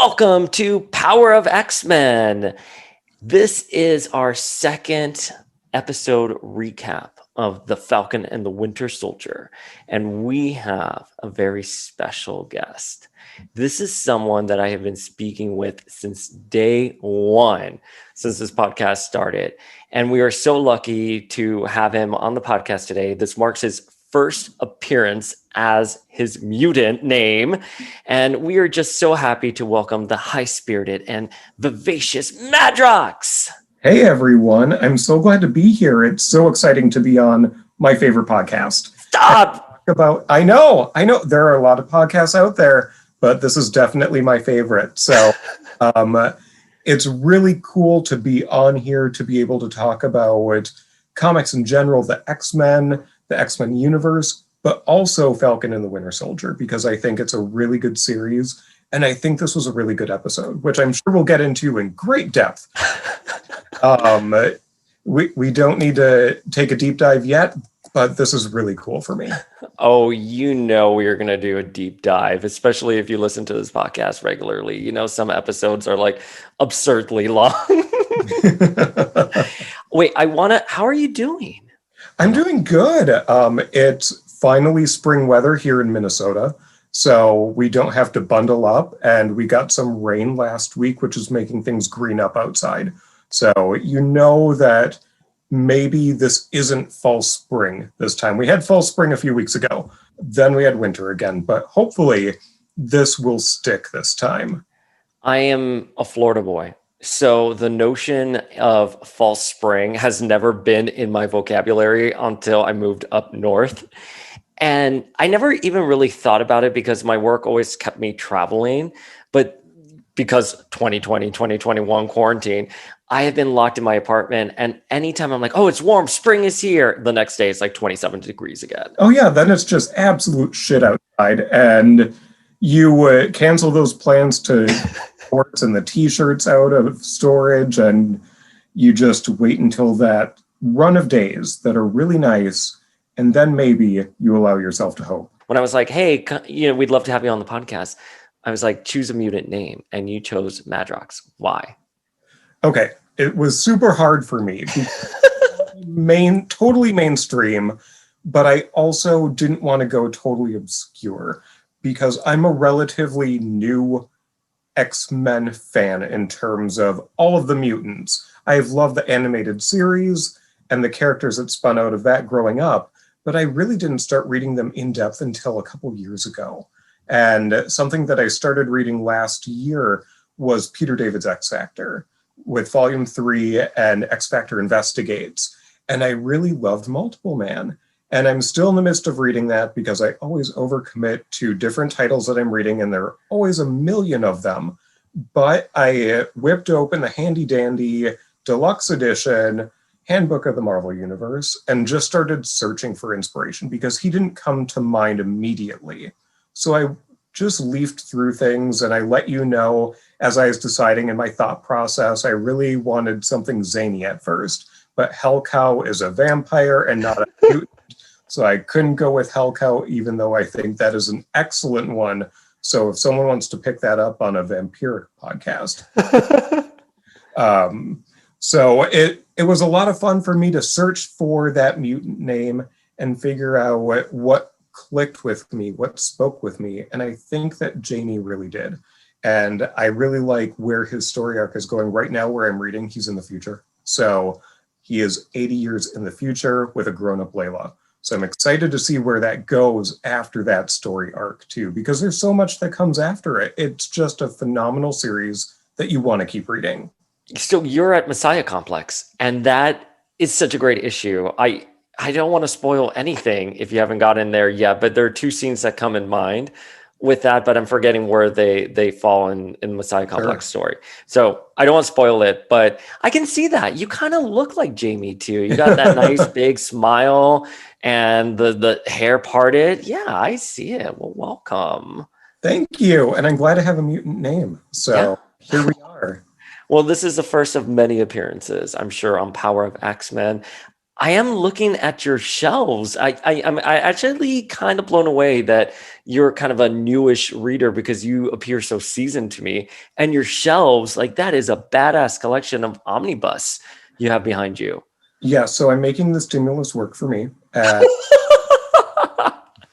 Welcome to Power of X-Men. This is our second episode recap of the Falcon and the Winter Soldier, and we have a very special guest. This is someone that I have been speaking with since day one, since this podcast started, and we are so lucky to have him on the podcast today. This marks his first appearance as his mutant name, and we are just so happy to welcome the high-spirited and vivacious Madrox. Hey everyone, I'm so glad to be here. It's so exciting to be on my favorite podcast. Stop! I know, there are a lot of podcasts out there, but this is definitely my favorite. So it's really cool to be on here, to be able to talk about comics in general, the X-Men universe, but also Falcon and the Winter Soldier, because I think it's a really good series. And I think this was a really good episode, which I'm sure we'll get into in great depth. We don't need to take a deep dive yet, but this is really cool for me. Oh, you know we are going to do a deep dive, especially if you listen to this podcast regularly. You know, some episodes are like absurdly long. Wait, how are you doing? I'm doing good. It's finally spring weather here in Minnesota, so we don't have to bundle up, and we got some rain last week, which is making things green up outside. So you know that maybe this isn't false spring this time. We had false spring a few weeks ago, then we had winter again, but hopefully this will stick this time. I am a Florida boy, so the notion of false spring has never been in my vocabulary until I moved up north. And I never even really thought about it because my work always kept me traveling. But because 2020, 2021 quarantine, I have been locked in my apartment. And anytime I'm like, oh, it's warm, spring is here, the next day it's like 27 degrees again. Oh, yeah, then it's just absolute shit outside. And you cancel those plans to shorts and the t-shirts out of storage, and you just wait until that run of days that are really nice. And then maybe you allow yourself to hope. When I was like, hey, we'd love to have you on the podcast, I was like, choose a mutant name. And you chose Madrox. Why? Okay. It was super hard for me. Totally mainstream, but I also didn't want to go totally obscure because I'm a relatively new X-Men fan in terms of all of the mutants. I've loved the animated series and the characters that spun out of that growing up, but I really didn't start reading them in depth until a couple years ago. And something that I started reading last year was Peter David's X Factor with Volume 3 and X Factor Investigates. And I really loved Multiple Man. And I'm still in the midst of reading that because I always overcommit to different titles that I'm reading, and there are always a million of them. But I whipped open the handy dandy deluxe edition Handbook of the Marvel Universe and just started searching for inspiration because he didn't come to mind immediately. So I just leafed through things, and I let you know as I was deciding in my thought process, I really wanted something zany at first, but Hellcow is a vampire and not a mutant. So I couldn't go with Hellcow, even though I think that is an excellent one. So if someone wants to pick that up on a vampiric podcast. So it was a lot of fun for me to search for that mutant name and figure out what clicked with me, what spoke with me. And I think that Jamie really did. And I really like where his story arc is going right now, where I'm reading. He's in the future. So he is 80 years in the future with a grown-up Layla. So I'm excited to see where that goes after that story arc too, because there's so much that comes after it. It's just a phenomenal series that you want to keep reading. So you're at Messiah Complex, and that is such a great issue. I don't want to spoil anything if you haven't gotten there yet, but there are two scenes that come in mind with that, but I'm forgetting where they fall in Messiah Complex story. So I don't want to spoil it, but I can see that. You kind of look like Jamie too. You got that nice big smile and the hair parted. Yeah, I see it. Well, welcome. Thank you. And I'm glad to have a mutant name. So Here we are. Well, this is the first of many appearances, I'm sure, on Power of X-Men. I am looking at your shelves. I'm actually kind of blown away that you're kind of a newish reader because you appear so seasoned to me. And your shelves, like that is a badass collection of omnibus you have behind you. Yeah, so I'm making the stimulus work for me.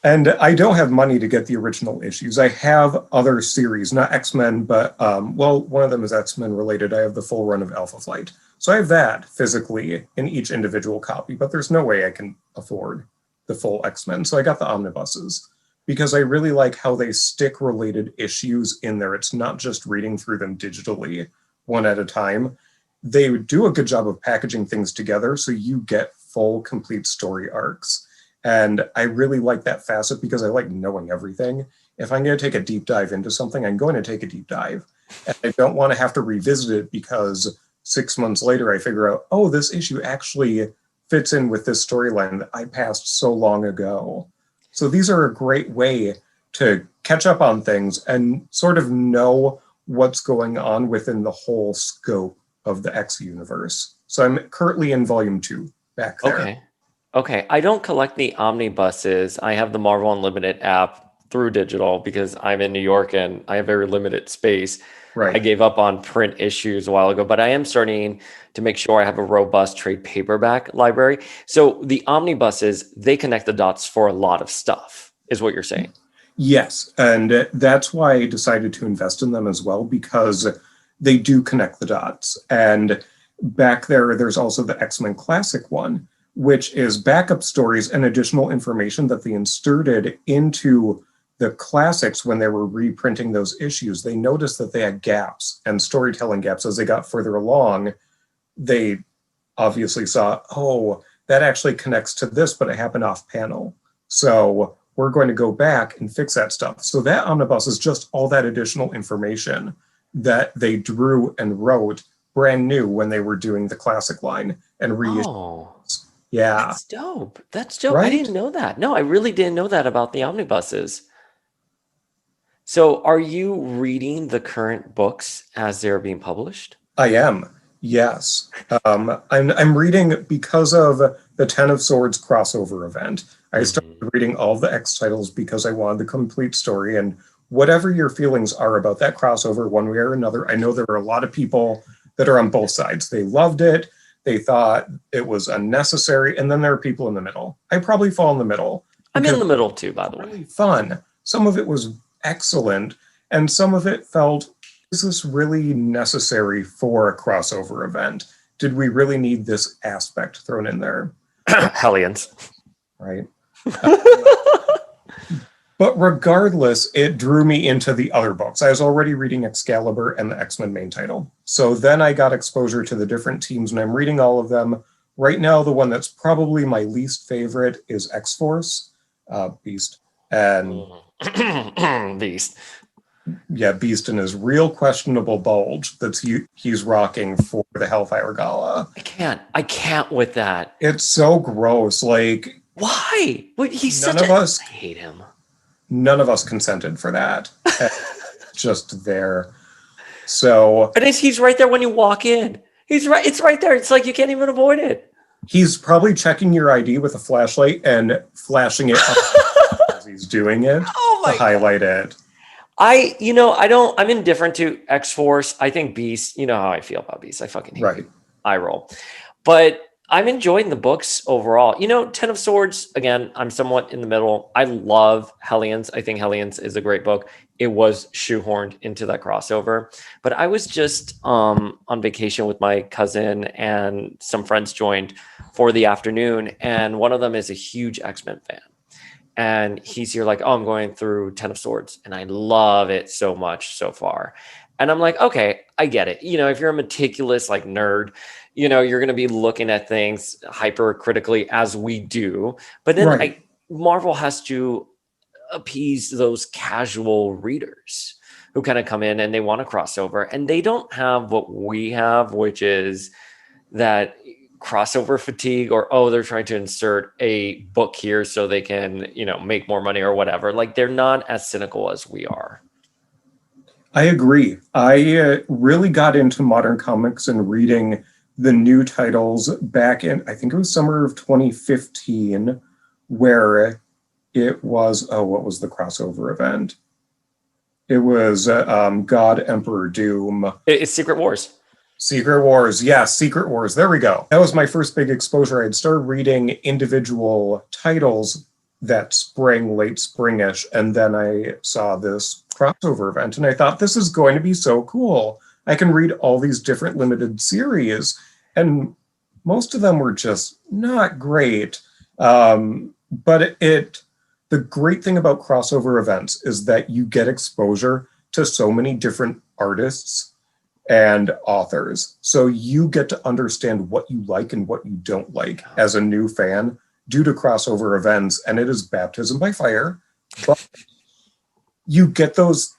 And I don't have money to get the original issues. I have other series, not X-Men, but, well, one of them is X-Men related. I have the full run of Alpha Flight. So I have that physically in each individual copy, but there's no way I can afford the full X-Men. So I got the omnibuses because I really like how they stick related issues in there. It's not just reading through them digitally one at a time. They do a good job of packaging things together so you get full, complete story arcs. And I really like that facet because I like knowing everything. If I'm going to take a deep dive into something, I'm going to take a deep dive. And I don't want to have to revisit it because 6 months later I figure out, oh, this issue actually fits in with this storyline that I passed so long ago. So these are a great way to catch up on things and sort of know what's going on within the whole scope of the X universe. So I'm currently in volume 2 back there. Okay. Okay. I don't collect the omnibuses. I have the Marvel Unlimited app through digital because I'm in New York and I have very limited space. Right. I gave up on print issues a while ago, but I am starting to make sure I have a robust trade paperback library. So the omnibuses, they connect the dots for a lot of stuff, is what you're saying. Yes. And that's why I decided to invest in them as well, because they do connect the dots. And back there, there's also the X-Men Classic one, which is backup stories and additional information that they inserted into the classics when they were reprinting those issues. They noticed that they had gaps and storytelling gaps as they got further along. They obviously saw, oh, that actually connects to this, but it happened off panel. So we're going to go back and fix that stuff. So that omnibus is just all that additional information that they drew and wrote brand new when they were doing the classic line and reissued. Oh, yeah. that's dope. That's dope. I Right? didn't know that. No, I really didn't know that about the omnibuses. So are you reading the current books as they're being published? I am. Yes. I'm reading because of the Ten of Swords crossover event. I started reading all the X titles because I wanted the complete story. And whatever your feelings are about that crossover, one way or another, I know there are a lot of people that are on both sides. They loved it. They thought it was unnecessary. And then there are people in the middle. I probably fall in the middle. I'm in the middle too, by the way. Really fun. Some of it was excellent. And some of it felt, is this really necessary for a crossover event? Did we really need this aspect thrown in there? Hellions. Right. But regardless, it drew me into the other books. I was already reading Excalibur and the X-Men main title. So then I got exposure to the different teams, and I'm reading all of them. Right now, the one that's probably my least favorite is X-Force, Beast. And Beast. yeah, Beast in his real questionable bulge that he's rocking for the Hellfire Gala. I can't with that. It's so gross. Like, why? Wait, he's none such of a... us, I hate him. none of us consented for that. Just there. So, And he's right there when you walk in. He's right. It's right there. It's like you can't even avoid it. he's probably checking your ID with a flashlight and flashing it up as he's doing it Oh my to highlight it. I'm indifferent to X-Force. I think Beast, you know how I feel about Beast. I fucking hate Right. it. I roll. But I'm enjoying the books overall. Ten of Swords, again, I'm somewhat in the middle. I love Hellions. I think Hellions is a great book. It was shoehorned into that crossover. But I was just on vacation with my cousin and some friends joined for the afternoon. And one of them is a huge X-Men fan. And he's here like, oh, I'm going through Ten of Swords. And I love it so much so far. And I'm like, okay, I get it. If you're a meticulous like nerd, you're going to be looking at things hyper critically as we do. But then Right. Marvel has to appease those casual readers who kind of come in and they want to cross over. And they don't have what we have, which is that crossover fatigue or, oh, they're trying to insert a book here so they can, make more money or whatever. Like they're not as cynical as we are. I agree. I really got into modern comics and reading the new titles back in, I think it was summer of 2015, where it was, oh, what was the crossover event? It was God, Emperor Doom. It's Secret Wars. Secret Wars. Yeah, Secret Wars. There we go. That was my first big exposure. I'd started reading individual titles that spring, late springish, and then I saw this crossover event, and I thought, this is going to be so cool. I can read all these different limited series, and most of them were just not great. But the great thing about crossover events is that you get exposure to so many different artists and authors. So you get to understand what you like and what you don't like as a new fan due to crossover events, and it is baptism by fire. But you get those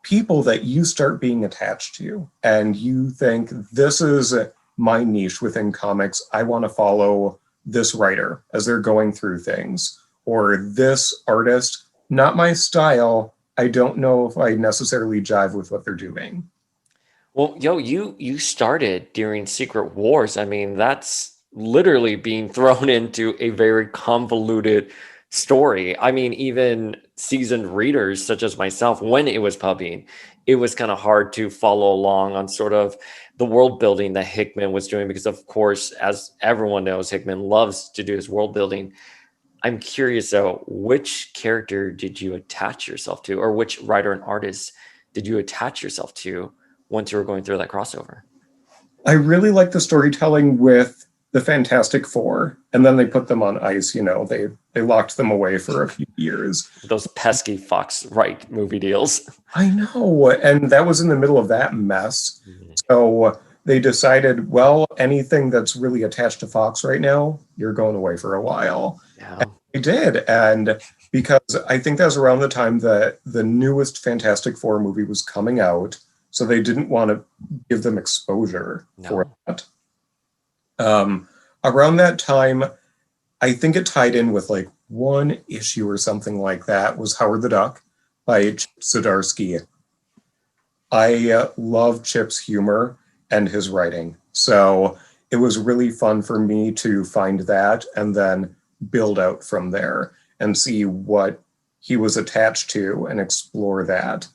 people that you start being attached to, and you think, this is my niche within comics. I want to follow this writer as they're going through things, or this artist, not my style. I don't know if I necessarily jive with what they're doing. Well, you started during Secret Wars. I mean, that's literally being thrown into a very convoluted story. I mean, even seasoned readers such as myself, when it was pubbing, it was kind of hard to follow along on sort of the world building that Hickman was doing, because of course, as everyone knows, Hickman loves to do his world building. I'm curious though, which character did you attach yourself to, or which writer and artist did you attach yourself to once you were going through that crossover? I really like the storytelling with the Fantastic Four, and then they put them on ice. They locked them away for a few years. Those pesky Fox Right movie deals. I know, and that was in the middle of that mess. So they decided, well, anything that's really attached to Fox right now, you're going away for a while. Yeah. And they did, and because I think that was around the time that the newest Fantastic Four movie was coming out, so they didn't want to give them exposure for that. Around that time, I think it tied in with like one issue or something like that, was Howard the Duck by Chip Zdarsky. I love Chip's humor and his writing. So it was really fun for me to find that and then build out from there and see what he was attached to and explore that.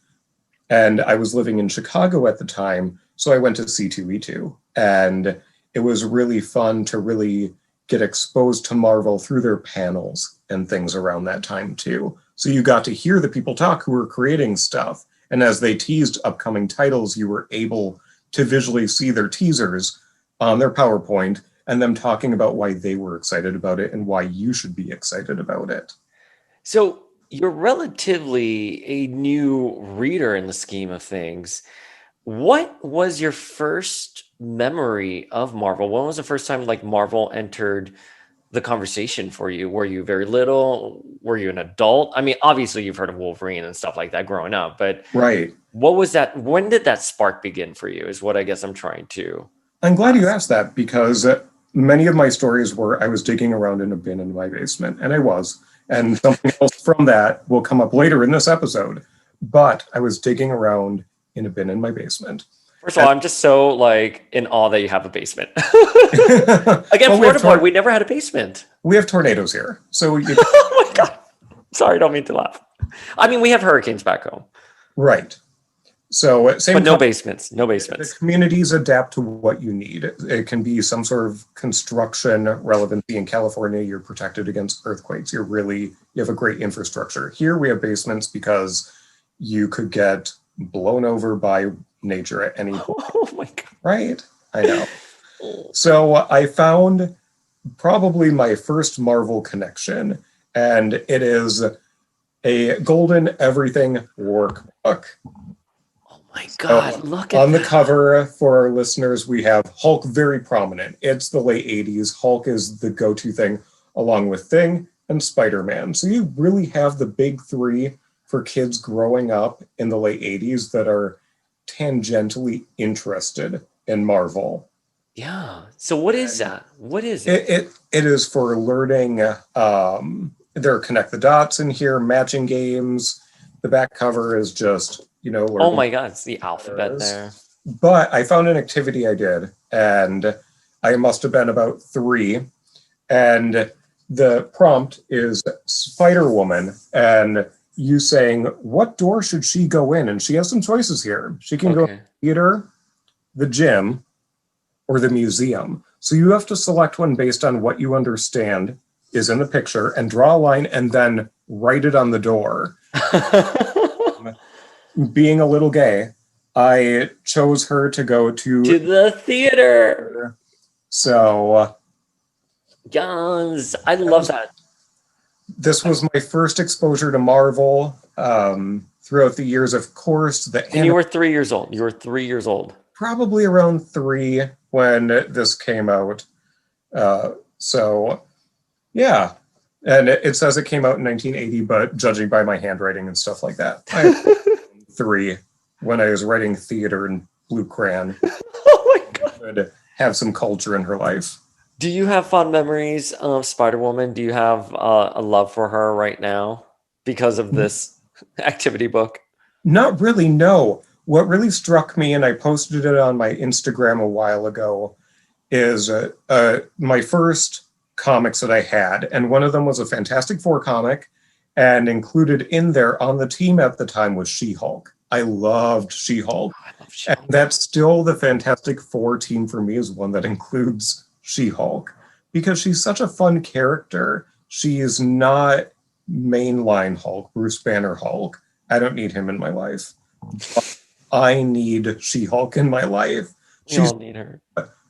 And I was living in Chicago at the time, so I went to C2E2. And it was really fun to really get exposed to Marvel through their panels and things around that time too. So you got to hear the people talk who were creating stuff. And as they teased upcoming titles, you were able to visually see their teasers on their PowerPoint and them talking about why they were excited about it and why you should be excited about it. So you're relatively a new reader in the scheme of things. What was your first memory of Marvel? When was the first time like Marvel entered the conversation for you? Were you very little? Were you an adult? I mean, obviously you've heard of Wolverine and stuff like that growing up, but right. What was that? When did that spark begin for you is what I guess I'm trying to. I'm glad you asked that, because many of my stories were I was digging around in a bin in my basement, and I was. And something else from that will come up later in this episode. But I was digging around in a bin in my basement. First of all, I'm just so like in awe that you have a basement. Again, well, Florida boy, we never had a basement. We have tornadoes here. So oh my God. Sorry, don't mean to laugh. I mean, we have hurricanes back home. Right. So same. But no basements. No basements. The communities adapt to what you need. It can be some sort of construction relevancy. In California, you're protected against earthquakes. You have a great infrastructure. Here we have basements because you could get blown over by nature at any point. Oh my God. Right? I know. So I found probably my first Marvel connection, and it is a golden everything workbook. My God, so look at on the that. cover for our listeners, we have Hulk very prominent. It's the late 80s. Hulk is the go-to thing, along with Thing and Spider-Man. So you really have the big three for kids growing up in the late 80s that are tangentially interested in Marvel. Yeah. So what is that? What is it? It is for learning. There are connect the dots in here, matching games. The back cover is just, oh my God, it's the alphabet there. But I found an activity I did, and I must have been about 3. And the prompt is Spider-Woman. And you saying, what door should she go in? And she has some choices here. She can go to the theater, the gym, or the museum. So you have to select one based on what you understand is in the picture and draw a line and then write it on the door. Being a little gay, I chose her to go to the theater. So, yes, I love that. This was my first exposure to Marvel throughout the years. Of course, and you were 3 years old. You were 3 years old. Probably around 3 when this came out. So, yeah. And it says it came out in 1980, but judging by my handwriting and stuff like that, I was 3 when I was writing theater in blue crayon. Oh my God. To have some culture in her life. Do you have fond memories of Spider-Woman? Do you have a love for her right now because of this activity book? Not really, no. What really struck me, and I posted it on my Instagram a while ago, is my first comics that I had. And one of them was a Fantastic Four comic, and included in there on the team at the time was She-Hulk. I loved She-Hulk. And that's still the Fantastic Four team for me, is one that includes She-Hulk, because she's such a fun character. She is not mainline Hulk, Bruce Banner Hulk. I don't need him in my life. I need She-Hulk in my life. We all need her.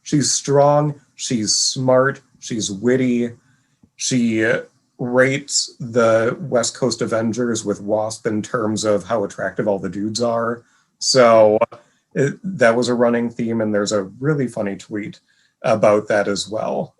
She's strong. She's smart. She's witty. She rates the West Coast Avengers with Wasp in terms of how attractive all the dudes are. So that was a running theme, and there's a really funny tweet about that as well.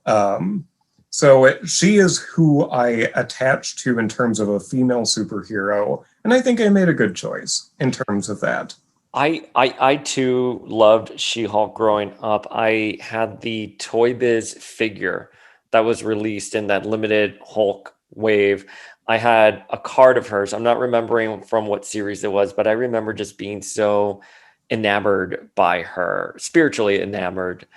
She is who I attach to in terms of a female superhero, and I think I made a good choice in terms of that. I too loved She-Hulk growing up. I had the ToyBiz figure that was released in that limited Hulk wave. I had a card of hers. I'm not remembering from what series it was, but I remember just being so enamored by her, spiritually enamored.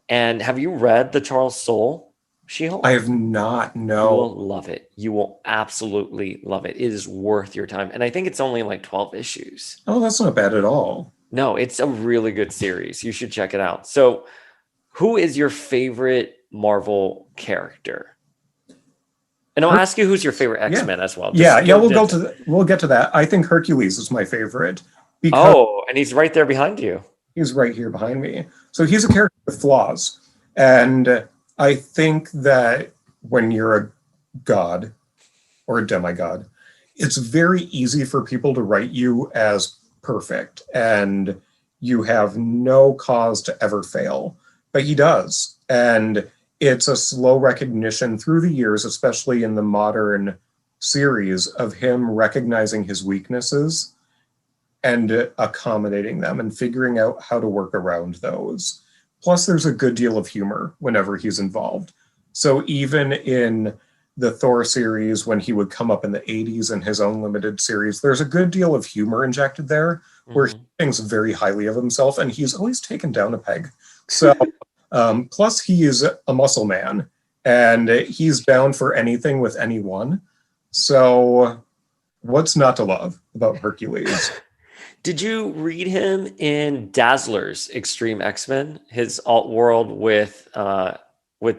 And have you read the Charles Soule She-Hulk? I have not, no. You will love it. You will absolutely love it. It is worth your time. And I think it's only like 12 issues. Oh, that's not bad at all. No, it's a really good series. You should check it out. So who is your favorite Marvel character? And I'll ask you who's your favorite X-Men as well. We'll get to that. I think Hercules is my favorite. And he's right there behind you. He's right here behind me. So he's a character with flaws. And I think that when you're a god or a demigod, it's very easy for people to write you as perfect and you have no cause to ever fail. But he does. And it's a slow recognition through the years, especially in the modern series, of him recognizing his weaknesses and accommodating them and figuring out how to work around those. Plus, there's a good deal of humor whenever he's involved. So even in the Thor series, when he would come up in the 80s in his own limited series, there's a good deal of humor injected there, where he thinks very highly of himself, and he's always taken down a peg. So, plus he is a muscle man, and he's down for anything with anyone. So what's not to love about Hercules? Did you read him in Dazzler's Extreme X-Men, his alt world with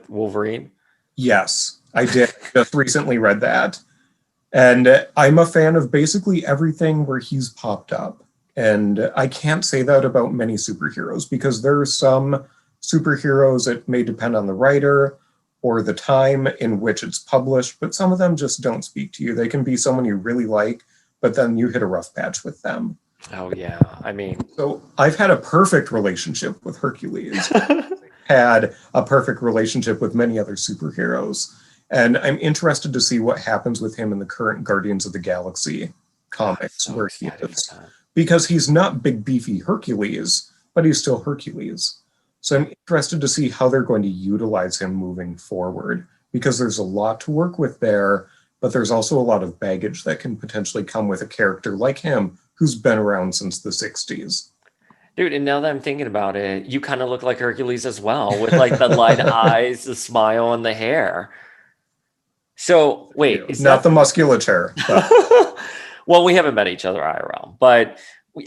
Wolverine? Yes, I did. Just recently read that. And I'm a fan of basically everything where he's popped up. And I can't say that about many superheroes, because there are some superheroes that may depend on the writer or the time in which it's published, but some of them just don't speak to you. They can be someone you really like, but then you hit a rough patch with them. Oh, yeah. I mean, so I've had a perfect relationship with Hercules. Had a perfect relationship with many other superheroes. And I'm interested to see what happens with him in the current Guardians of the Galaxy comics, where he is. Because he's not big, beefy Hercules, but he's still Hercules. So I'm interested to see how they're going to utilize him moving forward, because there's a lot to work with there, but there's also a lot of baggage that can potentially come with a character like him, who's been around since the 60s. Dude, and now that I'm thinking about it, you kind of look like Hercules as well, with like the light eyes, the smile, and the hair. So wait, is Not that the musculature, but well, we haven't met each other IRL, but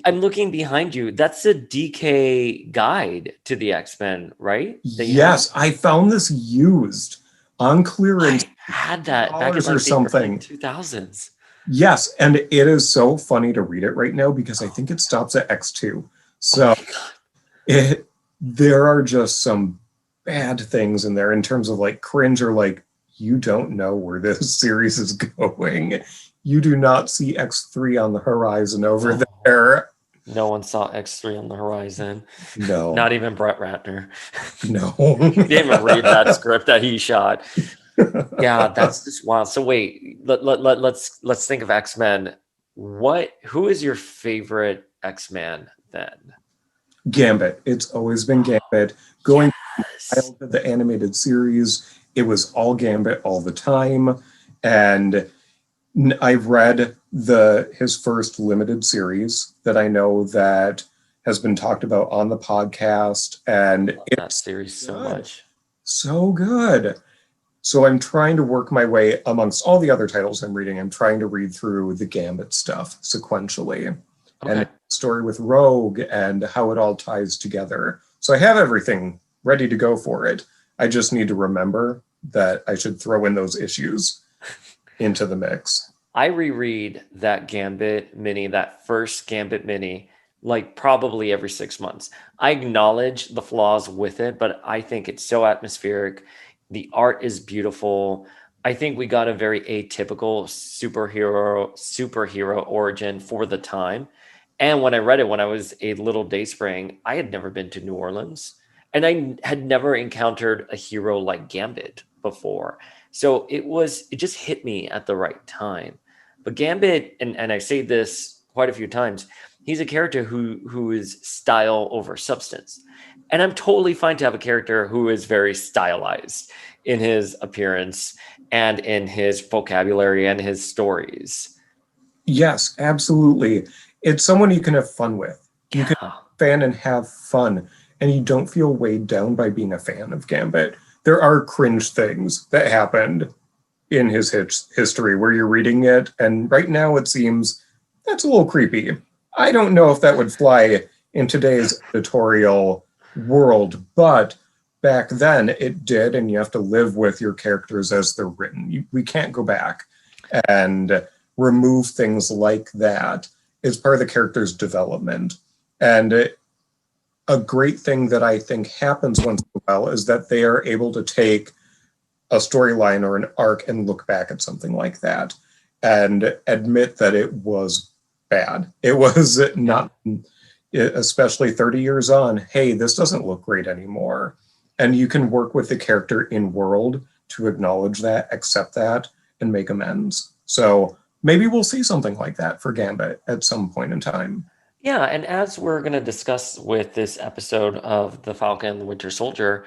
I'm looking behind you. That's a DK guide to the X-Men, right? That you have? yes, I found this used on clearance, I had that back in dollars or like the early something. 2000s. Yes, and it is so funny to read it right now because I think it stops at X2. Oh my So God. there are just some bad things in there in terms of like cringe or like you don't know where this series is going. You do not see X3 on the horizon over No, there. no one saw X3 on the horizon. No, Not even Brett Ratner. no. He didn't even read that script that he shot. Yeah, that's just wild. So wait, let's think of X-Men. Who is your favorite X-Man then? Gambit. It's always been Gambit. Going Yes. to the animated series, it was all Gambit all the time. And I've read his first limited series that I know that has been talked about on the podcast, and Love that it's series so good. much. So good. So I'm trying to work my way amongst all the other titles I'm reading. I'm trying to read through the Gambit stuff sequentially and Okay. the story with Rogue and how it all ties together. So I have everything ready to go for it. I just need to remember that I should throw in those issues into the mix. I reread that Gambit mini, that first Gambit mini, like probably every 6 months. I acknowledge the flaws with it, but I think it's so atmospheric. The art is beautiful. I think we got a very atypical superhero origin for the time. And when I read it when I was a little Dayspring, I had never been to New Orleans and I had never encountered a hero like Gambit before. So it just hit me at the right time. But Gambit, and I say this quite a few times, he's a character who is style over substance. And I'm totally fine to have a character who is very stylized in his appearance and in his vocabulary and his stories. Yes, absolutely. It's someone you can have fun with. You can Yeah. fan and have fun, and you don't feel weighed down by being a fan of Gambit. There are cringe things that happened in his history where you're reading it, and right now it seems that's a little creepy. I don't know if that would fly in today's editorial world, but back then it did, and you have to live with your characters as they're written. We can't go back and remove things like that. It's part of the character's development. And a great thing that I think happens once in a while is that they are able to take a storyline or an arc and look back at something like that and admit that it was bad. It was not, especially 30 years on, hey, this doesn't look great anymore. And you can work with the character in world to acknowledge that, accept that, and make amends. So maybe we'll see something like that for Gambit at some point in time. Yeah, and as we're going to discuss with this episode of The Falcon and the Winter Soldier,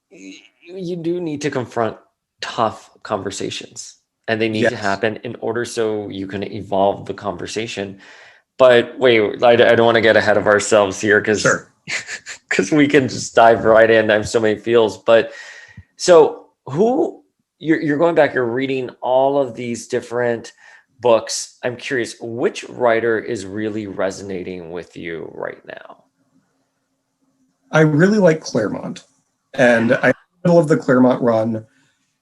you do need to confront tough conversations, and they need to Yes. happen in order so you can evolve the conversation. But wait, I don't want to get ahead of ourselves here because Sure. we can just dive right in. I have so many feels. But so who you're going back, you're reading all of these different books. I'm curious, which writer is really resonating with you right now? I really like Claremont, and I'm in the middle of the Claremont run.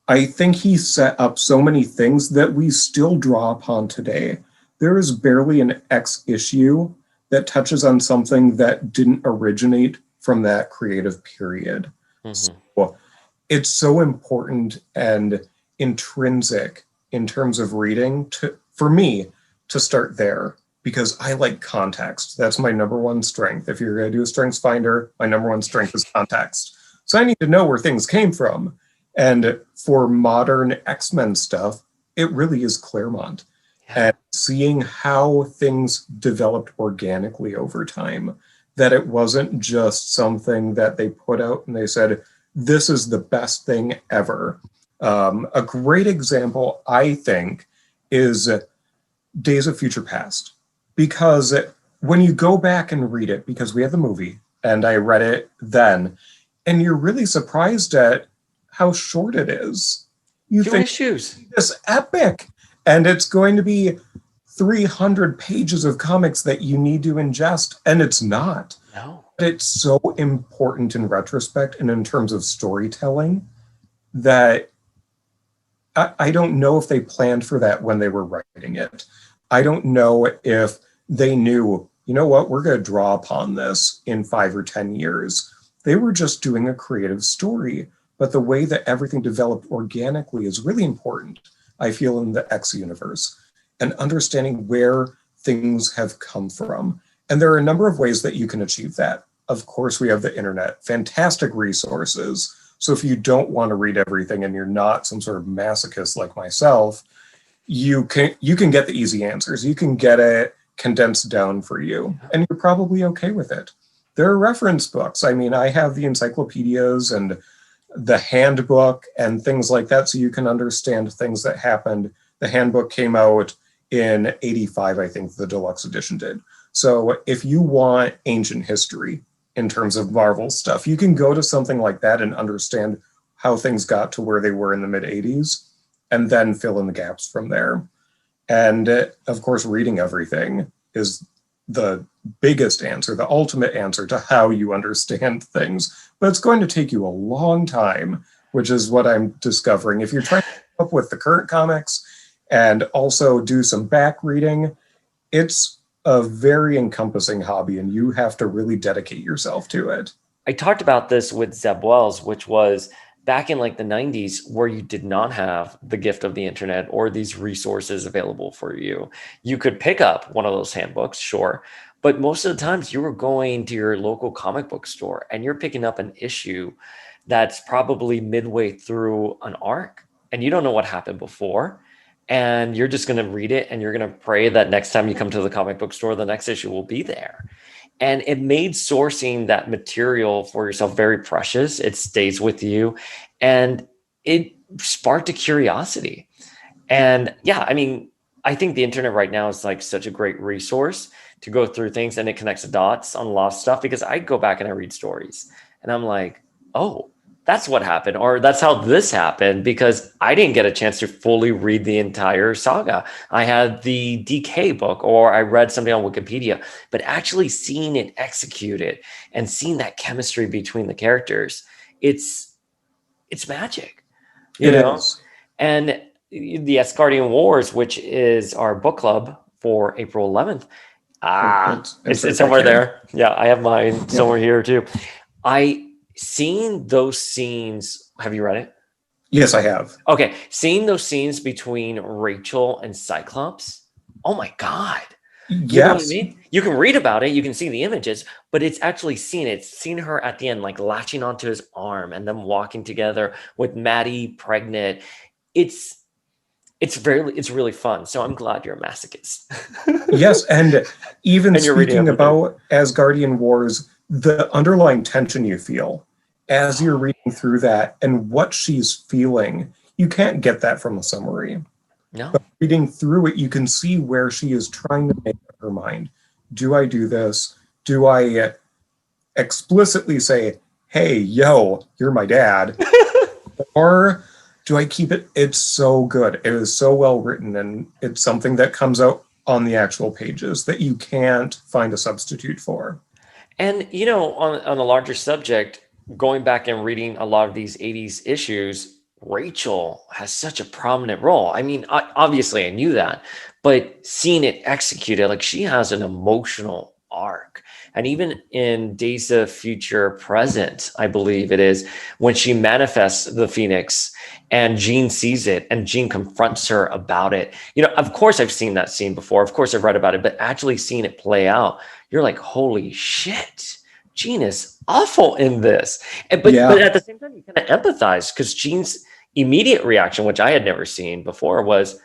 I think he set up so many things that we still draw upon today. There is barely an X issue that touches on something that didn't originate from that creative period. Mm-hmm. So it's so important and intrinsic in terms of reading for me to start there because I like context. That's my number one strength. If you're going to do a strengths finder, my number one strength is context. So I need to know where things came from. And for modern X-Men stuff, it really is Claremont. Yeah. And seeing how things developed organically over time, that it wasn't just something that they put out and they said, this is the best thing ever. A great example, I think, is Days of Future Past, because when you go back and read it, because we had the movie and I read it then, and you're really surprised at how short it is. You Few think issues. this epic, and it's going to be 300 pages of comics that you need to ingest, and it's not. No. It's so important in retrospect and in terms of storytelling that I don't know if they planned for that when they were writing it. I don't know if they knew, you know what, we're going to draw upon this in 5 or 10 years. They were just doing a creative story, but the way that everything developed organically is really important, I feel, in the X universe, and understanding where things have come from. And there are a number of ways that you can achieve that. Of course, we have the internet, fantastic resources. So if you don't want to read everything and you're not some sort of masochist like myself, you can get the easy answers. You can get it condensed down for you, and you're probably okay with it. There are reference books. I mean, I have the encyclopedias and the handbook and things like that, so you can understand things that happened. The handbook came out in '85, I think the deluxe edition did. So if you want ancient history in terms of Marvel stuff, you can go to something like that and understand how things got to where they were in the mid '80s, and then fill in the gaps from there. And of course, reading everything is the biggest answer, the ultimate answer to how you understand things. But it's going to take you a long time, which is what I'm discovering. If you're trying to keep up with the current comics and also do some back reading, it's a very encompassing hobby, and you have to really dedicate yourself to it. I talked about this with Zeb Wells, which was back in like the 90s, where you did not have the gift of the internet or these resources available for you. You could pick up one of those handbooks, sure, but most of the times you were going to your local comic book store and you're picking up an issue that's probably midway through an arc and you don't know what happened before. And you're just going to read it and you're going to pray that next time you come to the comic book store, the next issue will be there. And it made sourcing that material for yourself very precious. It stays with you. And it sparked a curiosity. And yeah, I mean, I think the internet right now is like such a great resource to go through things, and it connects the dots on a lot of stuff, because I go back and I read stories and I'm like, oh, that's what happened, or that's how this happened, because I didn't get a chance to fully read the entire saga. I had the DK book, or I read something on Wikipedia, but actually seeing it executed and seeing that chemistry between the characters, it's magic, you know? Is. And the Asgardian Wars, which is our book club for April 11th. It's somewhere there. Yeah, I have mine somewhere here too. Seeing those scenes, have you read it? Yes, I have. Okay, seeing those scenes between Rachel and Cyclops, oh my God. You know what I mean? You can read about it, you can see the images, but it's actually seen it. It's seen her at the end, like latching onto his arm and them walking together with Maddie pregnant. It's really fun. So I'm glad you're a masochist. Yes, and even And you're reading speaking everything. about Asgardian Wars, the underlying tension you feel as you're reading through that and what she's feeling, you can't get that from a summary. No. But reading through it, you can see where she is trying to make up her mind. Do I do this? Do I explicitly say, hey, yo, you're my dad? Or do I keep it? It's so good. It is so well written, and it's something that comes out on the actual pages that you can't find a substitute for. And, you know, on a larger subject, going back and reading a lot of these 80s issues, Rachel has such a prominent role. I mean, obviously I knew that, but seeing it executed, like she has an emotional arc. And even in Days of Future Present, I believe it is, when she manifests the Phoenix and Jean sees it and Jean confronts her about it. You know, of course I've seen that scene before. Of course I've read about it, but actually seeing it play out, you're like, holy shit, Jean is awful in this. But at the same time, you kind of empathize, because Jean's immediate reaction, which I had never seen before, was,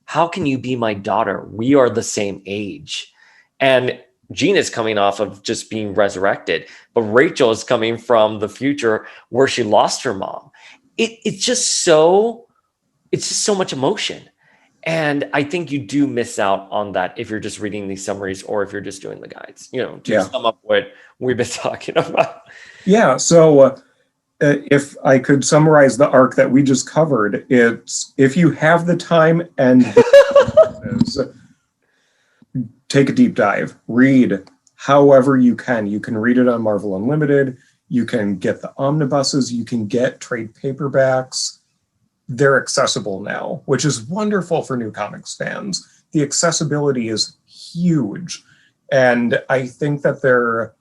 how can you be my daughter? We are the same age. And Jean is coming off of just being resurrected, but Rachel is coming from the future where she lost her mom. It's just so much emotion. And I think you do miss out on that if you're just reading these summaries or if you're just doing the guides, to sum up what we've been talking about. Yeah. So if I could summarize the arc that we just covered, it's if you have the time and take a deep dive, read however you can. You can read it on Marvel Unlimited. You can get the omnibuses. You can get trade paperbacks. They're accessible now, which is wonderful for new comics fans. The accessibility is huge. And I think that there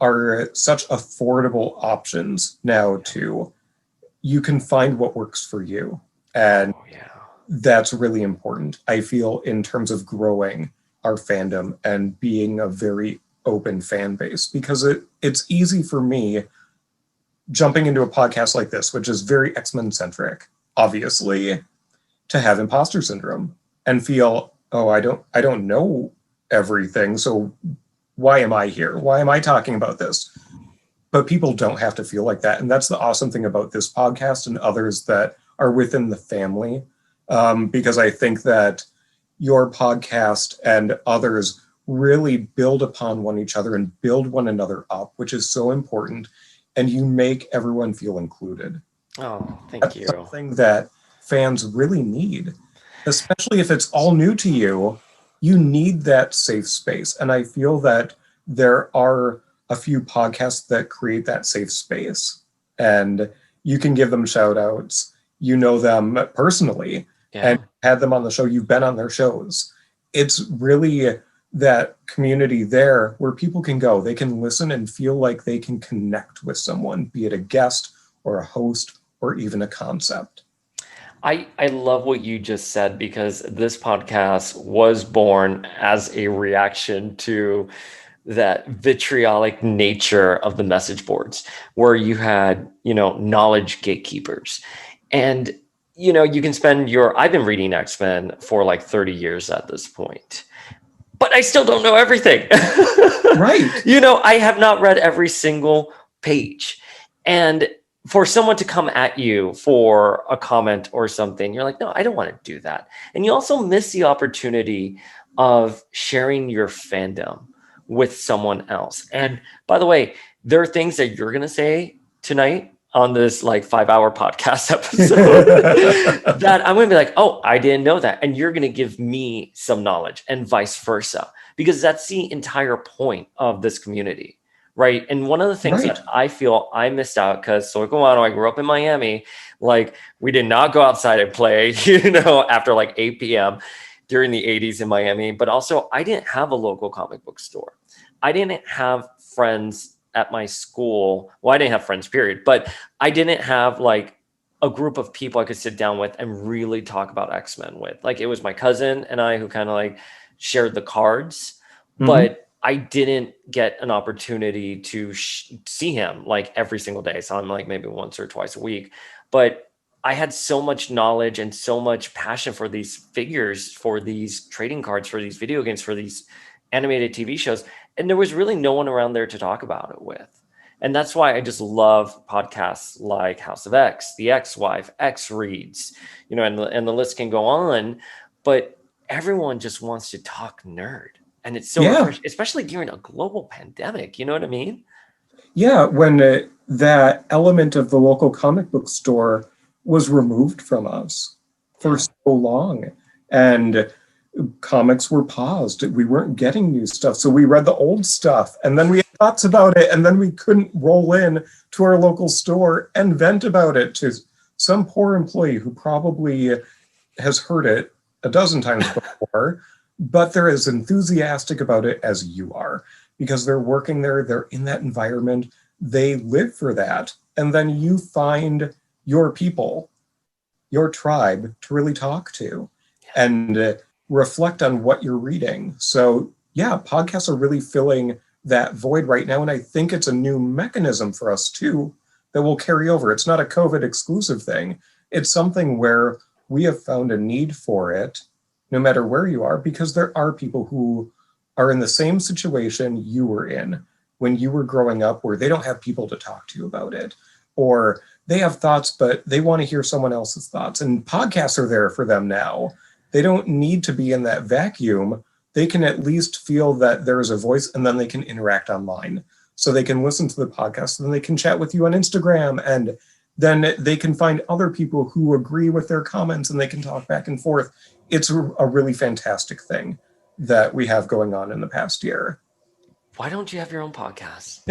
are such affordable options now too. You can find what works for you. And that's really important, I feel, in terms of growing our fandom and being a very open fan base, because it's easy for me jumping into a podcast like this, which is very X-Men centric, obviously, to have imposter syndrome and feel, oh, I don't know everything, so why am I here? Why am I talking about this? But people don't have to feel like that. And that's the awesome thing about this podcast and others that are within the family, because I think that your podcast and others really build upon each other and build one another up, which is so important. And you make everyone feel included. Oh, thank you. That's something that fans really need, especially if it's all new to you. You need that safe space. And I feel that there are a few podcasts that create that safe space, and you can give them shout outs. You know them personally and had them on the show. You've been on their shows. It's really that community there where people can go, they can listen and feel like they can connect with someone, be it a guest or a host or even a concept. I love what you just said, because this podcast was born as a reaction to that vitriolic nature of the message boards, where you had, knowledge gatekeepers. And, you can spend I've been reading X-Men for like 30 years at this point, but I still don't know everything. Right. I have not read every single page. And for someone to come at you for a comment or something, you're like, no, I don't want to do that. And you also miss the opportunity of sharing your fandom with someone else. And by the way, there are things that you're going to say tonight on this like 5-hour podcast episode that I'm going to be like, oh, I didn't know that. And you're going to give me some knowledge and vice versa, because that's the entire point of this community. Right. And one of the things that I feel I missed out, because I grew up in Miami, like we did not go outside and play, after like 8 p.m. during the 80s in Miami. But also I didn't have a local comic book store. I didn't have friends at my school. Well, I didn't have friends, period. But I didn't have like a group of people I could sit down with and really talk about X-Men with. Like it was my cousin and I who kind of like shared the cards. Mm-hmm. But I didn't get an opportunity to see him like every single day. So I'm like maybe once or twice a week. But I had so much knowledge and so much passion for these figures, for these trading cards, for these video games, for these animated TV shows. And there was really no one around there to talk about it with. And that's why I just love podcasts like House of X, The X-Wife, X Reads, and the list can go on. But everyone just wants to talk nerd. And it's so refreshing, especially during a global pandemic. You know what I mean? Yeah, when that element of the local comic book store was removed from us for so long, and comics were paused. We weren't getting new stuff. So we read the old stuff, and then we had thoughts about it, and then we couldn't roll in to our local store and vent about it to some poor employee who probably has heard it a dozen times before. But they're as enthusiastic about it as you are, because they're working there, they're in that environment, they live for that. And then you find your people, your tribe to really talk to and reflect on what you're reading. So yeah, podcasts are really filling that void right now. And I think it's a new mechanism for us too that will carry over. It's not a COVID exclusive thing. It's something where we have found a need for it, no matter where you are, because there are people who are in the same situation you were in when you were growing up, where they don't have people to talk to about it, or they have thoughts, but they want to hear someone else's thoughts. And podcasts are there for them now. They don't need to be in that vacuum. They can at least feel that there is a voice, and then they can interact online. So they can listen to the podcast, and then they can chat with you on Instagram, and then they can find other people who agree with their comments, and they can talk back and forth. It's a really fantastic thing that we have going on in the past year. Why don't you have your own podcast?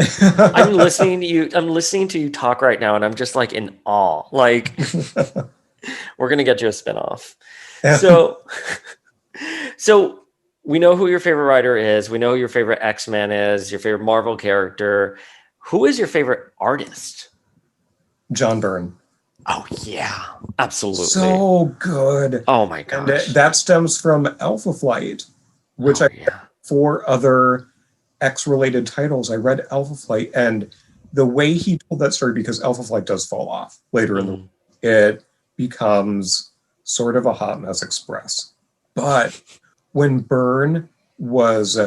I'm listening to you talk right now, and I'm just like in awe. Like, we're gonna get you a spinoff. So, so we know who your favorite writer is. We know who your favorite X-Men is. Your favorite Marvel character. Who is your favorite artist? John Byrne. Oh yeah, absolutely. So good. Oh my gosh. And that stems from Alpha Flight, which I read 4 other X-related titles. I read Alpha Flight, and the way he told that story, because Alpha Flight does fall off later in the week, it becomes sort of a hot mess express. But when Byrne was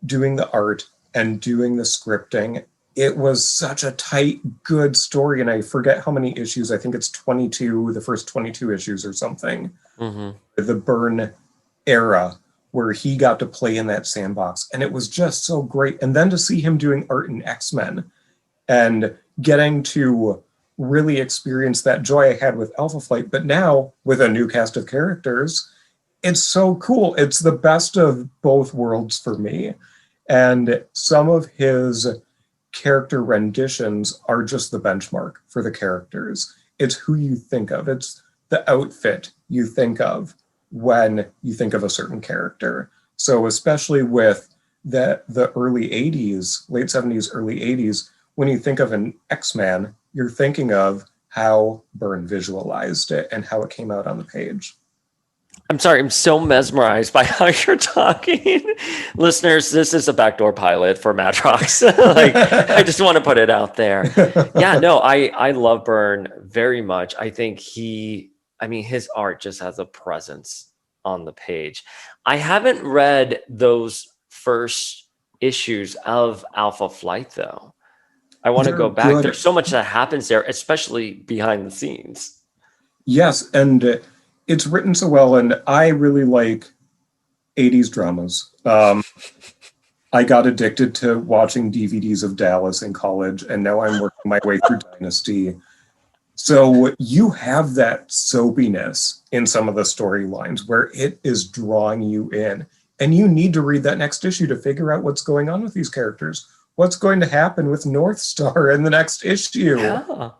doing the art and doing the scripting, it was such a tight, good story. And I forget how many issues. I think it's 22, the first 22 issues or something. The Byrne era, where he got to play in that sandbox. And it was just so great. And then to see him doing art in X-Men and getting to really experience that joy I had with Alpha Flight, but now with a new cast of characters, it's so cool. It's the best of both worlds for me. And some of his character renditions are just the benchmark for the characters. It's who you think of. It's the outfit you think of when you think of a certain character. So especially with the early 80s, late 70s, early 80s, when you think of an X-Man, you're thinking of how Byrne visualized it and how it came out on the page. I'm sorry, I'm so mesmerized by how you're talking. Listeners, this is a backdoor pilot for Madrox. Like, I just want to put it out there. Yeah, no, I love Byrne very much. I think his art just has a presence on the page. I haven't read those first issues of Alpha Flight, though. I want to go back. Good. There's so much that happens there, especially behind the scenes. Yes, and it's written so well, and I really like 80s dramas. I got addicted to watching DVDs of Dallas in college, and now I'm working my way through Dynasty. So you have that soapiness in some of the storylines where it is drawing you in, and you need to read that next issue to figure out what's going on with these characters. What's going to happen with North Star in the next issue? Yeah.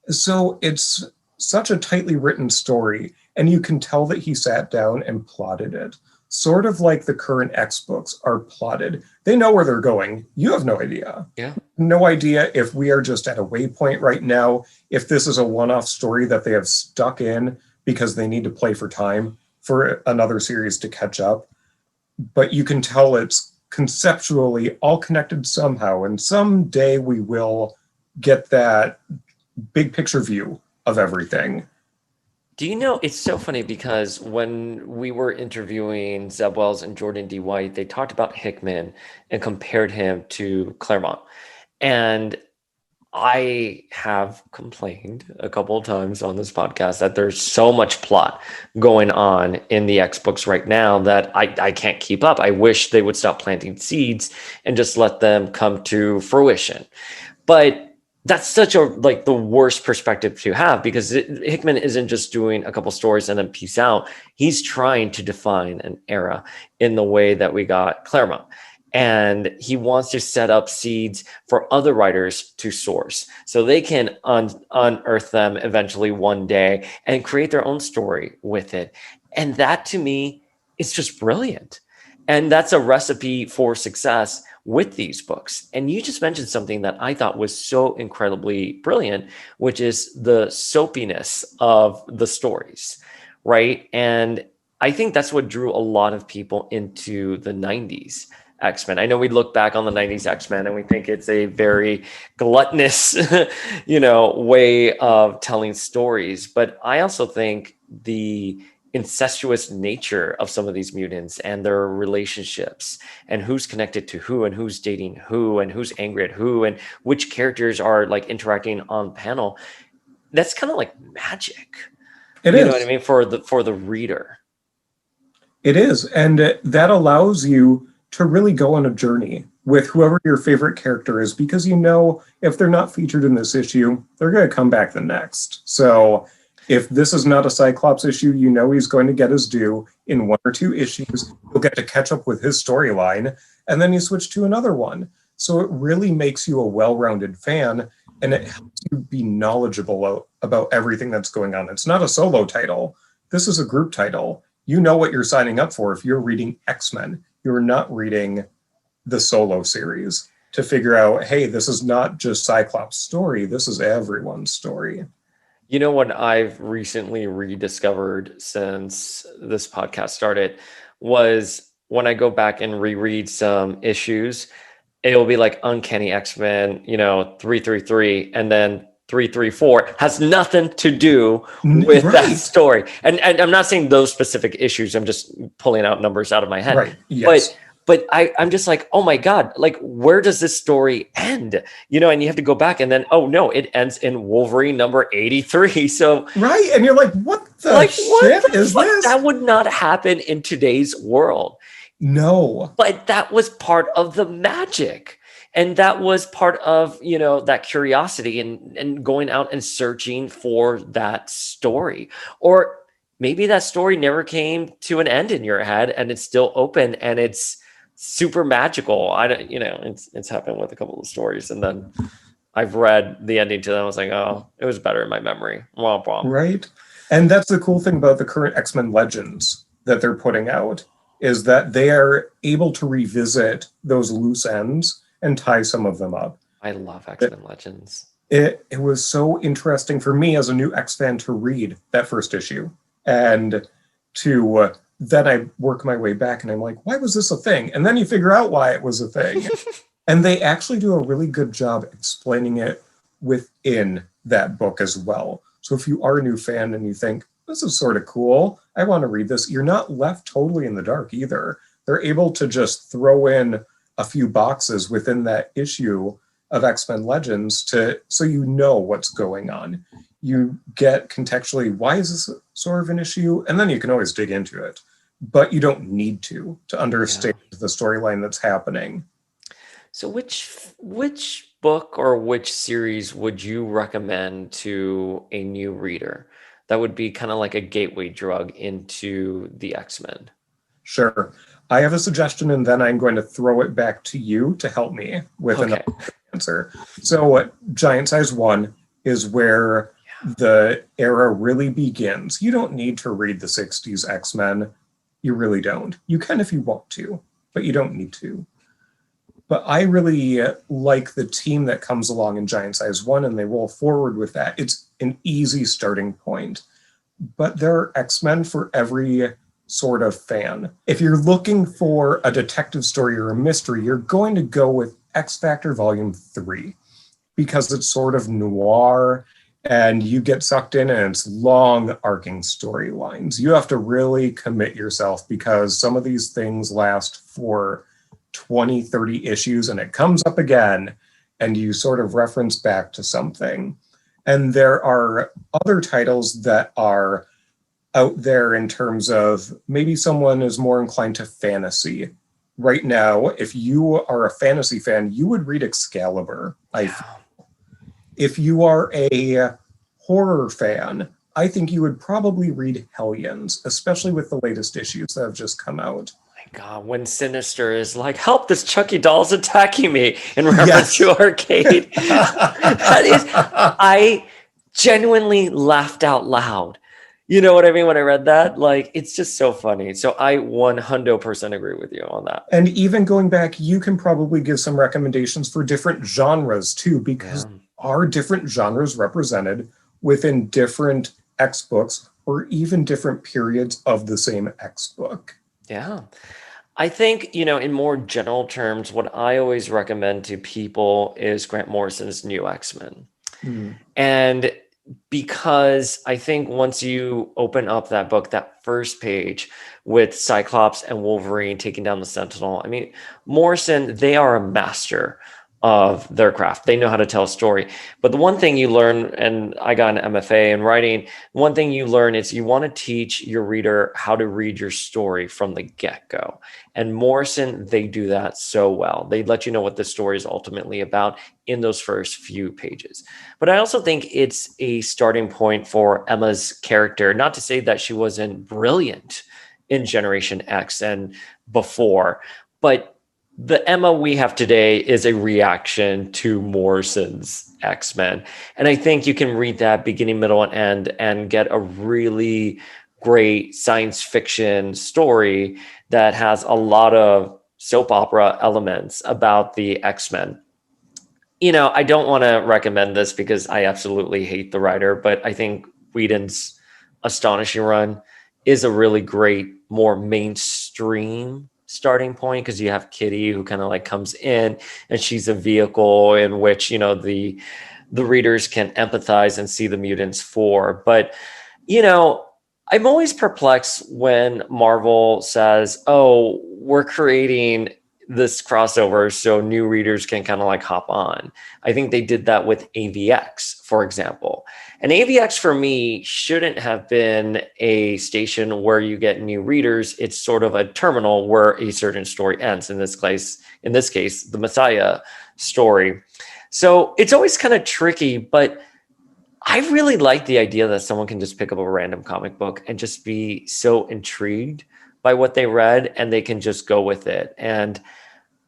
So it's such a tightly written story, and you can tell that he sat down and plotted it. Sort of like the current X books are plotted. They know where they're going. You have no idea. Yeah. No idea if we are just at a waypoint right now, if this is a one-off story that they have stuck in because they need to play for time for another series to catch up. But you can tell it's conceptually all connected somehow, and someday we will get that big picture view of everything. Do you know, it's so funny because when we were interviewing Zeb Wells and Jordan D. White, they talked about Hickman and compared him to Claremont. And I have complained a couple of times on this podcast that there's so much plot going on in the X books right now that I can't keep up. I wish they would stop planting seeds and just let them come to fruition. But that's such the worst perspective to have, because Hickman isn't just doing a couple stories and then peace out. He's trying to define an era in the way that we got Claremont. And he wants to set up seeds for other writers to source so they can unearth them eventually one day and create their own story with it. And that, to me, is just brilliant. And that's a recipe for success with these books. And you just mentioned something that I thought was so incredibly brilliant, which is the soapiness of the stories, right? And I think that's what drew a lot of people into the 90s X-Men. I know we look back on the 90s X-Men and we think it's a very gluttonous, way of telling stories. But I also think the incestuous nature of some of these mutants and their relationships and who's connected to who and who's dating who and who's angry at who and which characters are interacting on panel, that's kind of like magic. It is. You know what I mean? For the reader. It is. And that allows you to really go on a journey with whoever your favorite character is, because you know if they're not featured in this issue, they're going to come back the next. So if this is not a Cyclops issue, you know he's going to get his due in 1 or 2 issues. You'll get to catch up with his storyline, and then you switch to another one. So it really makes you a well-rounded fan, and it helps you be knowledgeable about everything that's going on. It's not a solo title. This is a group title. You know what you're signing up for if you're reading X-Men. You're not reading the solo series to figure out, hey, this is not just Cyclops' story. This is everyone's story. You know what I've recently rediscovered since this podcast started was when I go back and reread some issues, it'll be like Uncanny X-Men, 333, and then 334 has nothing to do with that story. And I'm not saying those specific issues. I'm just pulling out numbers out of my head. Right. Yes. But I'm just like, oh my God, like, where does this story end? And you have to go back and then, oh no, it ends in Wolverine number 83. So right. And you're like, what the shit is this? That would not happen in today's world. No. But that was part of the magic. And that was part of, that curiosity and going out and searching for that story. Or maybe that story never came to an end in your head and it's still open and it's super magical. It's happened with a couple of stories. And then I've read the ending to them. I was like, oh, it was better in my memory. Womp womp. Right. And that's the cool thing about the current X-Men Legends that they're putting out, is that they are able to revisit those loose ends and tie some of them up. I love X-Men Legends. It was so interesting for me as a new X-fan to read that first issue and to then I work my way back and I'm like, why was this a thing? And then you figure out why it was a thing. And they actually do a really good job explaining it within that book as well. So if you are a new fan and you think, this is sort of cool, I want to read this, you're not left totally in the dark either. They're able to just throw in a few boxes within that issue of X-Men Legends so you know what's going on. You get contextually, why is this sort of an issue? And then you can always dig into it. But you don't need to understand the storyline that's happening. So which book or which series would you recommend to a new reader that would be kind of like a gateway drug into the X-Men? Sure. I have a suggestion, and then I'm going to throw it back to you to help me with another answer. So Giant Size 1 is where the era really begins. You don't need to read the 60s X-Men. You really don't. You can if you want to, but you don't need to. But I really like the team that comes along in Giant Size 1, and they roll forward with that. It's an easy starting point. But there are X-Men for every sort of fan. If you're looking for a detective story or a mystery, you're going to go with X Factor Volume 3 because it's sort of noir and you get sucked in and it's long arcing storylines. You have to really commit yourself because some of these things last for 20, 30 issues and it comes up again and you sort of reference back to something. And there are other titles that are out there in terms of maybe someone is more inclined to fantasy. Right now, if you are a fantasy fan, you would read Excalibur. If you are a horror fan, I think you would probably read Hellions, especially with the latest issues that have just come out. God, when Sinister is like, help, this Chucky doll's attacking me in reference to Arcade. I genuinely laughed out loud. You know what I mean? When I read that, like, it's just so funny. So I 100% agree with you on that. And even going back, you can probably give some recommendations for different genres too, because there are different genres represented within different X books or even different periods of the same X book. Yeah. I think, in more general terms, what I always recommend to people is Grant Morrison's New X-Men. And because I think once you open up that book, that first page with Cyclops and Wolverine taking down the Sentinel, I mean, Morrison, they are a master of their craft. They know how to tell a story. But the one thing you learn, and I got an MFA in writing, one thing you learn is you want to teach your reader how to read your story from the get-go. And Morrison, they do that so well. They let you know what the story is ultimately about in those first few pages. But I also think it's a starting point for Emma's character. Not to say that she wasn't brilliant in Generation X and before, but the Emma we have today is a reaction to Morrison's X-Men. And I think you can read that beginning, middle, and end and get a really great science fiction story that has a lot of soap opera elements about the X-Men. I don't want to recommend this because I absolutely hate the writer, but I think Whedon's Astonishing Run is a really great, more mainstream starting point, because you have Kitty who kind of like comes in and she's a vehicle in which the readers can empathize and see the mutants for. But I'm always perplexed when Marvel says, oh, we're creating this crossover so new readers can kind of like hop on. I think they did that with AVX, for example. And AVX for me shouldn't have been a station where you get new readers. It's sort of a terminal where a certain story ends. In this case, the Messiah story. So it's always kind of tricky, but I really like the idea that someone can just pick up a random comic book and just be so intrigued by what they read and they can just go with it. And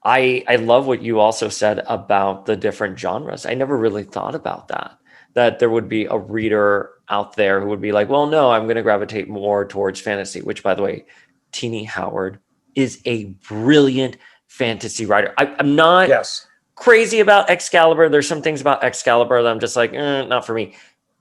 I love what you also said about the different genres. I never really thought about that there would be a reader out there who would be like, well, no, I'm going to gravitate more towards fantasy, which, by the way, Teenie Howard is a brilliant fantasy writer. I'm not crazy about Excalibur. There's some things about Excalibur that I'm just like, not for me.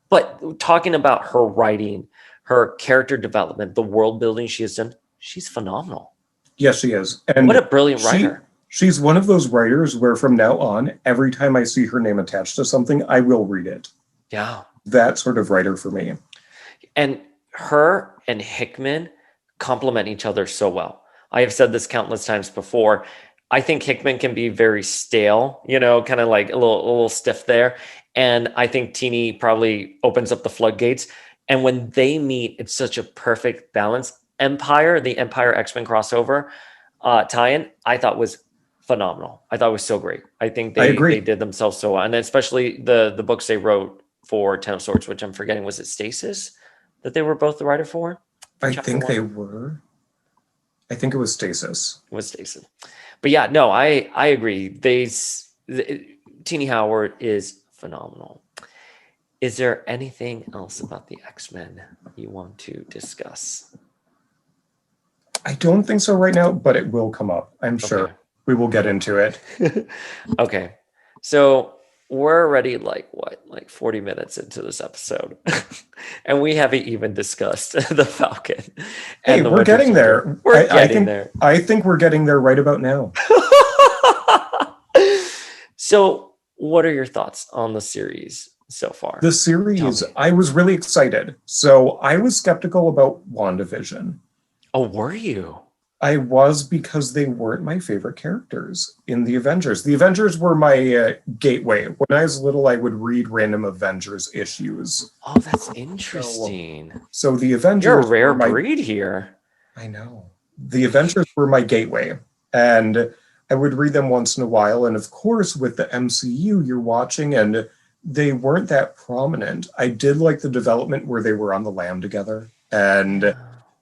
But talking about her writing, her character development, the world building she has done, she's phenomenal. Yes, she is. And what a brilliant writer. She's one of those writers where from now on, every time I see her name attached to something, I will read it. Yeah. That sort of writer for me. And her and Hickman complement each other so well. I have said this countless times before. I think Hickman can be very stale, kind of like a little stiff there. And I think Teenie probably opens up the floodgates. And when they meet, it's such a perfect balance. The Empire X-Men crossover tie-in, I thought was phenomenal. I thought it was so great. I think they did themselves so well. And especially the books they wrote for Ten of Swords, which I'm forgetting, was it Stasis that they were both the writer for? I think they were. I think it was Stasis. It was Stasis. But yeah, no, I agree. Teenie Howard is phenomenal. Is there anything else about the X-Men you want to discuss? I don't think so right now, but it will come up. I'm sure we will get into it. Okay. So we're already like 40 minutes into this episode and we haven't even discussed the Falcon. Hey, we're getting there. I think we're getting there right about now. So what are your thoughts on the series so far? The series, I was really excited. So I was skeptical about WandaVision. Oh, were you? I was, because they weren't my favorite characters in the Avengers. The Avengers were my gateway. When I was little, I would read random Avengers issues. Oh, that's interesting. So the Avengers... You're a rare breed here. I know. The Avengers were my gateway. And I would read them once in a while. And of course, with the MCU, you're watching, and they weren't that prominent. I did like the development where they were on the lam together. And...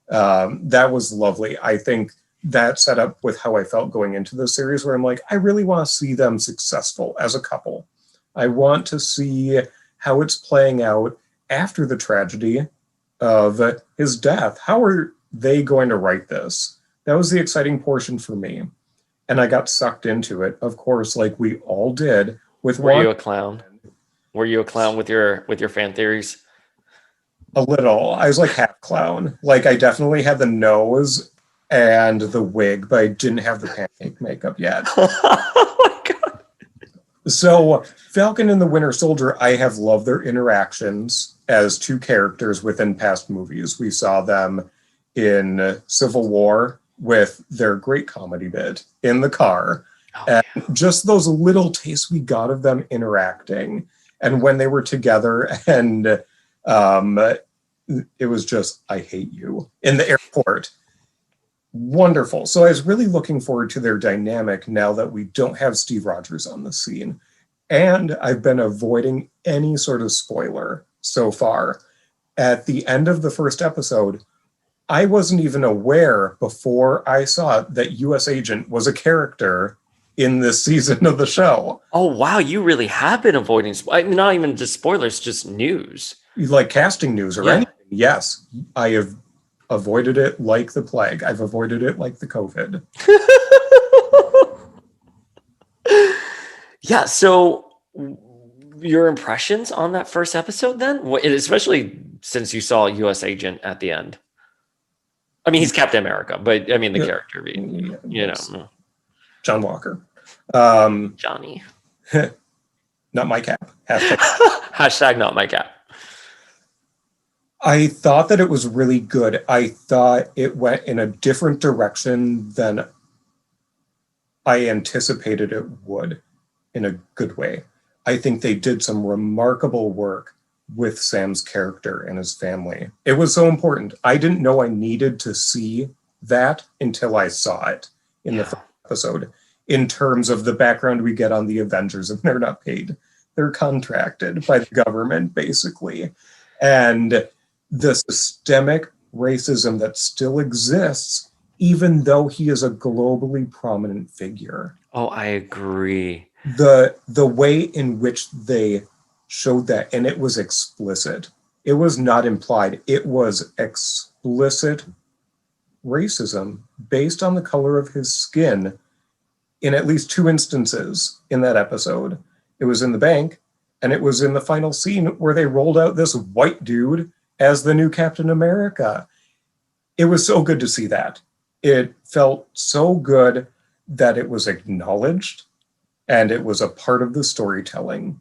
that was lovely. I think that set up with how I felt going into the series, where I'm like, I really want to see them successful as a couple. I want to see how it's playing out after the tragedy of his death. How are they going to write this? That was the exciting portion for me. And I got sucked into it, of course, like we all did. Were you a clown? Were you a clown with your fan theories? A little. I was like half clown. Like, I definitely had the nose and the wig, but I didn't have the pancake makeup yet. Oh my God. So Falcon and the Winter Soldier, I have loved their interactions as two characters within past movies. We saw them in Civil War with their great comedy bit in the car. Oh And yeah. just those little tastes we got of them interacting, and when they were together, and um, it was just, I hate you in the airport. Wonderful. So I was really looking forward to their dynamic now that we don't have Steve Rogers on the scene. And I've been avoiding any sort of spoiler so far. At the end of the first episode, I wasn't even aware before I saw it that US Agent was a character in this season of the show. Oh wow, you really have been avoiding. I mean, not even just spoilers, just news. Like casting news or Yeah. anything. Yes, I have avoided it like the plague. I've avoided it like the COVID. Yeah. So, your impressions on that first episode, then, especially since you saw U.S. Agent at the end. I mean, he's Captain America, but I mean the character, you Yes. know, John Walker. Johnny. Not my cap. Hashtag. Hashtag not my cat. I thought that it was really good. I thought it went in a different direction than I anticipated it would, in a good way. I think they did some remarkable work with Sam's character and his family. It was so important. I didn't know I needed to see that until I saw it in the first episode. In terms of the background we get on the Avengers, and they're not paid. They're contracted by the government, basically. And the systemic racism that still exists, even though he is a globally prominent figure. Oh, I agree. The way in which they showed that, and it was explicit. It was not implied. It was explicit racism based on the color of his skin in at least two instances in that episode. It was in the bank, and it was in the final scene where they rolled out this white dude as the new Captain America. It was so good to see that. It felt so good that it was acknowledged and it was a part of the storytelling.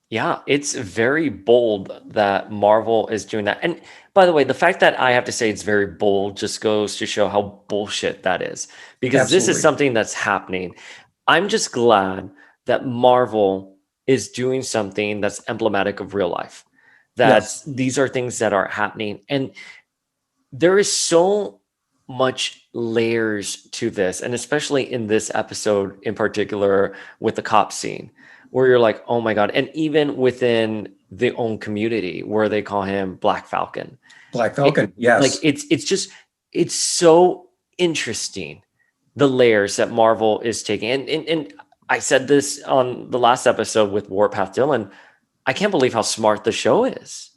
Yeah, it's very bold that Marvel is doing that. And by the way, the fact that I have to say it's very bold just goes to show how bullshit that is. Because this is Absolutely. something that's happening. I'm just glad that Marvel is doing something that's emblematic of real life. That Yes. these are things that are happening. And there is so much layers to this, and especially in this episode in particular with the cop scene, where you're like, oh my god, and even within the own community where they call him Black Falcon. Black Falcon, yes. Like it's just it's so interesting, the layers that Marvel is taking. And I said this on the last episode with Warpath Dylan. I can't believe how smart the show is.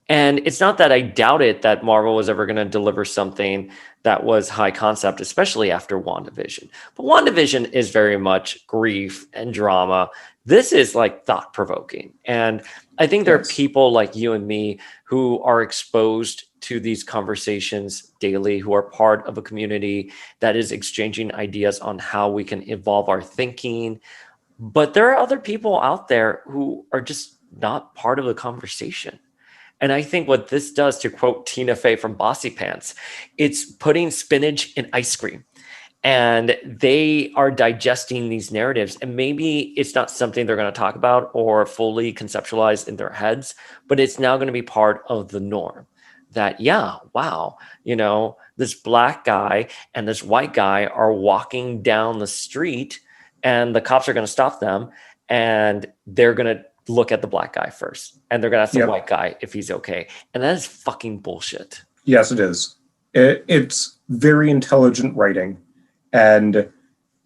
And it's not that I doubted that Marvel was ever going to deliver something that was high concept, especially after WandaVision. But WandaVision is very much grief and drama. This is like thought provoking. And I think there are people like you and me who are exposed to these conversations daily, who are part of a community that is exchanging ideas on how we can evolve our thinking. But there are other people out there who are just not part of the conversation. And I think what this does, to quote Tina Fey from Bossy Pants, it's putting spinach in ice cream. And they are digesting these narratives. And maybe it's not something they're going to talk about or fully conceptualize in their heads, but it's now going to be part of the norm. That, yeah, wow, this black guy and this white guy are walking down the street, and the cops are going to stop them, and they're going to look at the black guy first, and they're gonna ask the white guy if he's okay. And that is fucking bullshit. Yes, it is. It's very intelligent writing, and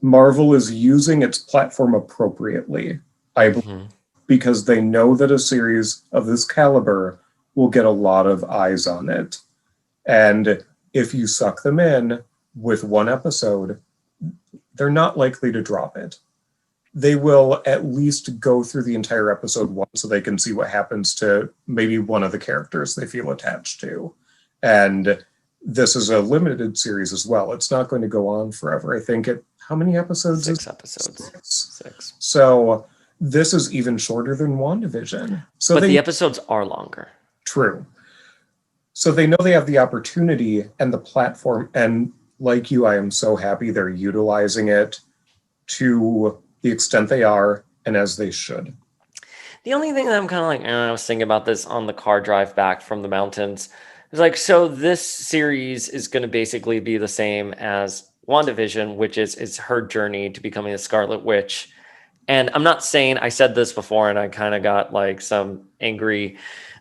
Marvel is using its platform appropriately, I believe, because they know that a series of this caliber will get a lot of eyes on it. And if you suck them in with one episode, they're not likely to drop it. They will at least go through the entire episode once so they can see what happens to maybe one of the characters they feel attached to. And this is a limited series as well. It's not going to go on forever. I think how many episodes? 6 episodes. 6. So this is even shorter than WandaVision. So but the episodes are longer. True. So they know they have the opportunity and the platform. And like you, I am so happy they're utilizing it to the extent they are and as they should. The only thing that I'm kind of like, I was thinking about this on the car drive back from the mountains. It's like, so this series is going to basically be the same as WandaVision, which is her journey to becoming a Scarlet Witch. And I'm not saying, I said this before and I kind of got like some angry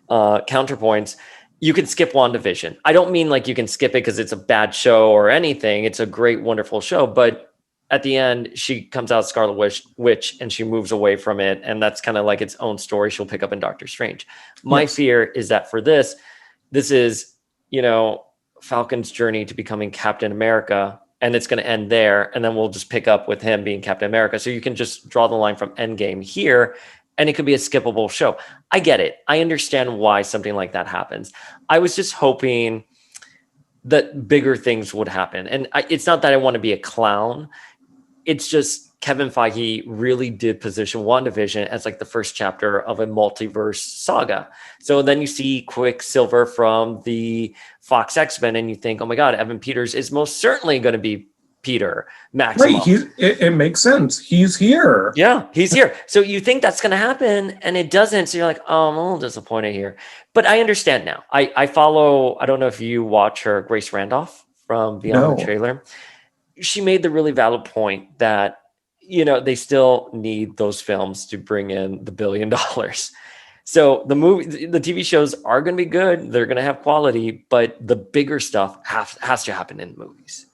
counterpoints. You can skip WandaVision. I don't mean like you can skip it because it's a bad show or anything. It's a great, wonderful show. But at the end, she comes out Scarlet Witch and she moves away from it. And that's kind of like its own story she'll pick up in Doctor Strange. My Yes. fear is that for this is, Falcon's journey to becoming Captain America. And it's going to end there. And then we'll just pick up with him being Captain America. So you can just draw the line from Endgame here. And it could be a skippable show. I get it. I understand why something like that happens. I was just hoping that bigger things would happen. And it's not that I want to be a clown. It's just Kevin Feige really did position WandaVision as like the first chapter of a multiverse saga. So then you see Quicksilver from the Fox X-Men and you think, oh my God, Evan Peters is most certainly going to be Peter Maximoff. Right, it makes sense. He's here. Yeah, he's here. So you think that's going to happen and it doesn't. So you're like, oh, I'm a little disappointed here. But I understand now. I follow, I don't know if you watch her, Grace Randolph from Beyond the Trailer. She made the really valid point that, they still need those films to bring in the $1 billion. So the TV shows are going to be good. They're going to have quality, but the bigger stuff has to happen in movies.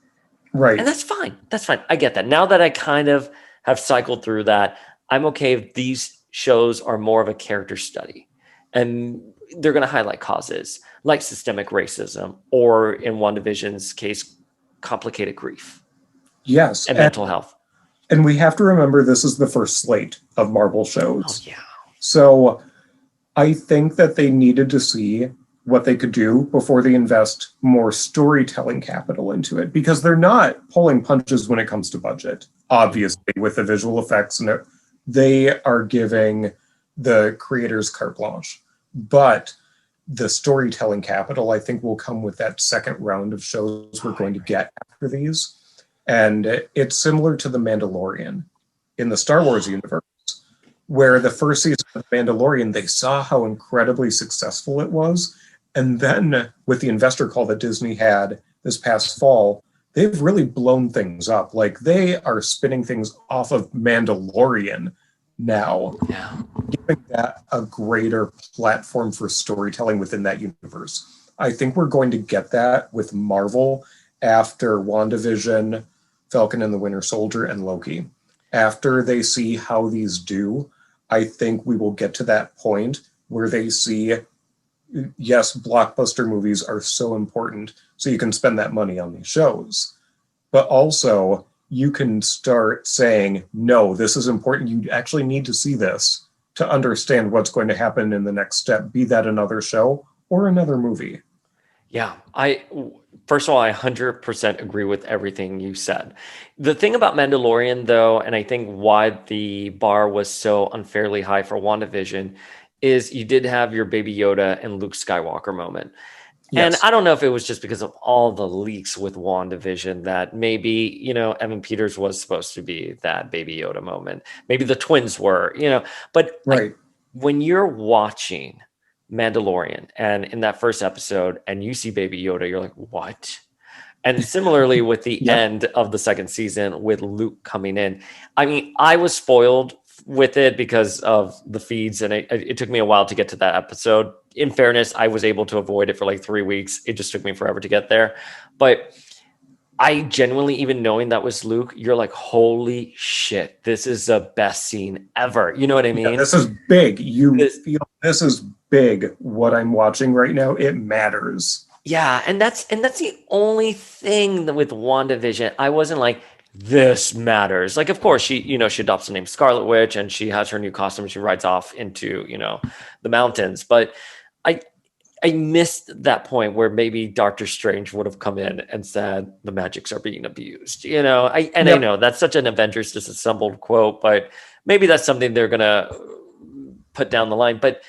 Right. And that's fine. That's fine. I get that. Now that I kind of have cycled through that, I'm okay if these shows are more of a character study. And they're going to highlight causes like systemic racism or, in WandaVision's case, complicated grief. Yes. And mental health. And we have to remember this is the first slate of Marvel shows. Oh, yeah. So I think that they needed to see what they could do before they invest more storytelling capital into it, because they're not pulling punches when it comes to budget, obviously, with the visual effects. And they are giving the creators carte blanche. But the storytelling capital, I think, will come with that second round of shows we're going to get after these. And it's similar to The Mandalorian in the Star Wars universe, where the first season of The Mandalorian, they saw how incredibly successful it was. And then with the investor call that Disney had this past fall, they've really blown things up. Like, they are spinning things off of Mandalorian now, giving that a greater platform for storytelling within that universe. I think we're going to get that with Marvel after WandaVision, Falcon and the Winter Soldier, and Loki. After they see how these do, I think we will get to that point where they see, yes, blockbuster movies are so important, so you can spend that money on these shows. But also, you can start saying, no, this is important. You actually need to see this to understand what's going to happen in the next step, be that another show or another movie. Yeah, first of all, I 100% agree with everything you said. The thing about Mandalorian, though, and I think why the bar was so unfairly high for WandaVision, is you did have your Baby Yoda and Luke Skywalker moment. Yes. And I don't know if it was just because of all the leaks with WandaVision that maybe, Evan Peters was supposed to be that Baby Yoda moment. Maybe the twins were, but right. When you're watching Mandalorian and in that first episode and you see Baby Yoda, you're like, what? And similarly with the end of the second season with Luke coming in. I mean, I was spoiled with it because of the feeds, and it took me a while to get to that episode. In fairness, I was able to avoid it for like 3 weeks. It just took me forever to get there. But I genuinely, even knowing that was Luke, you're like, holy shit, this is the best scene ever. You know what I mean? Yeah, this is big. Feel this is big. What I'm watching right now, it matters. Yeah, and that's the only thing with WandaVision. I wasn't like, this matters. Like, of course, she adopts the name Scarlet Witch and she has her new costume. She rides off into, the mountains. But I missed that point where maybe Doctor Strange would have come in and said the magics are being abused. I know that's such an Avengers disassembled quote, but maybe that's something they're gonna put down the line. But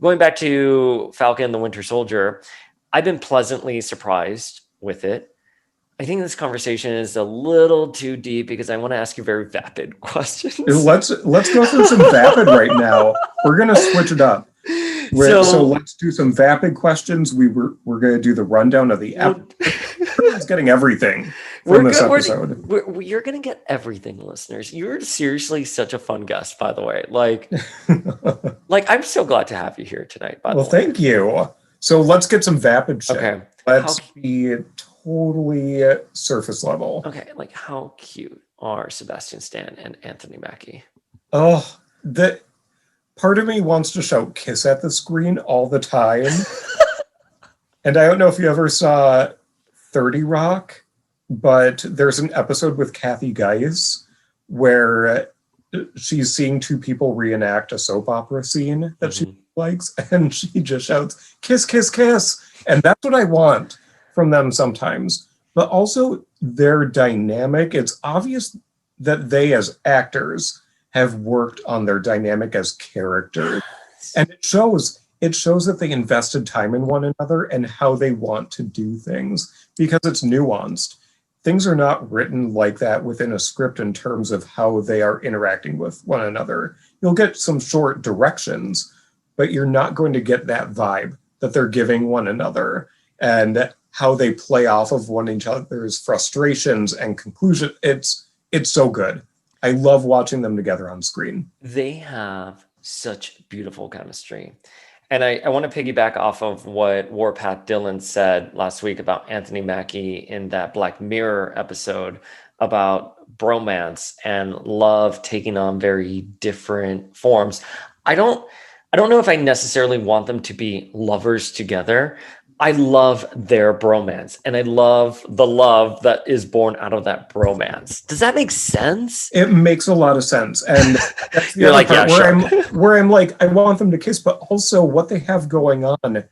going back to Falcon and the Winter Soldier, I've been pleasantly surprised with it. I think this conversation is a little too deep because I want to ask you very vapid questions. Let's go through some vapid right now. We're gonna switch it up. So let's do some vapid questions. We're gonna do the rundown of the episode. Everyone's getting everything from this episode. You're gonna get everything, listeners. You're seriously such a fun guest, by the way. Like I'm so glad to have you here tonight. By the way, well, thank you. So let's get some vapid shit. Okay, let's be totally surface level. Okay, like how cute are Sebastian Stan and Anthony Mackie? Oh, the part of me wants to shout "kiss" at the screen all the time. And I don't know if you ever saw 30 Rock, but there's an episode with Kathy Geis where she's seeing two people reenact a soap opera scene that she likes, and she just shouts, "Kiss, kiss, kiss." And that's what I want from them sometimes. But also their dynamic. It's obvious that they as actors have worked on their dynamic as characters. And it shows that they invested time in one another and how they want to do things, because it's nuanced. Things are not written like that within a script in terms of how they are interacting with one another. You'll get some short directions, but you're not going to get that vibe that they're giving one another and how they play off of one another's frustrations and conclusion. It's so good. I love watching them together on screen. They have such beautiful chemistry. And I want to piggyback off of what Warpath Dylan said last week about Anthony Mackie in that Black Mirror episode about bromance and love taking on very different forms. I don't know if I necessarily want them to be lovers together. I love their bromance, and I love the love that is born out of that bromance. Does that make sense? It makes a lot of sense. And that's the You're other like, part yeah, where I'm like, I want them to kiss, but also what they have going on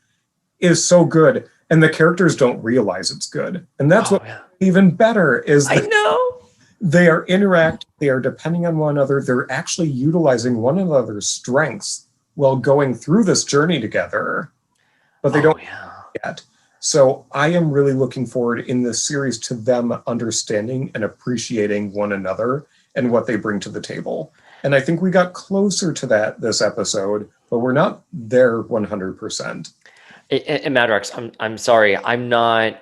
is so good. And the characters don't realize it's good. And that's even better is I know. They are interacting, they are depending on one another. They're actually utilizing one another's strengths while going through this journey together. But they don't yet. So I am really looking forward in this series to them understanding and appreciating one another and what they bring to the table. And I think we got closer to that this episode, but we're not there 100%. And Madrox, I'm sorry. I'm not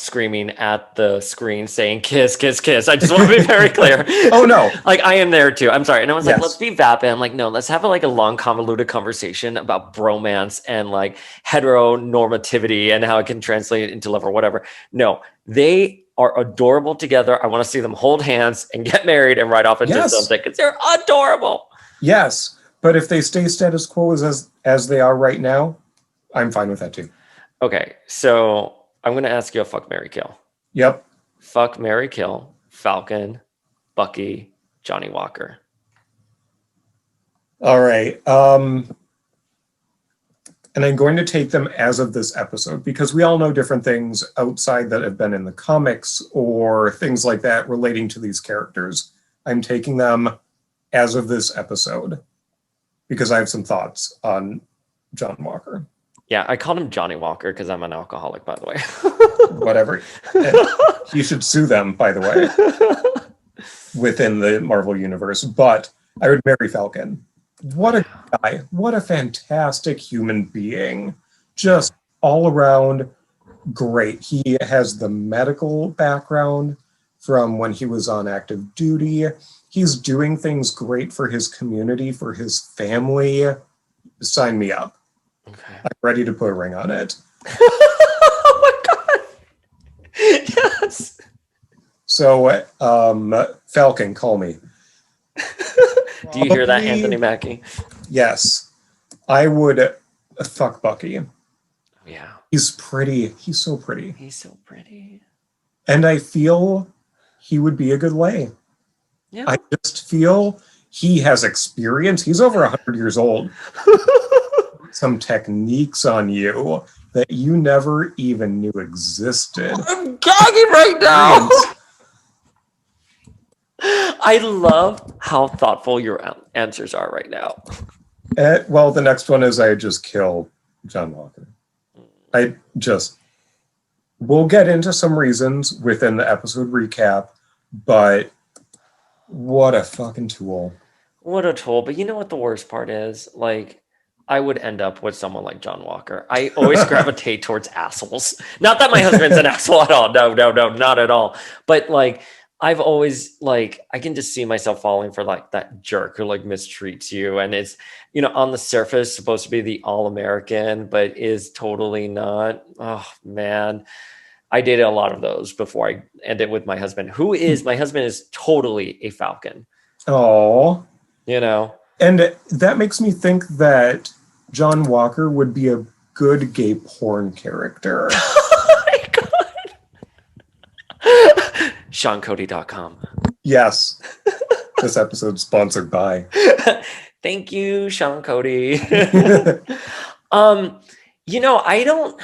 screaming at the screen saying kiss, kiss, kiss. I just want to be very clear. Oh no. Like I am there too. I'm sorry. And I was like, let's be vapid. I'm like, no, let's have a long convoluted conversation about bromance and like heteronormativity and how it can translate into love or whatever. No, they are adorable together. I want to see them hold hands and get married and ride off into something because they're adorable. Yes. But if they stay status quo as they are right now, I'm fine with that too. Okay, so I'm going to ask you a fuck, marry, kill. Yep. Fuck, marry, kill. Falcon, Bucky, Johnny Walker. All right. And I'm going to take them as of this episode because we all know different things outside that have been in the comics or things like that relating to these characters. I'm taking them as of this episode because I have some thoughts on John Walker. Yeah, I called him Johnny Walker because I'm an alcoholic, by the way. Whatever. You should sue them, by the way, within the Marvel Universe. But I would marry Falcon. What a guy. What a fantastic human being. Just all around great. He has the medical background from when he was on active duty. He's doing things great for his community, for his family. Sign me up. Okay. I'm ready to put a ring on it. Oh my God. Yes. So, Falcon, call me. Do you hear that, Anthony Mackie? Yes. I would fuck Bucky. Yeah. He's pretty. He's so pretty. He's so pretty. And I feel he would be a good lay. Yeah. I just feel he has experience. He's over 100 years old. Some techniques on you that you never even knew existed. I'm gagging right now. I love how thoughtful your answers are right now. Well, the next one is I just kill John Walker. I just we'll get into some reasons within the episode recap, but what a fucking tool. What a tool. But you know what the worst part is? Like, I would end up with someone like John Walker. I always gravitate towards assholes. Not that my husband's an asshole at all. No, no, no, not at all. But like, I've always like, I can just see myself falling for like that jerk who like mistreats you. And it's, on the surface supposed to be the all-American, but is totally not. Oh man. I dated a lot of those before I ended with my husband, my husband is totally a Falcon. Oh. And that makes me think that John Walker would be a good gay porn character. Oh my God. SeanCody.com. Yes. This episode's sponsored by. Thank you, Sean Cody. I don't.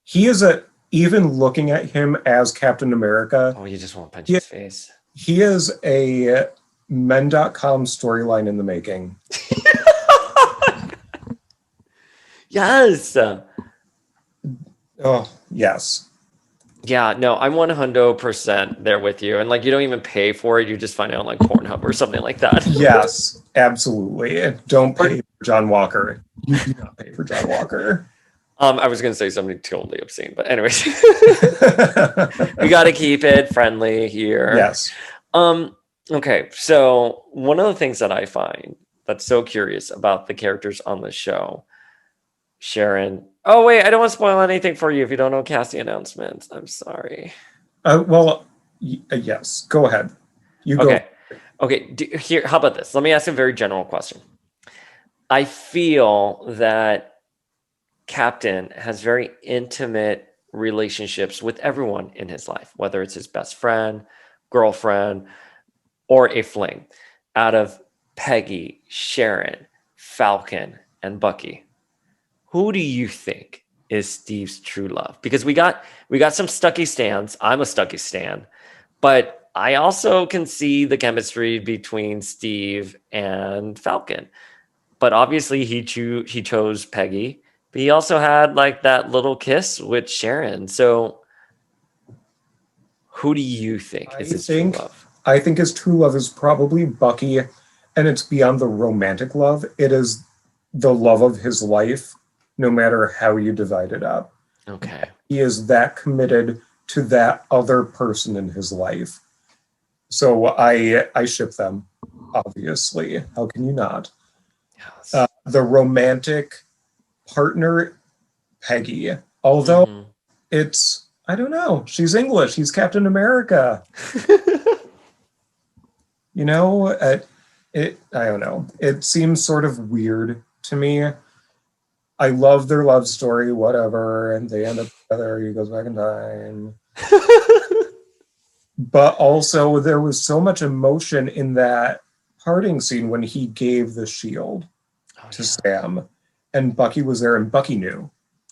He is even looking at him as Captain America. Oh, you just want to punch his face. He is a men.com storyline in the making. Yes. Oh, yes. Yeah, no, I'm 100% there with you. And like, you don't even pay for it. You just find it on like Pornhub or something like that. Yes, absolutely. Don't pay for John Walker. You do not pay for John Walker. I was going to say something totally obscene, but anyways, we got to keep it friendly here. Yes. Okay. So one of the things that I find that's so curious about the characters on the show, Sharon. Oh, wait, I don't want to spoil anything for you if you don't know casting announcements. I'm sorry. Yes, go ahead. You go. Okay. Here, how about this? Let me ask a very general question. I feel that Captain has very intimate relationships with everyone in his life, whether it's his best friend, girlfriend, or a fling. Out of Peggy, Sharon, Falcon, and Bucky, who do you think is Steve's true love? Because we got some Stucky stans. I'm a Stucky stan, but I also can see the chemistry between Steve and Falcon. But obviously he chose Peggy. But he also had like that little kiss with Sharon. So who do you think is his true love? I think his true love is probably Bucky, and it's beyond the romantic love. It is the love of his life, no matter how you divide it up. Okay. He is that committed to that other person in his life. So I ship them, obviously. How can you not? Yes. The romantic partner, Peggy. Although it's, I don't know, she's English. He's Captain America. I don't know. It seems sort of weird to me. I love their love story, whatever, and they end up together. He goes back in time. But also, there was so much emotion in that parting scene when he gave the shield to Sam. And Bucky was there, and Bucky knew.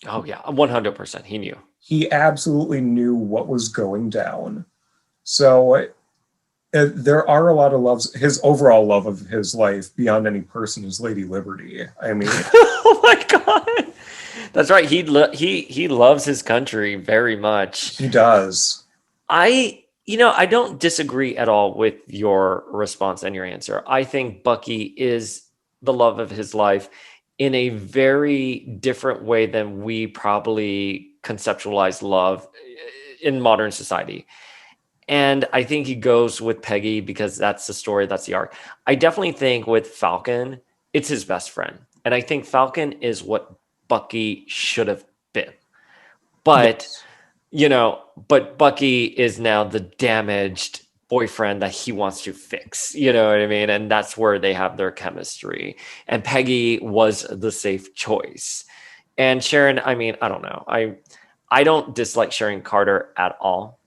Oh, yeah, 100%. He knew. He absolutely knew what was going down. So there are a lot of loves. His overall love of his life, beyond any person, is Lady Liberty. I mean... Oh, my God. That's right. He loves his country very much. He does. I don't disagree at all with your response and your answer. I think Bucky is the love of his life in a very different way than we probably conceptualize love in modern society. And I think he goes with Peggy because that's the story, that's the arc. I definitely think with Falcon, it's his best friend. And I think Falcon is what Bucky should have been. But, but Bucky is now the damaged boyfriend that he wants to fix, you know what I mean? And that's where they have their chemistry. And Peggy was the safe choice. And Sharon, I mean, I don't know. I don't dislike Sharon Carter at all,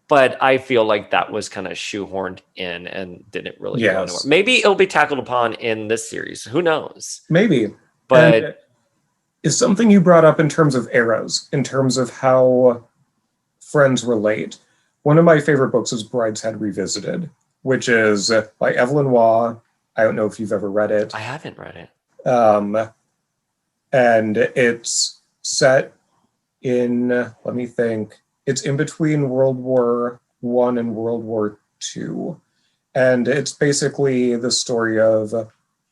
but I feel like that was kind of shoehorned in and didn't really go anywhere. Maybe it'll be tackled upon in this series. Who knows? Maybe. But is something you brought up in terms of eras, in terms of how friends relate. One of my favorite books is Brideshead Revisited, which is by Evelyn Waugh. I don't know if you've ever read it. I haven't read it. And it's set in, let me think, It's in between World War I and World War II. And it's basically the story of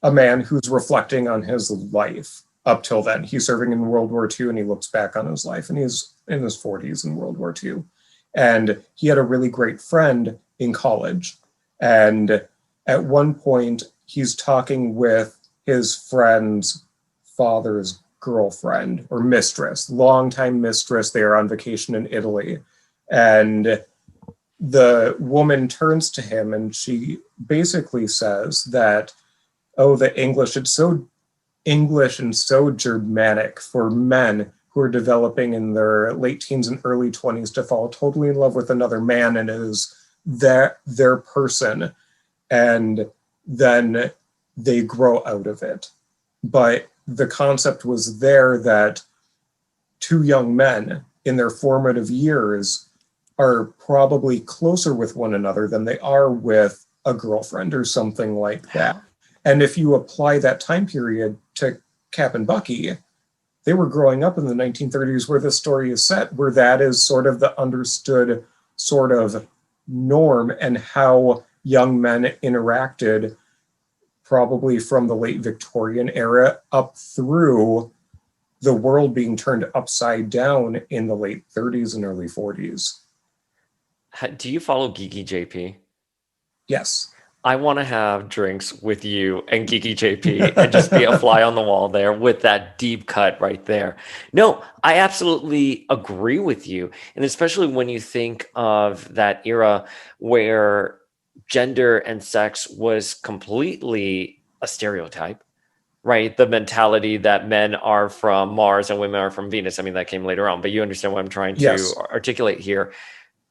a man who's reflecting on his life up till then. He's serving in World War II and he looks back on his life, and he's in his 40s in World War II. And he had a really great friend in college. And at one point, he's talking with his friend's father's girlfriend or mistress, longtime mistress. They are on vacation in Italy. And the woman turns to him and she basically says that, oh, the English, it's so English and so Germanic for men who are developing in their late teens and early 20s to fall totally in love with another man and is their person. And then they grow out of it. But the concept was there that two young men in their formative years are probably closer with one another than they are with a girlfriend or something like that. And if you apply that time period to Cap and Bucky, they were growing up in the 1930s where the story is set, where that is sort of the understood sort of norm and how young men interacted probably from the late Victorian era up through the world being turned upside down in the late 30s and early 40s. Do you follow Geeky JP? Yes. I want to have drinks with you and Geeky JP and just be a fly on the wall there with that deep cut right there. No, I absolutely agree with you. And especially when you think of that era where gender and sex was completely a stereotype, right? The mentality that men are from Mars and women are from Venus. I mean, that came later on, but you understand what I'm trying to articulate here.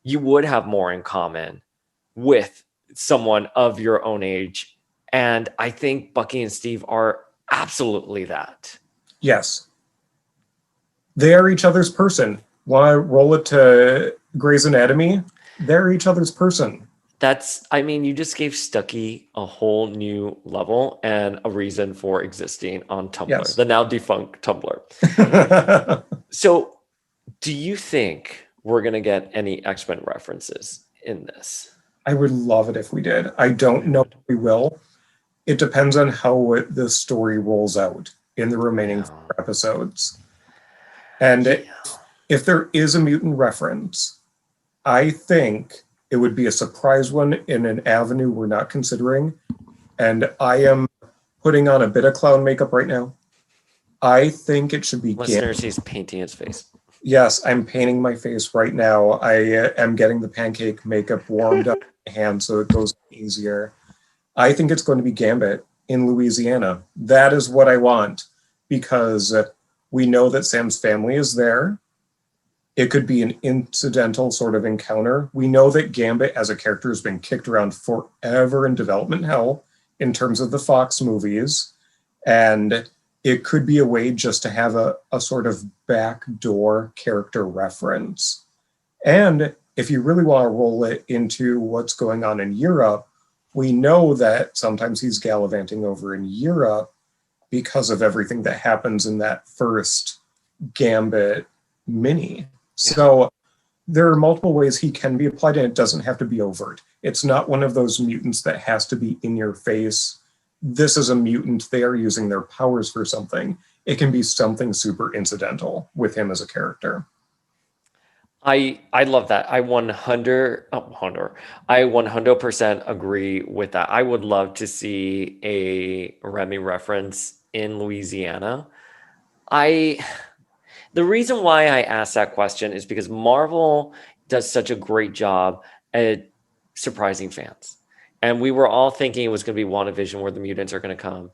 You would have more in common with someone of your own age. And I think Bucky and Steve are absolutely that. Yes. They are each other's person. Want to roll it to Grey's Anatomy? They're each other's person. I mean, you just gave Stucky a whole new level and a reason for existing on Tumblr, the now defunct Tumblr. So do you think we're going to get any X-Men references in this? I would love it if we did. I don't know if we will. It depends on how the story rolls out in the remaining 4 episodes. And if there is a mutant reference, I think it would be a surprise one in an avenue we're not considering. And I am putting on a bit of clown makeup right now. I think it should be Listeners, he's painting his face. Yes, I'm painting my face right now. I am getting the pancake makeup warmed up in my hand so it goes easier. I think it's going to be Gambit in Louisiana. That is what I want because we know that Sam's family is there. It could be an incidental sort of encounter. We know that Gambit as a character has been kicked around forever in development hell in terms of the Fox movies. And it could be a way just to have a sort of backdoor character reference. And if you really want to roll it into what's going on in Europe, we know that sometimes he's gallivanting over in Europe because of everything that happens in that first Gambit mini. So there are multiple ways he can be applied, and it doesn't have to be overt. It's not one of those mutants that has to be in your face. This is a mutant. They are using their powers for something. It can be something super incidental with him as a character. I love that. I 100% agree with that. I would love to see a Remy reference in Louisiana. The reason why I asked that question is because Marvel does such a great job at surprising fans. And we were all thinking it was going to be WandaVision where the mutants are going to come.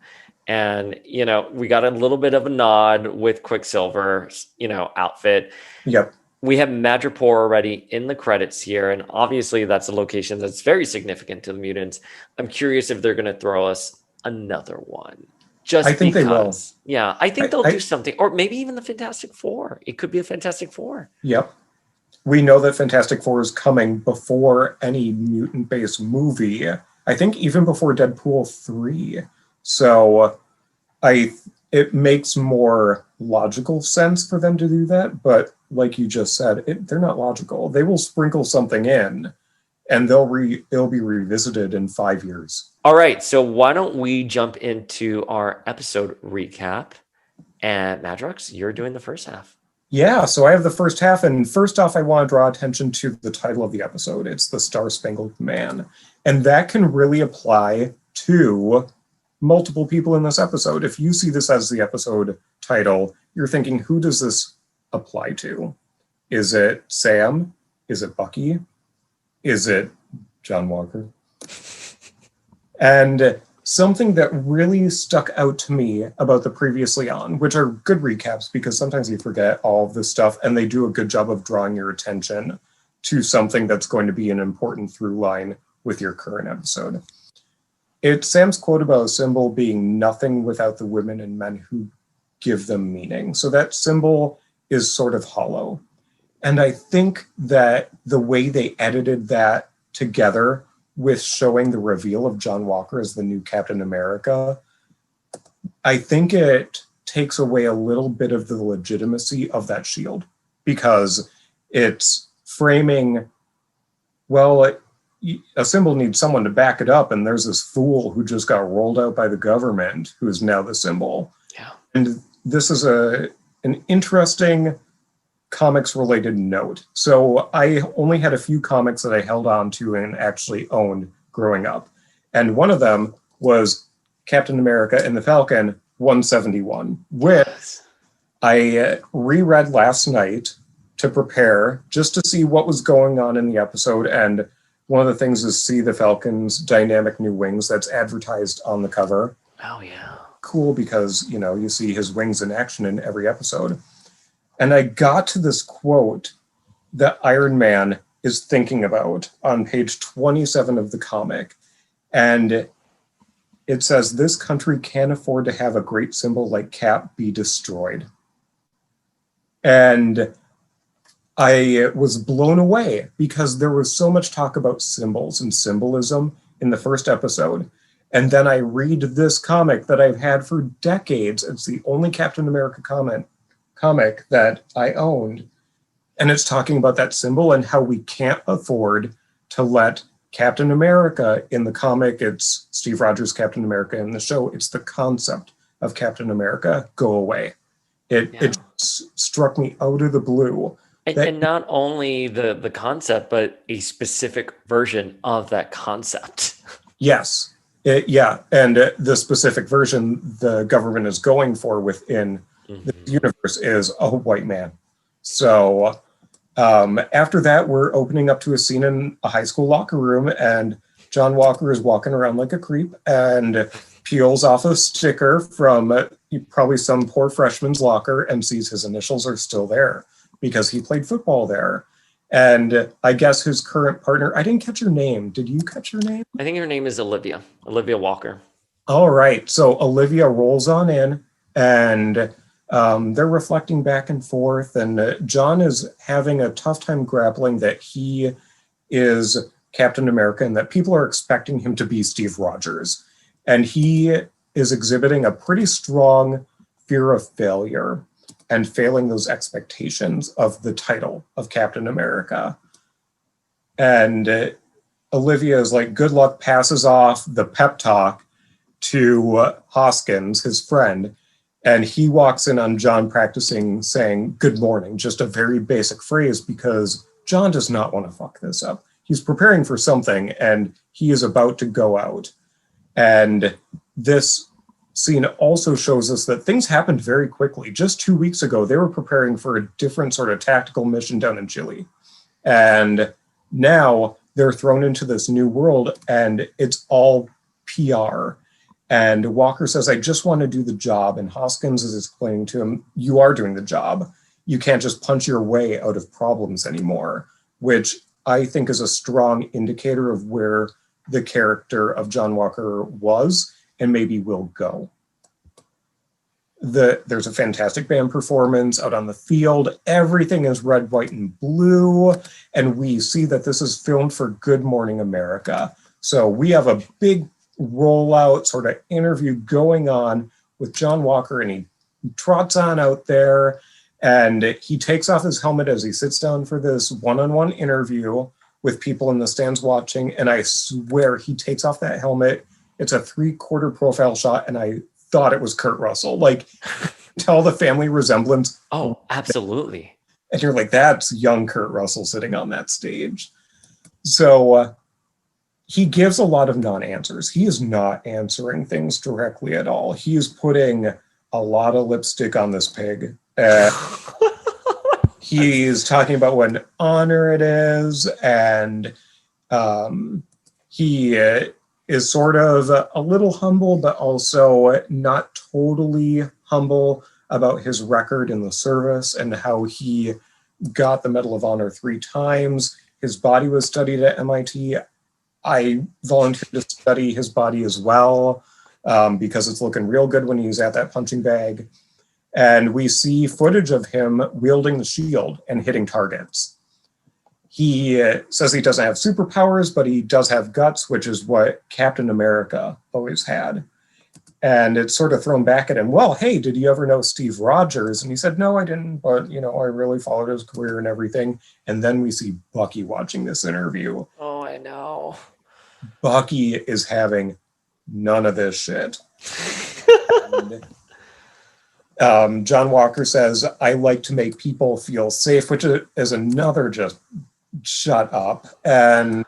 And, we got a little bit of a nod with Quicksilver's, outfit. Yep. We have Madripoor already in the credits here. And obviously that's a location that's very significant to the mutants. I'm curious if they're going to throw us another one. I think they will. Yeah, I think they'll do something. Or maybe even the Fantastic Four. It could be a Fantastic Four. Yep. We know that Fantastic Four is coming before any mutant-based movie. I think even before Deadpool 3. So I it makes more logical sense for them to do that. But like you just said, they're not logical. They will sprinkle something in, and it'll be revisited in 5 years. All right, so why don't we jump into our episode recap? And Madrox, you're doing the first half. Yeah, so I have the first half, and first off, I want to draw attention to the title of the episode. It's The Star-Spangled Man, and that can really apply to multiple people in this episode. If you see this as the episode title, you're thinking, who does this apply to? Is it Sam? Is it Bucky? Is it John Walker? And something that really stuck out to me about the Previously On, which are good recaps because sometimes you forget all of this stuff, and they do a good job of drawing your attention to something that's going to be an important through line with your current episode. It's Sam's quote about a symbol being nothing without the women and men who give them meaning. So that symbol is sort of hollow. And I think that the way they edited that together with showing the reveal of John Walker as the new Captain America, I think it takes away a little bit of the legitimacy of that shield, because it's framing, well, a symbol needs someone to back it up, and there's this fool who just got rolled out by the government who is now the symbol. Yeah. And this is an interesting comics related note. So I only had a few comics that I held on to and actually owned growing up. And one of them was Captain America and the Falcon 171, which I reread last night to prepare just to see what was going on in the episode. And one of the things is see the Falcon's dynamic new wings that's advertised on the cover. Oh, yeah. Cool, because, you see his wings in action in every episode. And I got to this quote that Iron Man is thinking about on page 27 of the comic. And it says, "This country can't afford to have a great symbol like Cap be destroyed." And I was blown away because there was so much talk about symbols and symbolism in the first episode. And then I read this comic that I've had for decades. It's the only Captain America comic that I owned, and it's talking about that symbol and how we can't afford to let Captain America in the comic, it's Steve Rogers Captain America, in the show it's the concept of Captain America, go away. It struck me out of the blue. And not only the concept, but a specific version of that concept. Yes. And the specific version the government is going for within the universe is a white man. So after that, we're opening up to a scene in a high school locker room, and John Walker is walking around like a creep and peels off a sticker from probably some poor freshman's locker and sees his initials are still there because he played football there. And I guess his current partner, I didn't catch her name. Did you catch her name? I think her name is Olivia Walker. All right. So Olivia rolls on in, and they're reflecting back and forth, and John is having a tough time grappling that he is Captain America and that people are expecting him to be Steve Rogers. And he is exhibiting a pretty strong fear of failure and failing those expectations of the title of Captain America. And Olivia is like, good luck, passes off the pep talk to Hoskins, his friend. And he walks in on John practicing saying, good morning, just a very basic phrase, because John does not want to fuck this up. He's preparing for something, and he is about to go out. And this scene also shows us that things happened very quickly. Just 2 weeks ago, they were preparing for a different sort of tactical mission down in Chile. And now they're thrown into this new world, and it's all PR. And Walker says, I just want to do the job. And Hoskins is explaining to him, you are doing the job. You can't just punch your way out of problems anymore, which I think is a strong indicator of where the character of John Walker was and maybe will go. There's a fantastic band performance out on the field. Everything is red, white, and blue. And we see that this is filmed for Good Morning America. So we have a big rollout sort of interview going on with John Walker, and he trots on out there, and he takes off his helmet as he sits down for this one-on-one interview with people in the stands watching, and I swear he takes off that helmet. It's a 3/4 profile shot, and I thought it was Kurt Russell. Like, tell the family resemblance. Oh, absolutely. And you're like, that's young Kurt Russell sitting on that stage. So he gives a lot of non-answers. He is not answering things directly at all. He is putting a lot of lipstick on this pig. He's talking about what an honor it is, and he is sort of a little humble, but also not totally humble about his record in the service and how he got the Medal of Honor 3 times. His body was studied at MIT. I volunteered to study his body as well because it's looking real good when he's at that punching bag. And we see footage of him wielding the shield and hitting targets. He says he doesn't have superpowers, but he does have guts, which is what Captain America always had. And it's sort of thrown back at him, well, hey, did you ever know Steve Rogers? And he said, no, I didn't, but, you know, I really followed his career and everything. And then we see Bucky watching this interview. Oh, I know. Bucky is having none of this shit. And, John Walker says, I like to make people feel safe, which is another just shut up. And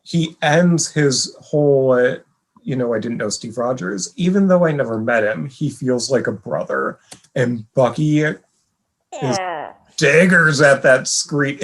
he ends his whole, you know, I didn't know Steve Rogers. Even though I never met him, he feels like a brother. And Bucky is daggers at that scream.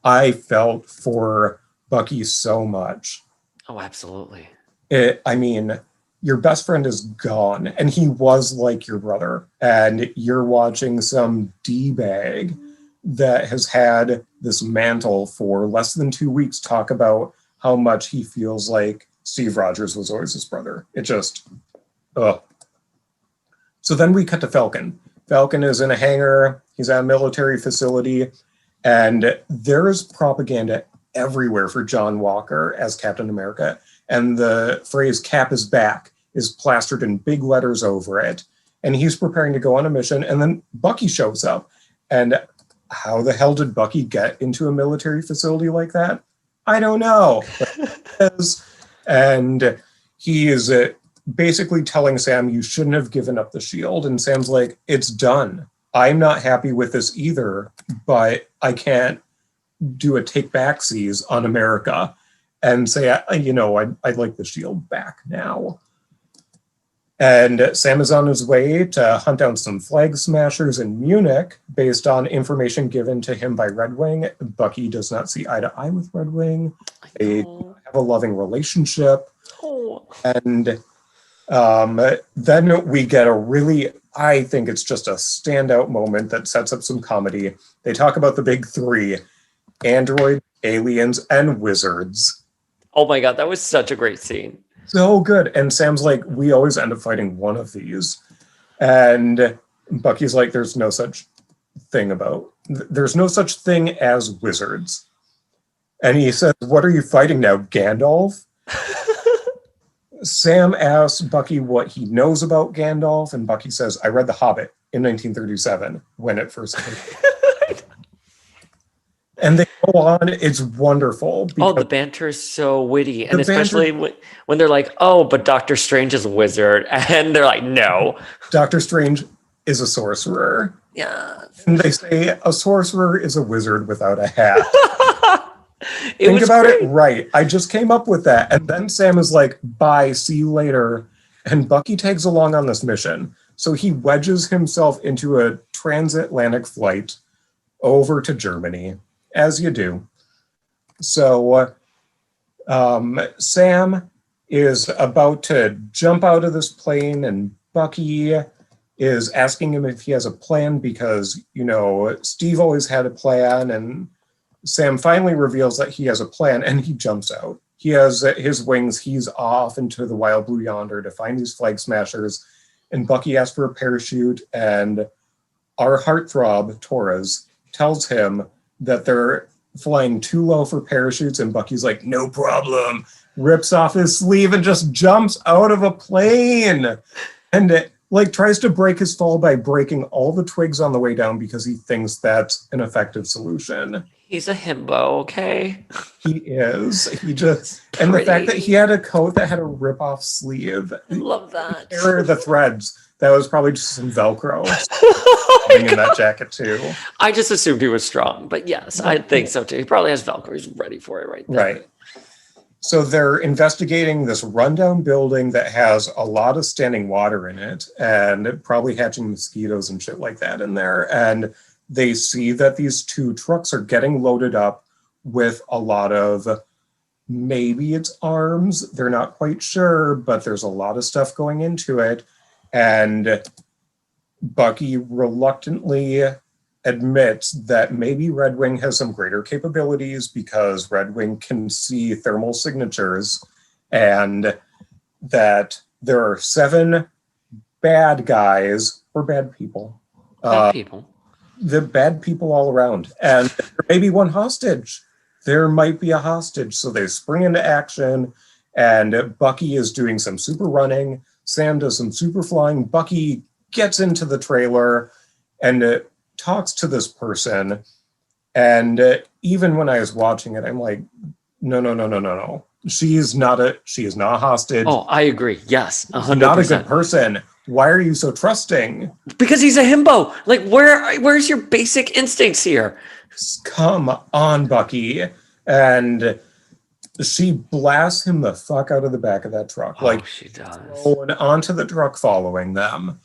I felt for Bucky so much. Oh, absolutely. I mean, your best friend is gone, and he was like your brother, and you're watching some D-bag that has had this mantle for less than 2 weeks talk about how much he feels like Steve Rogers was always his brother. It just, ugh. So then we cut to Falcon. Falcon is in a hangar. He's at a military facility, and there is propaganda everywhere for John Walker as Captain America. And the phrase "Cap is back" is plastered in big letters over it. And he's preparing to go on a mission. And then Bucky shows up. And how the hell did Bucky get into a military facility like that? I don't know. And he is basically telling Sam, you shouldn't have given up the shield. And Sam's like, it's done. I'm not happy with this either, but I can't do a take backsies on America and say, you know, I'd like the shield back now. And Sam is on his way to hunt down some flag smashers in Munich based on information given to him by Red Wing. Bucky does not see eye to eye with Red Wing. They have a loving relationship. And then we get a really, I think it's just a standout moment that sets up some comedy. They talk about the big three: android, aliens, and wizards. Oh my God, that was such a great scene. So good. And Sam's like, we always end up fighting one of these. And Bucky's like, there's no such thing as wizards. And he says, what are you fighting now, Gandalf? Sam asks Bucky what he knows about Gandalf, and Bucky says, I read The Hobbit in 1937 when it first came. And they go on. It's wonderful. The banter is so witty. And especially when they're like, oh, but Doctor Strange is a wizard. And they're like, no. Doctor Strange is a sorcerer. Yeah. And they say a sorcerer is a wizard without a hat. Think about it right. I just came up with that. And then Sam is like, bye, see you later. And Bucky tags along on this mission. So he wedges himself into a transatlantic flight over to Germany, as you do. So Sam is about to jump out of this plane, and Bucky is asking him if he has a plan because, you know, Steve always had a plan, and Sam finally reveals that he has a plan, and he jumps out. He has his wings. He's off into the wild blue yonder to find these flag smashers, and Bucky asks for a parachute, and our heartthrob, Torres, tells him that they're flying too low for parachutes, and Bucky's like, no problem. rips off his sleeve and just jumps out of a plane. And like tries to break his fall by breaking all the twigs on the way down because he thinks that's an effective solution. He's a himbo, okay? He is. He just and the fact that he had a coat that had a rip-off sleeve. I love that. There are the threads. That was probably just some Velcro in that jacket too. I just assumed he was strong, but yes, I think so too. He probably has Velcro. He's ready for it right there. Right. So they're investigating this rundown building that has a lot of standing water in it and probably hatching mosquitoes and shit like that in there. And they see that these two trucks are getting loaded up with a lot of, maybe it's arms, they're not quite sure, but there's a lot of stuff going into it. And Bucky reluctantly admits that maybe Red Wing has some greater capabilities because Red Wing can see thermal signatures, and that there are 7 bad guys or bad people. Bad people. The bad people all around. And there may be one hostage. There might be a hostage. So they spring into action, and Bucky is doing some super running. Sam does some super flying. Bucky gets into the trailer and talks to this person. And even when I was watching it, I'm like, no. She is not a hostage. Oh, I agree. Yes, 100%. Not a good person. Why are you so trusting? Because he's a himbo. Like, where's your basic instincts here? Come on, Bucky. And she blasts him the fuck out of the back of that truck. Like, she does. Going onto the truck following them.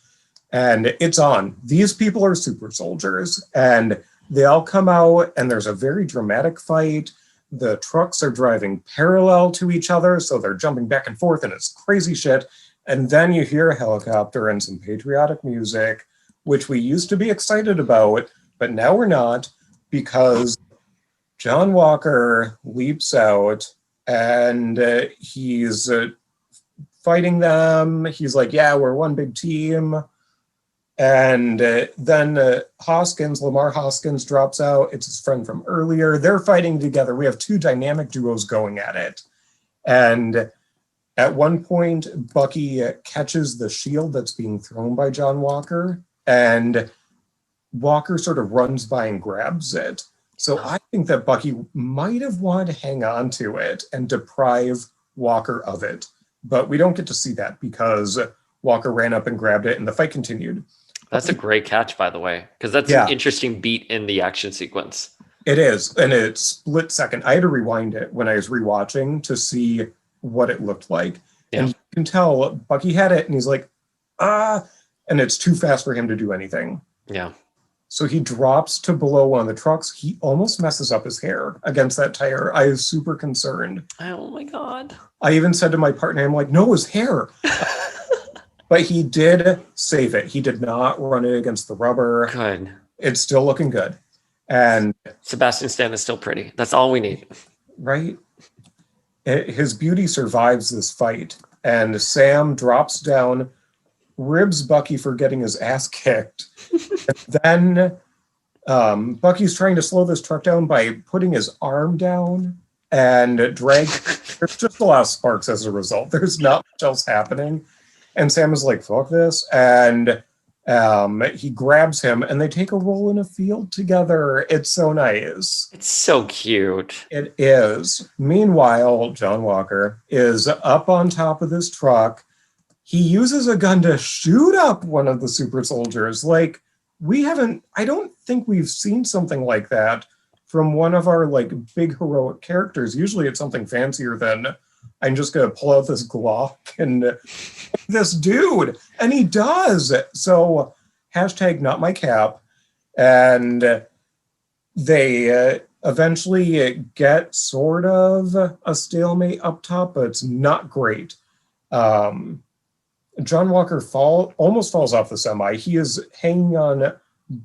And it's on. These people are super soldiers. And they all come out, and there's a very dramatic fight. The trucks are driving parallel to each other, so they're jumping back and forth, and it's crazy shit. And then you hear a helicopter and some patriotic music, which we used to be excited about, but now we're not, because John Walker leaps out, and he's fighting them. He's like, yeah, we're one big team. And then Lamar Hoskins drops out. It's his friend from earlier. They're fighting together. We have 2 dynamic duos going at it. And at one point, Bucky catches the shield that's being thrown by John Walker, and Walker sort of runs by and grabs it. So I think that Bucky might have wanted to hang on to it and deprive Walker of it. But we don't get to see that because Walker ran up and grabbed it, and the fight continued. That's a great catch, by the way, because that's an interesting beat in the action sequence. It is, and it's split second. I had to rewind it when I was rewatching to see what it looked like. Yeah. And you can tell Bucky had it, and he's like, and it's too fast for him to do anything. Yeah. So he drops to below one of the trucks. He almost messes up his hair against that tire. I was super concerned. Oh my God. I even said to my partner, I'm like, no, his hair. But he did save it. He did not run it against the rubber. Good. It's still looking good. And Sebastian Stan is still pretty. That's all we need. Right? His beauty survives this fight. And Sam drops down, ribs Bucky for getting his ass kicked. And then Bucky's trying to slow this truck down by putting his arm down and drag. There's just a lot of sparks as a result. There's not much else happening. And Sam is like, fuck this. And he grabs him, and they take a roll in a field together. It's so nice. It's so cute. It is. Meanwhile, John Walker is up on top of this truck. He uses a gun to shoot up one of the super soldiers. Like, I don't think we've seen something like that from one of our like big heroic characters. Usually it's something fancier than I'm just going to pull out this Glock and this dude. And he does. So hashtag not my cap. And they eventually get sort of a stalemate up top, but it's not great. John Walker almost falls off the semi. He is hanging on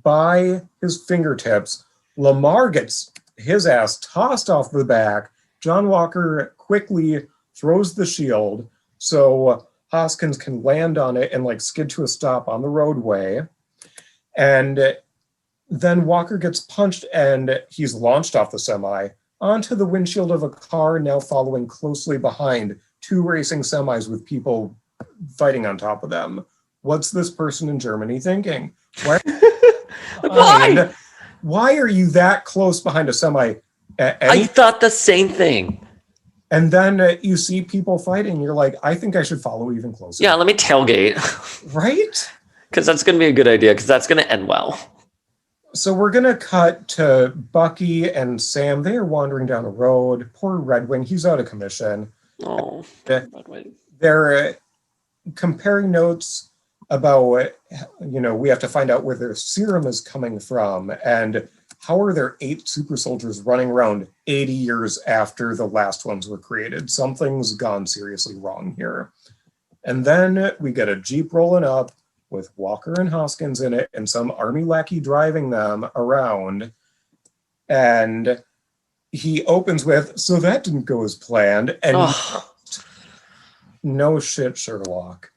by his fingertips. Lamar gets his ass tossed off the back. John Walker quickly throws the shield so Hoskins can land on it and like skid to a stop on the roadway. And then Walker gets punched and he's launched off the semi. onto the windshield of a car, now following closely behind, two racing semis with people fighting on top of them. What's this person in Germany thinking? Why? Why? Why are you that close behind a semi? I thought the same thing. And then you see people fighting. You're like, I think I should follow even closer. Yeah, let me tailgate. Right? Because that's going to be a good idea, because that's going to end well. So we're going to cut to Bucky and Sam. They are wandering down a road. Poor Red Wing, he's out of commission. Oh, they're comparing notes about, we have to find out where their serum is coming from. And how are there 8 super soldiers running around 80 years after the last ones were created? Something's gone seriously wrong here. And then we get a Jeep rolling up with Walker and Hoskins in it and some army lackey driving them around. And he opens with, so that didn't go as planned. And no shit, Sherlock.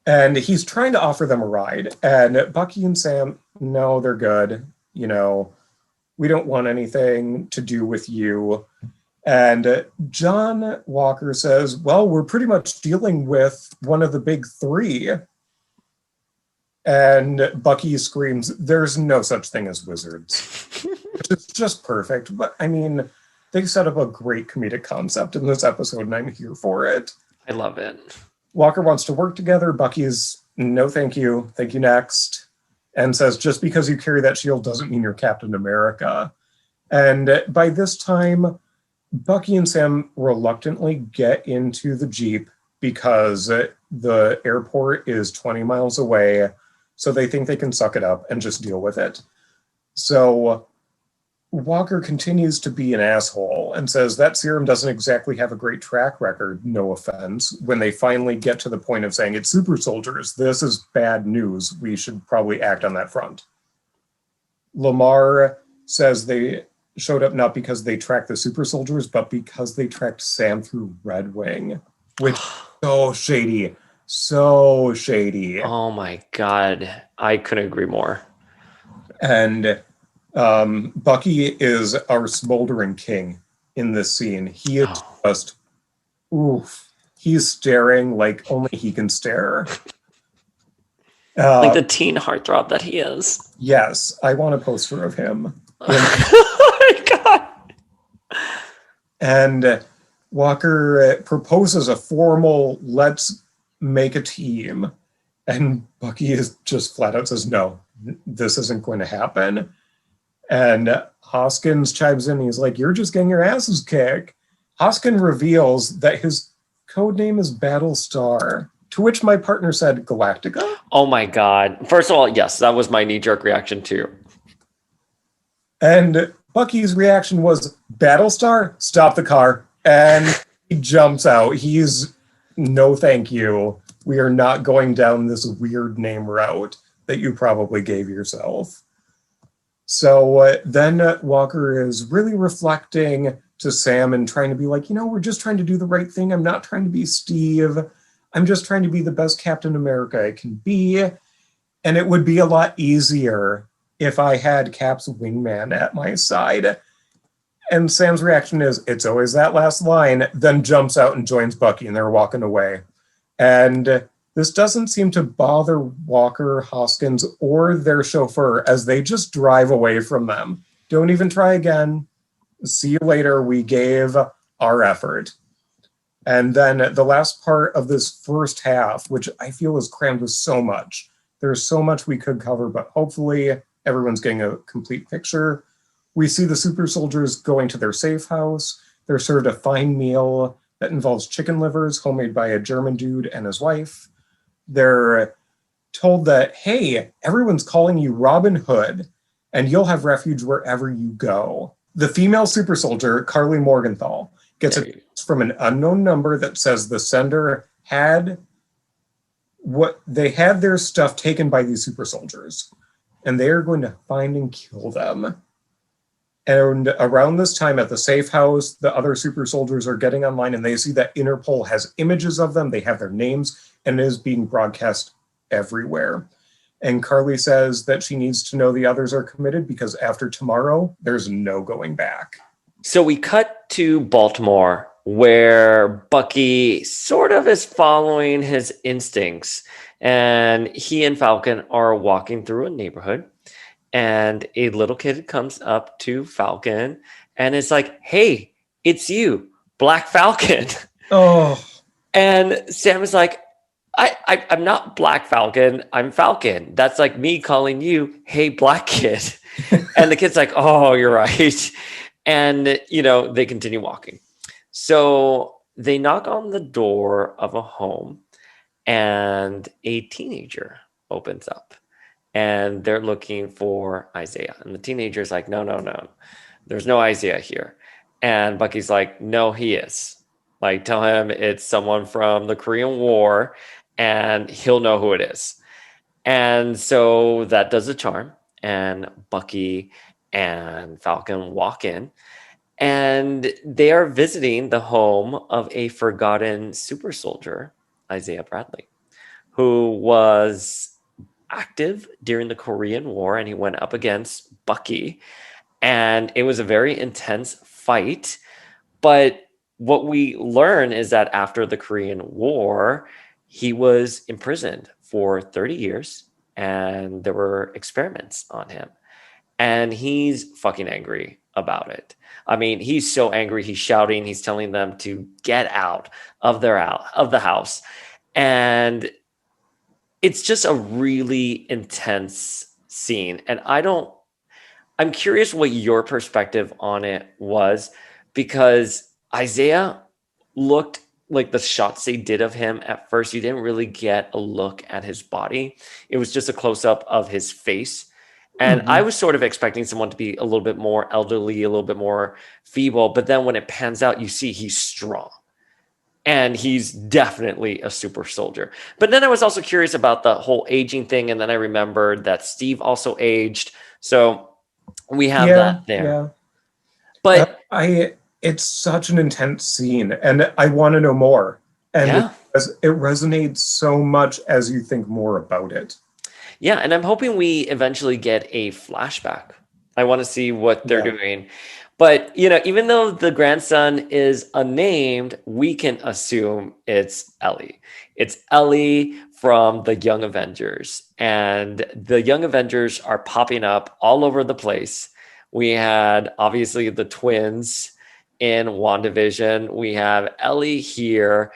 And he's trying to offer them a ride. And Bucky and Sam, no, they're good. We don't want anything to do with you. And John Walker says, well, we're pretty much dealing with one of the big 3. And Bucky screams, there's no such thing as wizards. Which is just perfect. But I mean, they set up a great comedic concept in this episode, and I'm here for it. I love it. Walker wants to work together. Bucky's, no thank you next. And says, just because you carry that shield doesn't mean you're Captain America. And by this time, Bucky and Sam reluctantly get into the Jeep because the airport is 20 miles away. So they think they can suck it up and just deal with it. So Walker continues to be an asshole and says that serum doesn't exactly have a great track record, no offense. When they finally get to the point of saying it's super soldiers, this is bad news. We should probably act on that front. Lamar says they showed up not because they tracked the super soldiers, but because they tracked Sam through Red Wing, which is so shady. So shady. Oh my God. I couldn't agree more. And Bucky is our smoldering king in this scene. He is just, oof. He's staring like only he can stare. Like the teen heartthrob that he is. Yes, I want a poster of him. Oh my God. And Walker proposes a formal, let's make a team. And Bucky is just flat out says, no, this isn't going to happen. And Hoskins chimes in. He's like, you're just getting your asses kicked. Hoskin reveals that his code name is Battlestar, to which my partner said, Galactica? Oh my God. First of all, yes, that was my knee-jerk reaction too. And Bucky's reaction was, Battlestar? Stop the car. And he jumps out. He's, no thank you. We are not going down this weird name route that you probably gave yourself. So then Walker is really reflecting to Sam and trying to be like, we're just trying to do the right thing. I'm not trying to be Steve. I'm just trying to be the best Captain America I can be. And it would be a lot easier if I had Cap's wingman at my side. And Sam's reaction is, it's always that last line, then jumps out and joins Bucky, and they're walking away. And this doesn't seem to bother Walker, Hoskins, or their chauffeur as they just drive away from them. Don't even try again. See you later. We gave our effort. And then the last part of this first half, which I feel is crammed with so much. There's so much we could cover, but hopefully everyone's getting a complete picture. We see the super soldiers going to their safe house. They're served a fine meal that involves chicken livers homemade by a German dude and his wife. They're told that, hey, everyone's calling you Robin Hood, and you'll have refuge wherever you go. The female super soldier, Carly Morgenthau, gets a text from an unknown number that says the sender had their stuff taken by these super soldiers, and they are going to find and kill them. And around this time at the safe house, the other super soldiers are getting online and they see that Interpol has images of them. They have their names and it is being broadcast everywhere. And Carly says that she needs to know the others are committed because after tomorrow, there's no going back. So we cut to Baltimore, where Bucky sort of is following his instincts. And he and Falcon are walking through a neighborhood. And a little kid comes up to Falcon and is like, "Hey, it's you, Black Falcon." Oh, And Sam is like, I'm not Black Falcon. I'm Falcon. That's like me calling you, "Hey, Black kid." And the kid's like, "Oh, you're right." And, they continue walking. So they knock on the door of a home and a teenager opens up and they're looking for Isaiah. And the teenager's like, "No, no, no. There's no Isaiah here." And Bucky's like, "No, he is. Like, tell him it's someone from the Korean War and he'll know who it is." And so that does the charm. And Bucky and Falcon walk in and they are visiting the home of a forgotten super soldier, Isaiah Bradley, who was active during the Korean War and he went up against Bucky. And it was a very intense fight. But what we learn is that after the Korean War, he was imprisoned for 30 years and there were experiments on him. And he's fucking angry about it. I mean, he's so angry, he's shouting, he's telling them to get out of the house. And it's just a really intense scene. And I'm curious what your perspective on it was, because Isaiah looked like the shots they did of him at first, you didn't really get a look at his body. It was just a close up of his face. And I was sort of expecting someone to be a little bit more elderly, a little bit more feeble. But then when it pans out, you see he's strong. And he's definitely a super soldier. But then I was also curious about the whole aging thing. And then I remembered that Steve also aged. So we have that there. Yeah. But it's such an intense scene, and I want to know more. And it resonates so much as you think more about it. Yeah, and I'm hoping we eventually get a flashback. I want to see what they're doing. But, even though the grandson is unnamed, we can assume it's Ellie. It's Ellie from the Young Avengers. And the Young Avengers are popping up all over the place. We had, obviously, the twins in WandaVision. We have Ellie here.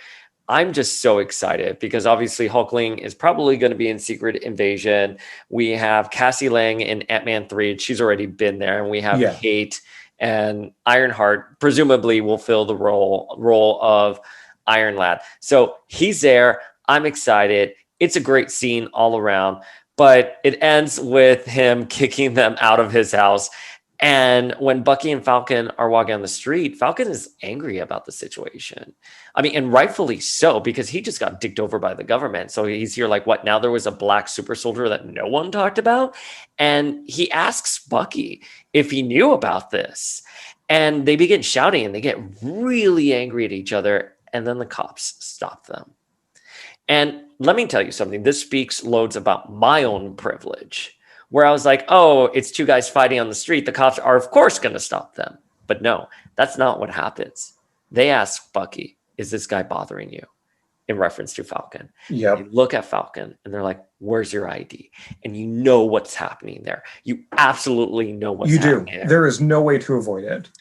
I'm just so excited because obviously Hulkling is probably going to be in Secret Invasion. We have Cassie Lang in Ant-Man 3. And she's already been there. And we have Kate and Ironheart presumably will fill the role of Iron Lad. So he's there. I'm excited. It's a great scene all around. But it ends with him kicking them out of his house. And when Bucky and Falcon are walking on the street, Falcon is angry about the situation. I mean, and rightfully so, because he just got dicked over by the government. So he's here like, what, now there was a black super soldier that no one talked about? And he asks Bucky if he knew about this. And they begin shouting and they get really angry at each other. And then the cops stop them. And let me tell you something. This speaks loads about my own privilege, where I was like, oh, it's two guys fighting on the street. The cops are, of course, going to stop them. But no, that's not what happens. They ask Bucky, is this guy bothering you? In reference to Falcon. Yeah. They look at Falcon and they're like, where's your ID? And you know what's happening there. You absolutely know what's happening there. There is no way to avoid it.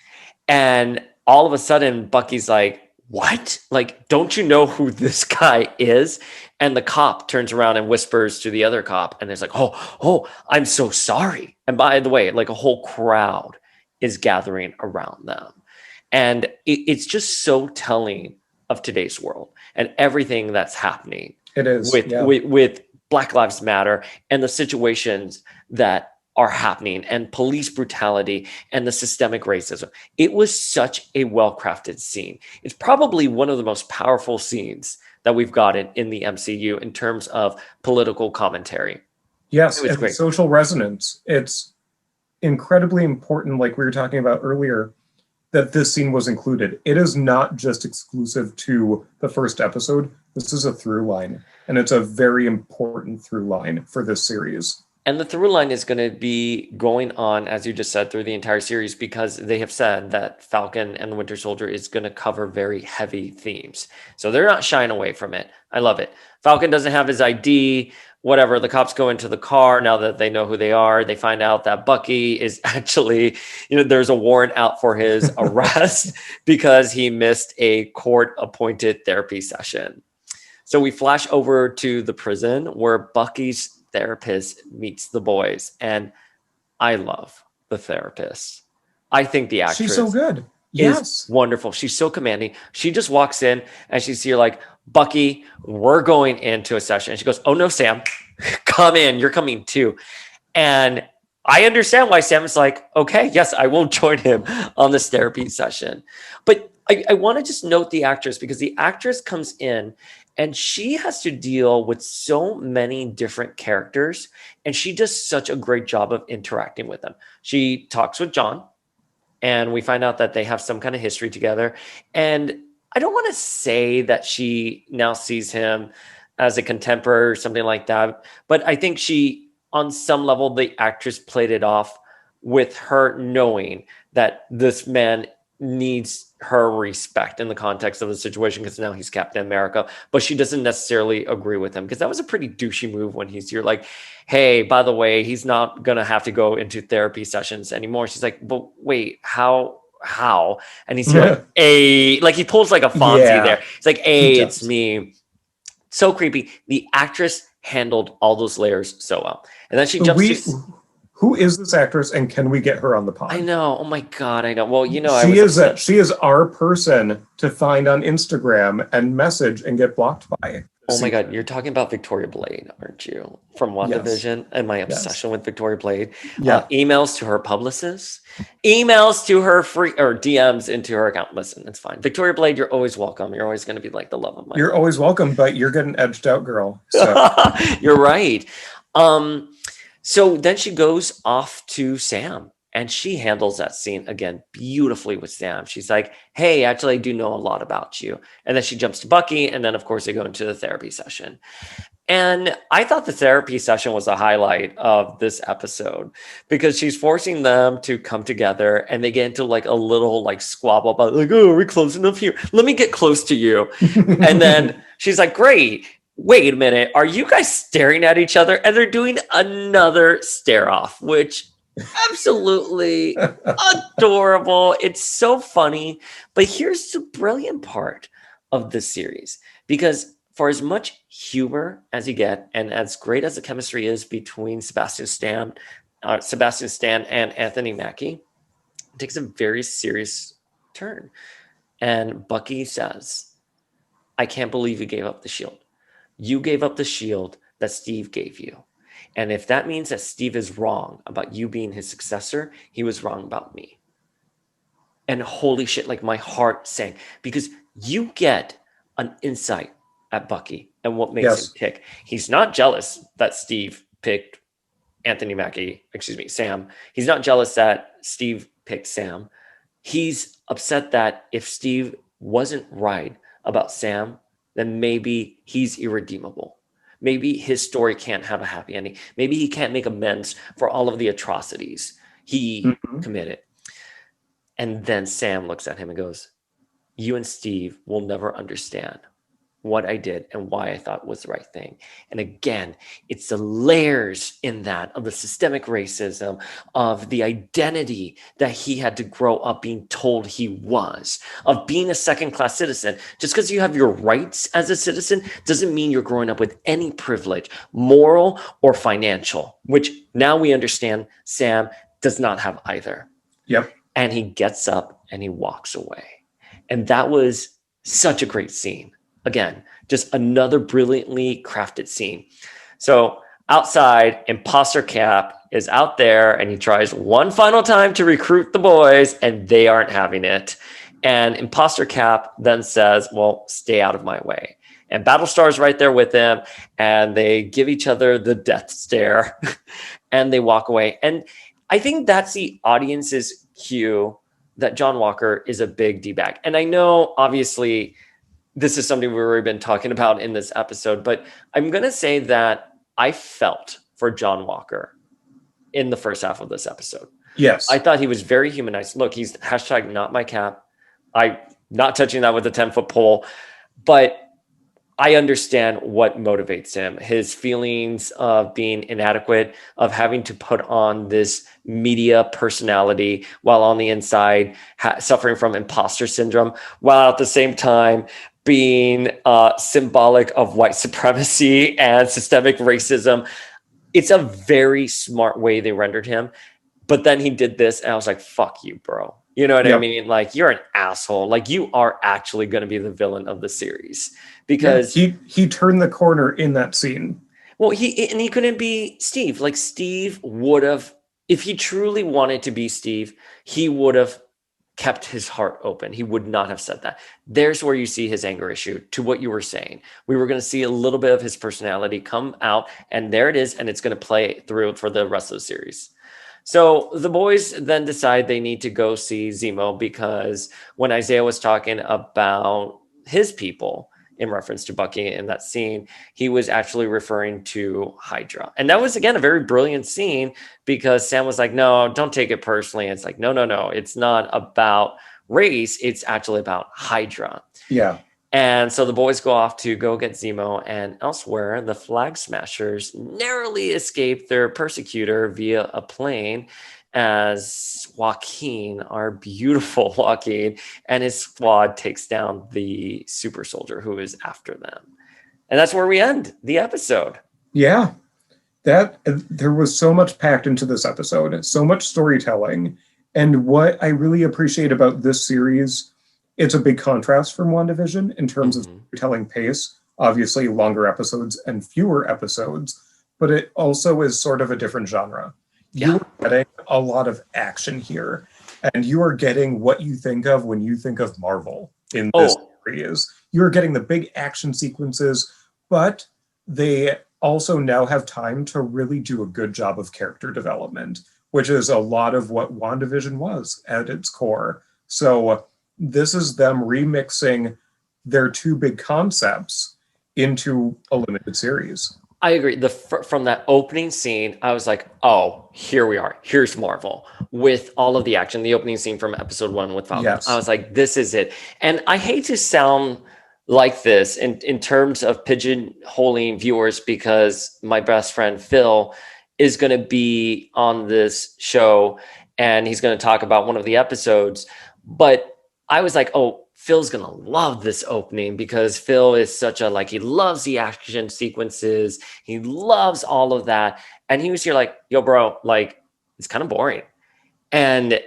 And all of a sudden, Bucky's like, what? Like, don't you know who this guy is? And the cop turns around and whispers to the other cop. And there's like, oh, I'm so sorry. And by the way, like a whole crowd is gathering around them. And it's just so telling of today's world and everything that's happening. It is. With Black Lives Matter and the situations that are happening and police brutality and the systemic racism. It was such a well-crafted scene. It's probably one of the most powerful scenes that we've gotten in the MCU in terms of political commentary. Yes, and social resonance. It's incredibly important, like we were talking about earlier. that this scene was included. It is not just exclusive to the first episode. This is a through line, and it's a very important through line for this series. And the through line is going to be going on, as you just said, through the entire series, because they have said that Falcon and the Winter Soldier is going to cover very heavy themes. So they're not shying away from it. I love it. Falcon doesn't have his ID, whatever. The cops go into the car now that they know who they are. They find out that Bucky is actually, there's a warrant out for his arrest because he missed a court-appointed therapy session. So we flash over to the prison where Bucky's therapist meets the boys, and I love the therapist. I think the actress she's so good. Is wonderful. She's so commanding. She just walks in and she's here like, Bucky, we're going into a session. And she goes, oh no, Sam, come in. You're coming too. And I understand why Sam is like, okay, yes, I will join him on this therapy session. But I want to just note the actress, because the actress comes in and she has to deal with so many different characters, and she does such a great job of interacting with them. She talks with John, and we find out that they have some kind of history together. And I don't want to say that she now sees him as a contemporary or something like that, but I think she, on some level, the actress played it off with her knowing that this man needs her respect in the context of the situation, because now he's Captain America, but she doesn't necessarily agree with him, because that was a pretty douchey move when he's here like, hey, by the way, he's not gonna have to go into therapy sessions anymore. She's like, but wait, how? And he's like, hey, like he pulls like a Fonzie there. It's like, hey, it's me. So creepy. The actress handled all those layers so well. And then she jumps to... Who is this actress, and can we get her on the pod? I know. Oh my God, I know. Well, she is our person to find on Instagram and message and get blocked by. Oh my God, you're talking about Victoria Blade, aren't you? From WandaVision, and my obsession with Victoria Blade. Yeah. Emails to her publicist, emails to her DMs into her account. Listen, it's fine. Victoria Blade, you're always welcome. You're always going to be like the love of my life. You're always welcome, but you're getting edged out, girl. So. You're right. So then she goes off to Sam, and she handles that scene again beautifully with Sam. She's like, hey, actually, I do know a lot about you. And then she jumps to Bucky, and then, of course, they go into the therapy session. And I thought the therapy session was a highlight of this episode, because she's forcing them to come together, and they get into like a little like squabble about like, oh, are we close enough here? Let me get close to you. And then she's like, great. Wait a minute, are you guys staring at each other? And they're doing another stare off, which absolutely adorable. It's so funny. But here's the brilliant part of this series, because for as much humor as you get, and as great as the chemistry is between Sebastian Stan and Anthony Mackie, it takes a very serious turn. And Bucky says, I can't believe you gave up the shield. You gave up the shield that Steve gave you. And if that means that Steve is wrong about you being his successor, he was wrong about me. And holy shit, like my heart sank, because you get an insight at Bucky and what makes him tick. He's not jealous that Steve picked Sam. He's not jealous that Steve picked Sam. He's upset that if Steve wasn't right about Sam, then maybe he's irredeemable. Maybe his story can't have a happy ending. Maybe he can't make amends for all of the atrocities he committed. And then Sam looks at him and goes, you and Steve will never understand what I did and why I thought was the right thing. And again, it's the layers in that of the systemic racism, of the identity that he had to grow up being told he was, of being a second-class citizen. Just because you have your rights as a citizen doesn't mean you're growing up with any privilege, moral or financial, which now we understand Sam does not have either. Yep. And he gets up and he walks away. And that was such a great scene. Again, just another brilliantly crafted scene. So outside, Imposter Cap is out there, and he tries one final time to recruit the boys, and they aren't having it. And Imposter Cap then says, well, stay out of my way. And Battlestar's right there with him, and they give each other the death stare, and they walk away. And I think that's the audience's cue that John Walker is a big D-bag. And I know, obviously, this is something we've already been talking about in this episode, but I'm going to say that I felt for John Walker in the first half of this episode. Yes. I thought he was very humanized. Look, he's hashtag not my cap. I not touching that with a 10-foot pole, but I understand what motivates him. His feelings of being inadequate, of having to put on this media personality while on the inside suffering from imposter syndrome, while at the same time being symbolic of white supremacy and systemic racism. It's a very smart way they rendered him. But then he did this, and I was like, fuck you, bro. You know what I mean? Like, you're an asshole. Like, you are actually going to be the villain of the series. Because he turned the corner in that scene. Well, he couldn't be Steve. Like, Steve would have, if he truly wanted to be Steve, he would have kept his heart open. He would not have said that. There's where you see his anger issue, to what you were saying. We were going to see a little bit of his personality come out, and there it is, and it's going to play through for the rest of the series. So the boys then decide they need to go see Zemo, because when Isaiah was talking about his people in reference to Bucky in that scene, he was actually referring to Hydra. And that was, again, a very brilliant scene, because Sam was like, no, don't take it personally. It's like, no. It's not about race. It's actually about Hydra. Yeah. And so the boys go off to go get Zemo, and elsewhere, the Flag Smashers narrowly escape their persecutor via a plane, as Joaquin, our beautiful Joaquin, and his squad takes down the super soldier who is after them. And that's where we end the episode. Yeah. There was so much packed into this episode, so much storytelling. And what I really appreciate about this series, it's a big contrast from WandaVision in terms of storytelling pace. Obviously, longer episodes and fewer episodes, but it also is sort of a different genre. Yeah. You're getting a lot of action here, and you are getting what you think of when you think of Marvel in this series. You're getting the big action sequences, but they also now have time to really do a good job of character development, which is a lot of what WandaVision was at its core. So this is them remixing their two big concepts into a limited series. I agree. From that opening scene, I was like, oh, here we are. Here's Marvel with all of the action. The opening scene from episode 1 with Falcon. Yes. I was like, this is it. And I hate to sound like this in terms of pigeonholing viewers, because my best friend Phil is going to be on this show, and he's going to talk about one of the episodes. But I was like, oh, Phil's going to love this opening, because Phil is such a, he loves the action sequences. He loves all of that. And he was here like, yo, bro, it's kind of boring. And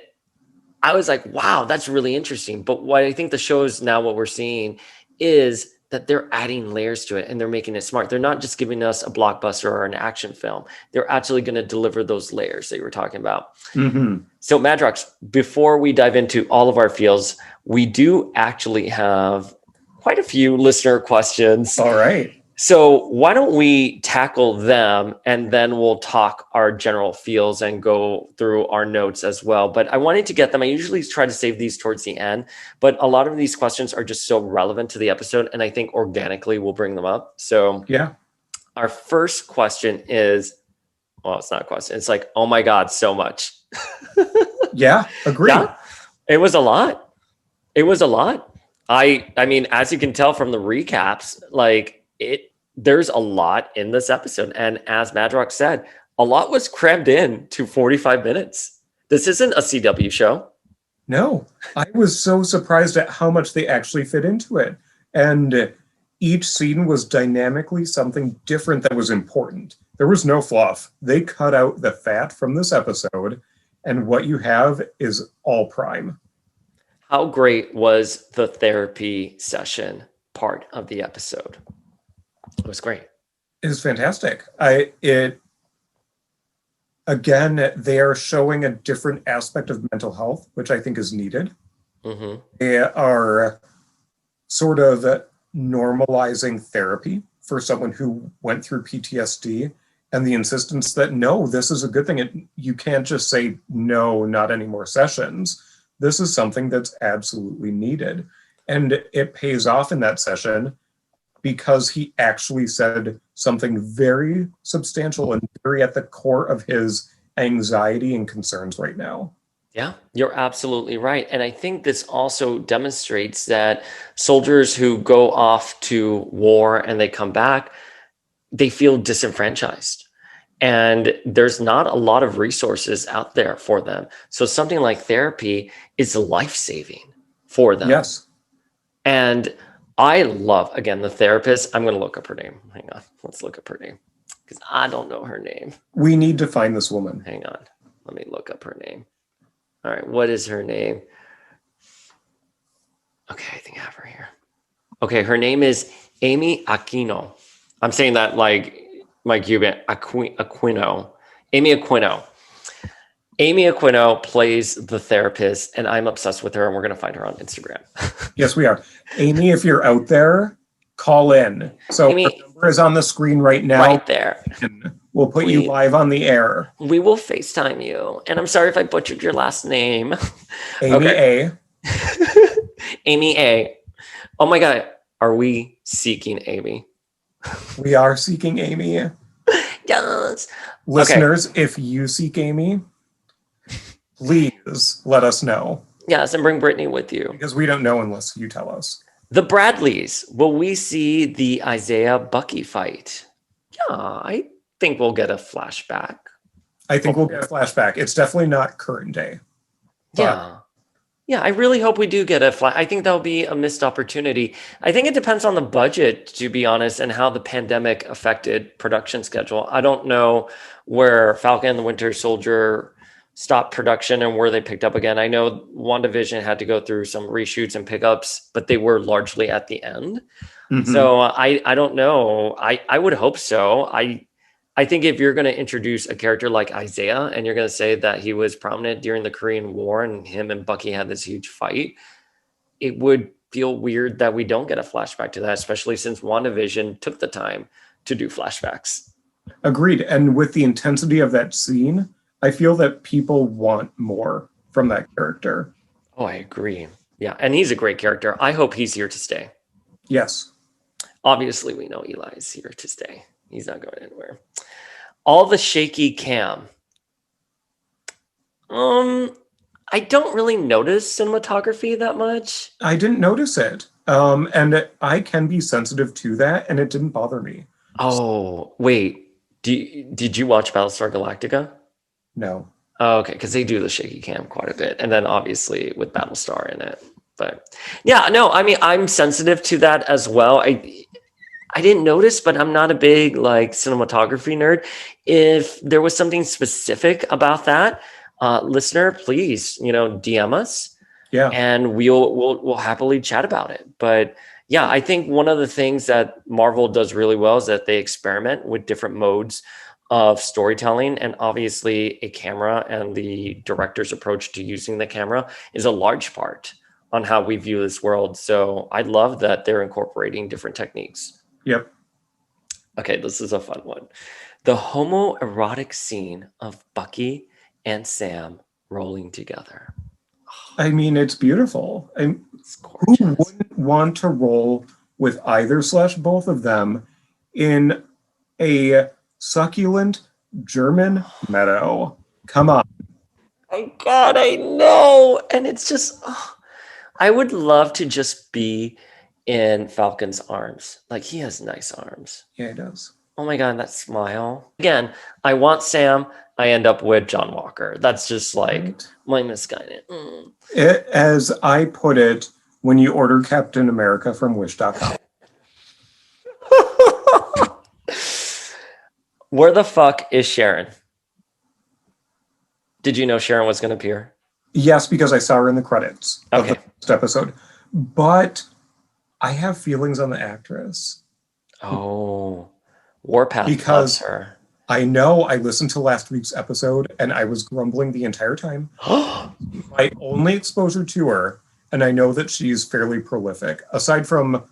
I was like, wow, that's really interesting. But what I think the show is now, what we're seeing is that they're adding layers to it, and they're making it smart. They're not just giving us a blockbuster or an action film. They're actually going to deliver those layers that you were talking about. Mm-hmm. So Madrox, before we dive into all of our feels, we do actually have quite a few listener questions. All right. So why don't we tackle them, and then we'll talk our general feels and go through our notes as well. But I wanted to get them. I usually try to save these towards the end, but a lot of these questions are just so relevant to the episode, and I think organically we'll bring them up. So yeah, our first question is, well, it's not a question. It's like, oh my God, so much. Yeah, agree. Yeah, it was a lot. It was a lot. I mean, as you can tell from the recaps, there's a lot in this episode. And as Madrox said, a lot was crammed in to 45 minutes. This isn't a CW show. No, I was so surprised at how much they actually fit into it. And each scene was dynamically something different that was important. There was no fluff. They cut out the fat from this episode, and what you have is all prime. How great was the therapy session part of the episode? It was great. It was fantastic. Again, they are showing a different aspect of mental health, which I think is needed. Mm-hmm. They are sort of normalizing therapy for someone who went through PTSD, and the insistence that, no, this is a good thing. You can't just say, no, not any more sessions. this is something that's absolutely needed. And it pays off in that session because he actually said something very substantial and very at the core of his anxiety and concerns right now. Yeah, you're absolutely right. And I think this also demonstrates that soldiers who go off to war and they come back, they feel disenfranchised. And there's not a lot of resources out there for them. So something like therapy is life-saving for them. Yes. And I love, again, the therapist. I'm going to look up her name. Hang on. Let's look up her name because I don't know her name. We need to find this woman. Hang on. Let me look up her name. All right. What is her name? Okay. I think I have her here. Okay. Her name is Amy Aquino. I'm saying that like Cuban, Aquino. Amy Aquino. Amy Aquino plays the therapist, and I'm obsessed with her, and we're going to find her on Instagram. Yes, we are. Amy, if you're out there, call in. So Amy, her number is on the screen right now. Right there. We'll put you live on the air. We will FaceTime you. And I'm sorry if I butchered your last name. Amy A. Amy A. Oh my God. Are we seeking Amy? We are seeking Amy. Yes. Listeners, if you seek Amy, please let us know. Yes, and bring Brittany with you. Because we don't know unless you tell us. The Bradleys. Will we see the Isaiah Bucky fight? Yeah, I think we'll get a flashback. I think we'll get a flashback. It's definitely not current day. Yeah. Yeah, I really hope we do get a flash. I think that'll be a missed opportunity. I think it depends on the budget, to be honest, and how the pandemic affected production schedule. I don't know where Falcon and the Winter Soldier stopped production and where they picked up again. I know WandaVision had to go through some reshoots and pickups, but they were largely at the end. Mm-hmm. So I don't know. I would hope so. I think if you're going to introduce a character like Isaiah and you're going to say that he was prominent during the Korean War and him and Bucky had this huge fight, it would feel weird that we don't get a flashback to that, especially since WandaVision took the time to do flashbacks. Agreed. And with the intensity of that scene, I feel that people want more from that character. Oh, I agree. Yeah. And he's a great character. I hope he's here to stay. Yes. Obviously, we know Eli is here to stay. He's not going anywhere. All the shaky cam. I don't really notice cinematography that much. I didn't notice it. And I can be sensitive to that, and it didn't bother me. Oh, wait. Did you watch Battlestar Galactica? No. Oh, okay, because they do the shaky cam quite a bit. And then obviously with Battlestar in it. But yeah, no, I mean, I'm sensitive to that as well. I didn't notice, but I'm not a big like cinematography nerd. If there was something specific about that, listener, please, DM us. Yeah. And we'll happily chat about it. But yeah, I think one of the things that Marvel does really well is that they experiment with different modes of storytelling, and obviously a camera and the director's approach to using the camera is a large part on how we view this world. So I love that they're incorporating different techniques. Yep. Okay, this is a fun one. The homoerotic scene of Bucky and Sam rolling together. I mean, it's beautiful. It's gorgeous. Who wouldn't want to roll with either / both of them in a succulent German meadow? Come on. My God, I know. And it's just, I would love to just be in Falcon's arms. Like, he has nice arms. Yeah, he does. Oh my God, that smile. Again, I want Sam. I end up with John Walker. That's just like my misguided. As I put it, when you order Captain America from Wish.com. Where the fuck is Sharon? Did you know Sharon was going to appear? Yes, because I saw her in the credits of the first episode. But I have feelings on the actress. Oh, Warpath because loves her. I know I listened to last week's episode and I was grumbling the entire time. My only exposure to her, and I know that she's fairly prolific, aside from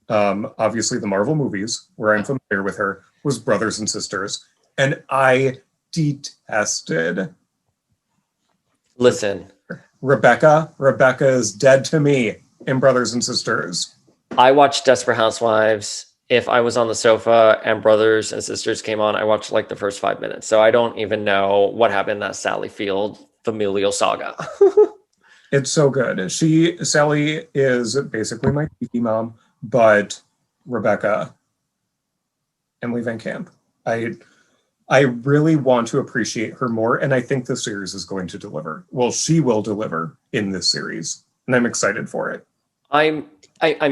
obviously the Marvel movies, where I'm familiar with her, was Brothers and Sisters. And I detested. Listen, Rebecca. Rebecca is dead to me in Brothers and Sisters. I watched Desperate Housewives. If I was on the sofa and Brothers and Sisters came on, I watched like the first 5 minutes. So I don't even know what happened in that Sally Field familial saga. It's so good. Sally is basically my tiki mom, but Rebecca, Emily Van Camp. I really want to appreciate her more, and I think the series is going to deliver. Well, she will deliver in this series, and I'm excited for it. I'm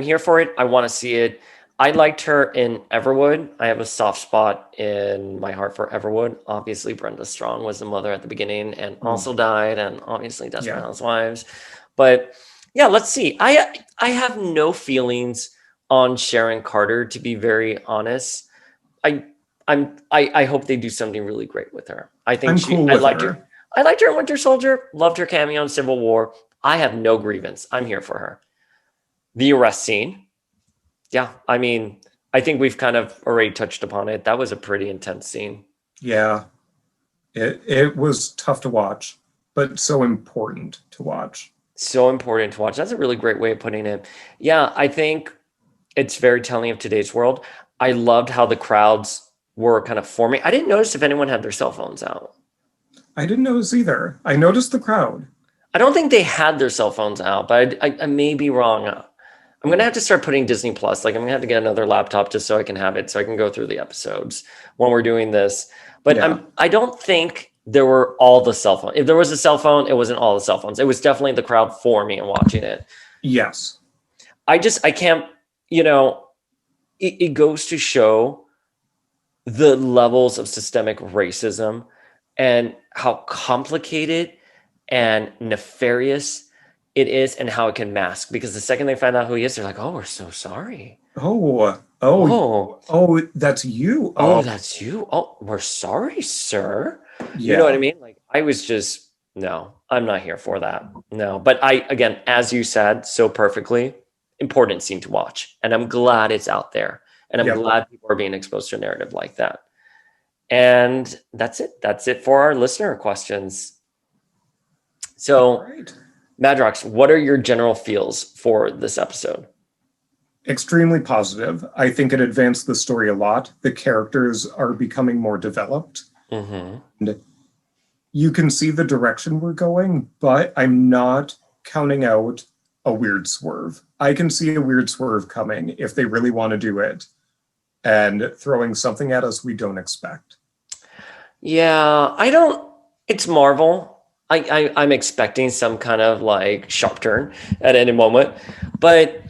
here for it. I want to see it. I liked her in Everwood. I have a soft spot in my heart for Everwood. Obviously, Brenda Strong was the mother at the beginning and also died, and obviously Desperate Housewives. But yeah, let's see. I have no feelings on Sharon Carter, to be very honest. I hope they do something really great with her. I think I liked her. I liked her in Winter Soldier. Loved her cameo in Civil War. I have no grievance. I'm here for her. The arrest scene. Yeah, I mean, I think we've kind of already touched upon it. That was a pretty intense scene. Yeah. It was tough to watch, but so important to watch. So important to watch. That's a really great way of putting it. Yeah, I think it's very telling of today's world. I loved how the crowds were kind of forming. I didn't notice if anyone had their cell phones out. I didn't notice either. I noticed the crowd. I don't think they had their cell phones out, but I may be wrong. I'm going to have to start putting Disney Plus. Like, I'm going to have to get another laptop just so I can have it, so I can go through the episodes when we're doing this. But I don't think there were all the cell phones. If there was a cell phone, it wasn't all the cell phones. It was definitely the crowd forming and watching it. Yes. I can't, it goes to show the levels of systemic racism and how complicated and nefarious it is and how it can mask, because the second they find out who he is, they're like, oh, we're so sorry. Oh, that's you. Oh, that's you. Oh, we're sorry, sir. Yeah. You know what I mean? Like, I was just, no, I'm not here for that. No, but again, as you said so perfectly, important scene to watch. And I'm glad it's out there. And I'm glad people are being exposed to a narrative like that. And that's it. That's it for our listener questions. So, Madrox, what are your general feels for this episode? Extremely positive. I think it advanced the story a lot. The characters are becoming more developed. And you can see the direction we're going, but I'm not counting out a weird swerve. I can see a weird swerve coming if they really want to do it and throwing something at us we don't expect. Yeah, it's Marvel. I'm expecting some kind of like sharp turn at any moment. But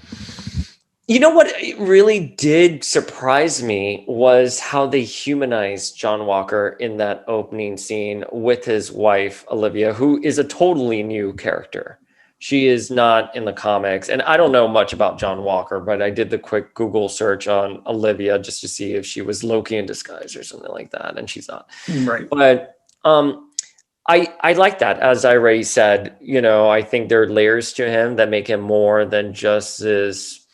you know what really did surprise me was how they humanized John Walker in that opening scene with his wife, Olivia, who is a totally new character. She is not in the comics. And I don't know much about John Walker, but I did the quick Google search on Olivia just to see if she was Loki in disguise or something like that. And she's not. Right. But I like that. As I already said, I think there are layers to him that make him more than just this,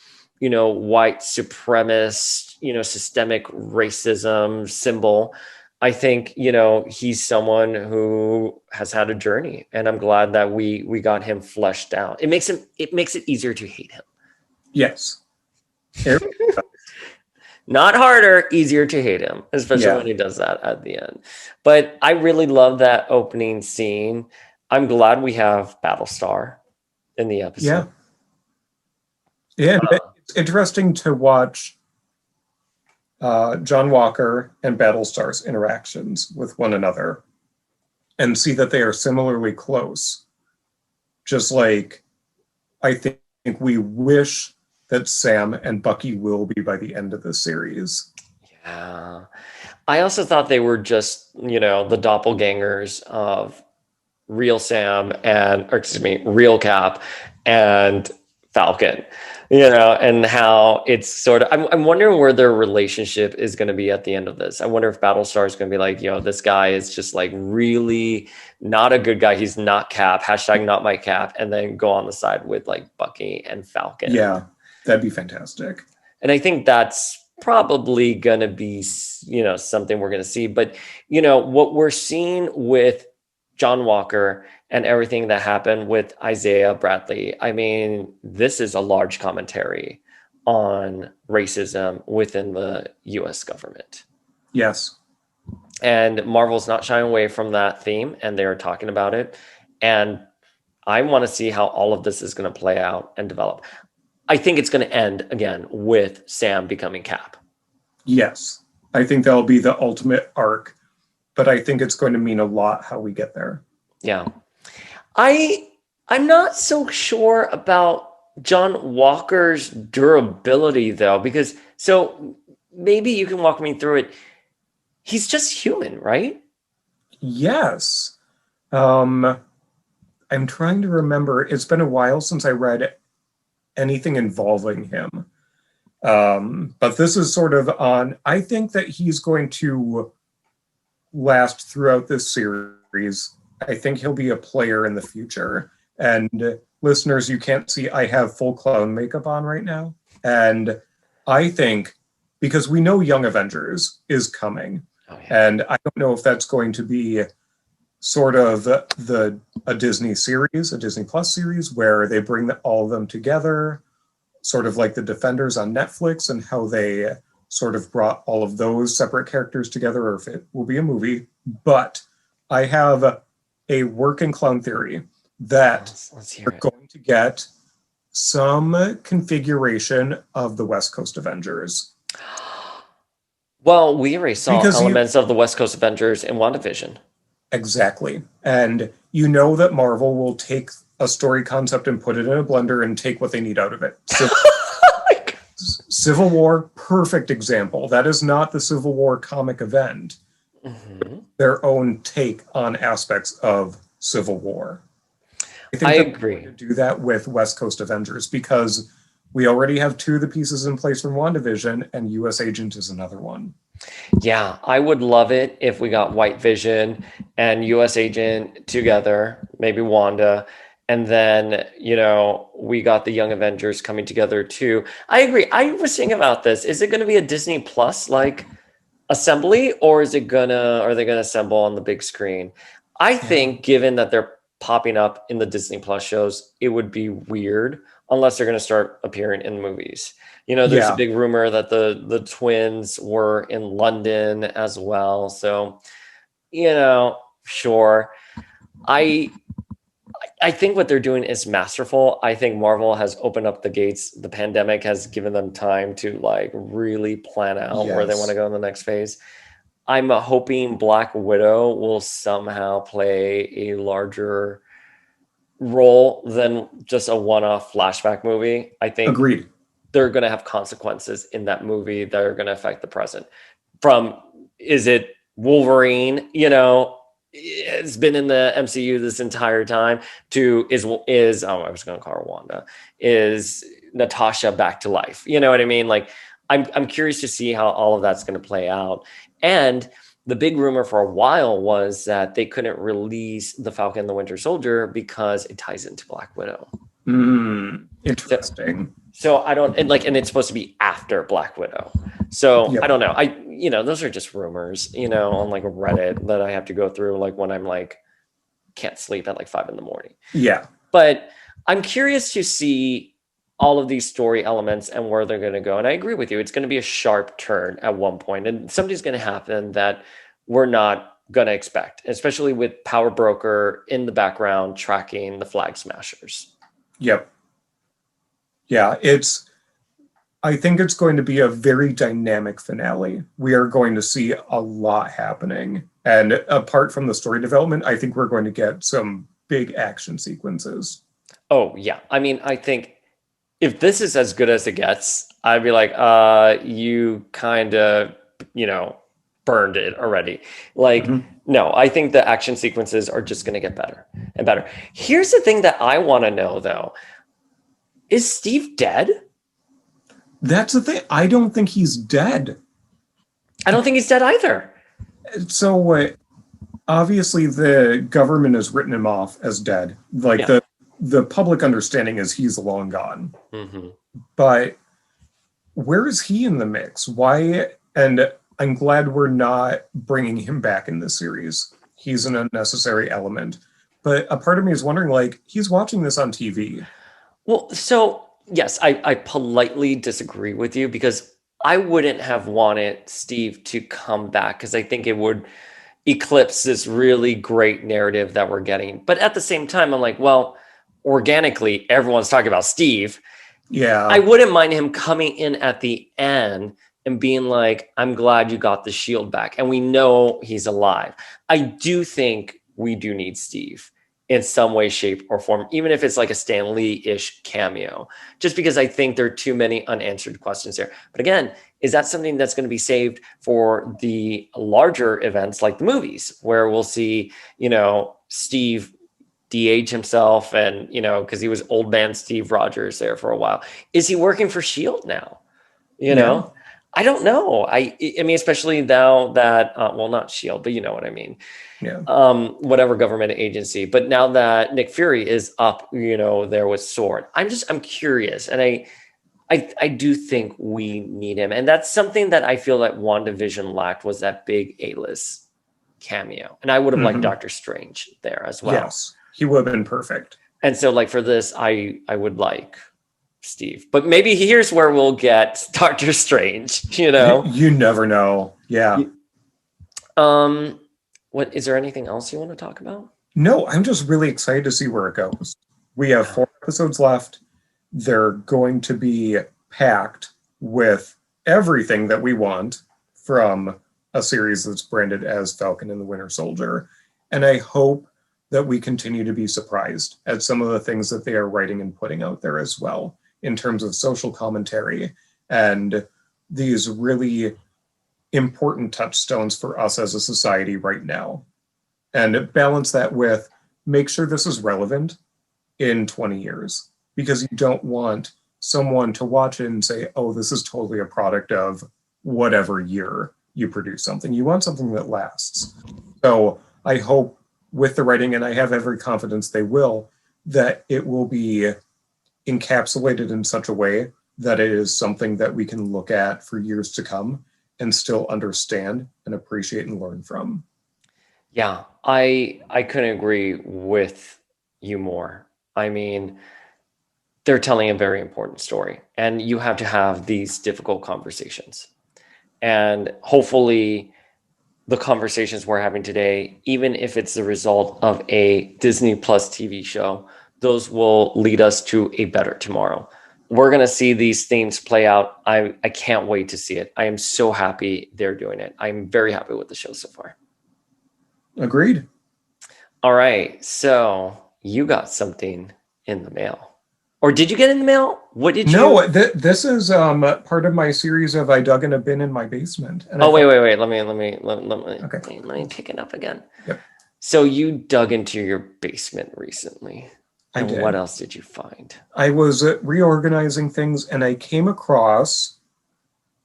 white supremacist, systemic racism symbol. I think, he's someone who has had a journey, and I'm glad that we got him fleshed out. It makes it easier to hate him. Yes. Not harder, easier to hate him, especially when he does that at the end. But I really love that opening scene. I'm glad we have Battlestar in the episode. Yeah. It's interesting to watch John Walker and Battlestar's interactions with one another and see that they are similarly close. Just like I think we wish that Sam and Bucky will be by the end of the series. Yeah. I also thought they were just, the doppelgangers of real Sam real Cap and Falcon, and how it's sort of, I'm wondering where their relationship is going to be at the end of this. I wonder if Battlestar is going to be like, this guy is just like really not a good guy. He's not Cap, # not my Cap, and then go on the side with like Bucky and Falcon. Yeah, that'd be fantastic. And I think that's probably going to be, something we're going to see. But, what we're seeing with John Walker and everything that happened with Isaiah Bradley, I mean, this is a large commentary on racism within the US government. Yes. And Marvel's not shying away from that theme, and they're talking about it. And I want to see how all of this is going to play out and develop. I think it's going to end again with Sam becoming Cap. Yes. I think that'll be the ultimate arc, but I think it's going to mean a lot how we get there. Yeah. I'm not so sure about John Walker's durability though, because so maybe you can walk me through it. He's just human, right? Yes. I'm trying to remember. It's been a while since I read anything involving him. But this is sort of on, I think that he's going to last throughout this series. I think he'll be a player in the future. And listeners, you can't see, I have full clown makeup on right now. And I think, because we know Young Avengers is coming, and I don't know if that's going to be sort of a Disney series, a Disney Plus series, where they bring all of them together, sort of like the Defenders on Netflix, and how they sort of brought all of those separate characters together, or if it will be a movie. But I have a working clown theory that we're going to get some configuration of the West Coast Avengers. Well, we already saw elements of the West Coast Avengers in WandaVision. Exactly. And you know that Marvel will take a story concept and put it in a blender and take what they need out of it. So, Civil War, perfect example. That is not the Civil War comic event. Mm-hmm. Their own take on aspects of Civil War. I agree. We're going to do that with West Coast Avengers because we already have two of the pieces in place from WandaVision, and US Agent is another one. Yeah, I would love it if we got White Vision and US Agent together, maybe Wanda, and then, you know, we got the Young Avengers coming together too. I agree. I was thinking about this. Is it going to be a Disney Plus like assembly, or are they going to assemble on the big screen? I think given that they're popping up in the Disney Plus shows, it would be weird unless they're going to start appearing in movies. You know, there's a big rumor that the twins were in London as well. So, you know, sure. I think what they're doing is masterful. I think Marvel has opened up the gates. The pandemic has given them time to like really plan out where they want to go in the next phase. I'm hoping Black Widow will somehow play a larger role than just a one-off flashback movie. I think agreed. They're going to have consequences in that movie that are going to affect the present. From, is it Wolverine, you know, has been in the MCU this entire time, to I was going to call her Wanda, is Natasha back to life? You know what I mean? Like, I'm curious to see how all of that's going to play out. And the big rumor for a while was that they couldn't release the Falcon and the Winter Soldier because it ties into Black Widow. Interesting. So I don't, and it's supposed to be after Black Widow. So I don't know. Those are just rumors, on like Reddit that I have to go through, like when I'm like, can't sleep at like 5 a.m. Yeah. But I'm curious to see all of these story elements and where they're going to go. And I agree with you. It's going to be a sharp turn at one point, and something's going to happen that we're not going to expect, especially with Power Broker in the background tracking the Flag Smashers. Yep. Yeah, I think it's going to be a very dynamic finale. We are going to see a lot happening. And apart from the story development, I think we're going to get some big action sequences. Oh, yeah. I mean, I think if this is as good as it gets, I'd be like, you kind of, burned it already. Like, no, I think the action sequences are just going to get better and better. Here's the thing that I want to know, though. Is Steve dead? That's the thing. I don't think he's dead. I don't think he's dead either. So obviously the government has written him off as dead. Like the public understanding is he's long gone. Mm-hmm. But where is he in the mix? Why? And I'm glad we're not bringing him back in this series. he's an unnecessary element. But a part of me is wondering, like, he's watching this on TV. Well, so yes, I politely disagree with you because I wouldn't have wanted Steve to come back because I think it would eclipse this really great narrative that we're getting. But at the same time, I'm like, well, organically, everyone's talking about Steve. Yeah. I wouldn't mind him coming in at the end and being like, I'm glad you got the shield back. And we know he's alive. I do think we do need Steve in some way, shape, or form, even if it's like a Stan Lee-ish cameo, just because I think there are too many unanswered questions there. But again, is that something that's going to be saved for the larger events like the movies, where we'll see, Steve de-age himself and, because he was old man Steve Rogers there for a while. Is he working for S.H.I.E.L.D. now? Yeah. I don't know. I mean, especially now that, well, not S.H.I.E.L.D., but you know what I mean. Yeah. Whatever government agency. But now that Nick Fury is up, there with S.W.O.R.D., I'm curious. And I do think we need him. And that's something that I feel that WandaVision lacked, was that big A-list cameo. And I would have liked Doctor Strange there as well. Yes, he would have been perfect. And so like for this, I would like Steve, but maybe here's where we'll get Doctor Strange, You never know. Yeah. What is there anything else you want to talk about? No, I'm just really excited to see where it goes. We have 4 episodes left. They're going to be packed with everything that we want from a series that's branded as Falcon and the Winter Soldier. And I hope that we continue to be surprised at some of the things that they are writing and putting out there as well, in terms of social commentary and these really important touchstones for us as a society right now. And balance that with, make sure this is relevant in 20 years, because you don't want someone to watch it and say, oh, this is totally a product of whatever year you produce something. You want something that lasts. So I hope with the writing, and I have every confidence they will, that it will be encapsulated in such a way that it is something that we can look at for years to come and still understand and appreciate and learn from. Yeah, I couldn't agree with you more. I mean, they're telling a very important story, and you have to have these difficult conversations. And hopefully the conversations we're having today, even if it's the result of a Disney Plus TV show, those will lead us to a better tomorrow. We're going to see these themes play out. I can't wait to see it. I am so happy they're doing it. I'm very happy with the show so far. Agreed. All right. So you got something in the mail. Or did you get in the mail? What did you? No, this is part of my series of I dug in a bin in my basement. And wait. Let me pick it up again. Yep. So you dug into your basement recently. And I did. What else did you find? I was reorganizing things, and I came across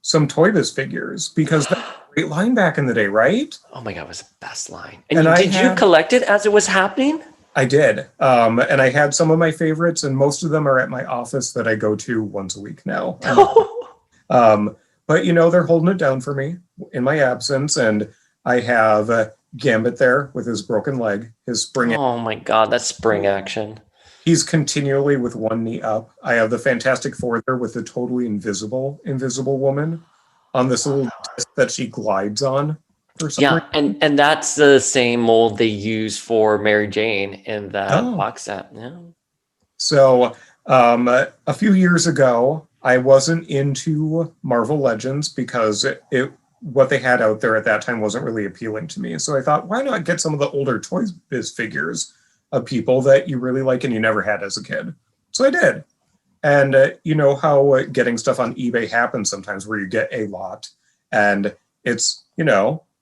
some ToyBiz figures, because that's a great line back in the day, right? Oh my God, it was the best line. And And you collect it as it was happening? I did. And I had some of my favorites, and most of them are at my office that I go to once a week now. But, they're holding it down for me in my absence. And I have Gambit there with his broken leg, his spring. Oh my God, that's spring action. He's continually with one knee up. I have the Fantastic Four there with the totally invisible woman on this little disc that she glides on. Yeah, and that's the same mold they use for Mary Jane in that box set. Yeah. So a few years ago, I wasn't into Marvel Legends because what they had out there at that time wasn't really appealing to me. So I thought, why not get some of the older ToyBiz figures of people that you really like and you never had as a kid? So I did. And you know how getting stuff on eBay happens sometimes, where you get a lot and it's,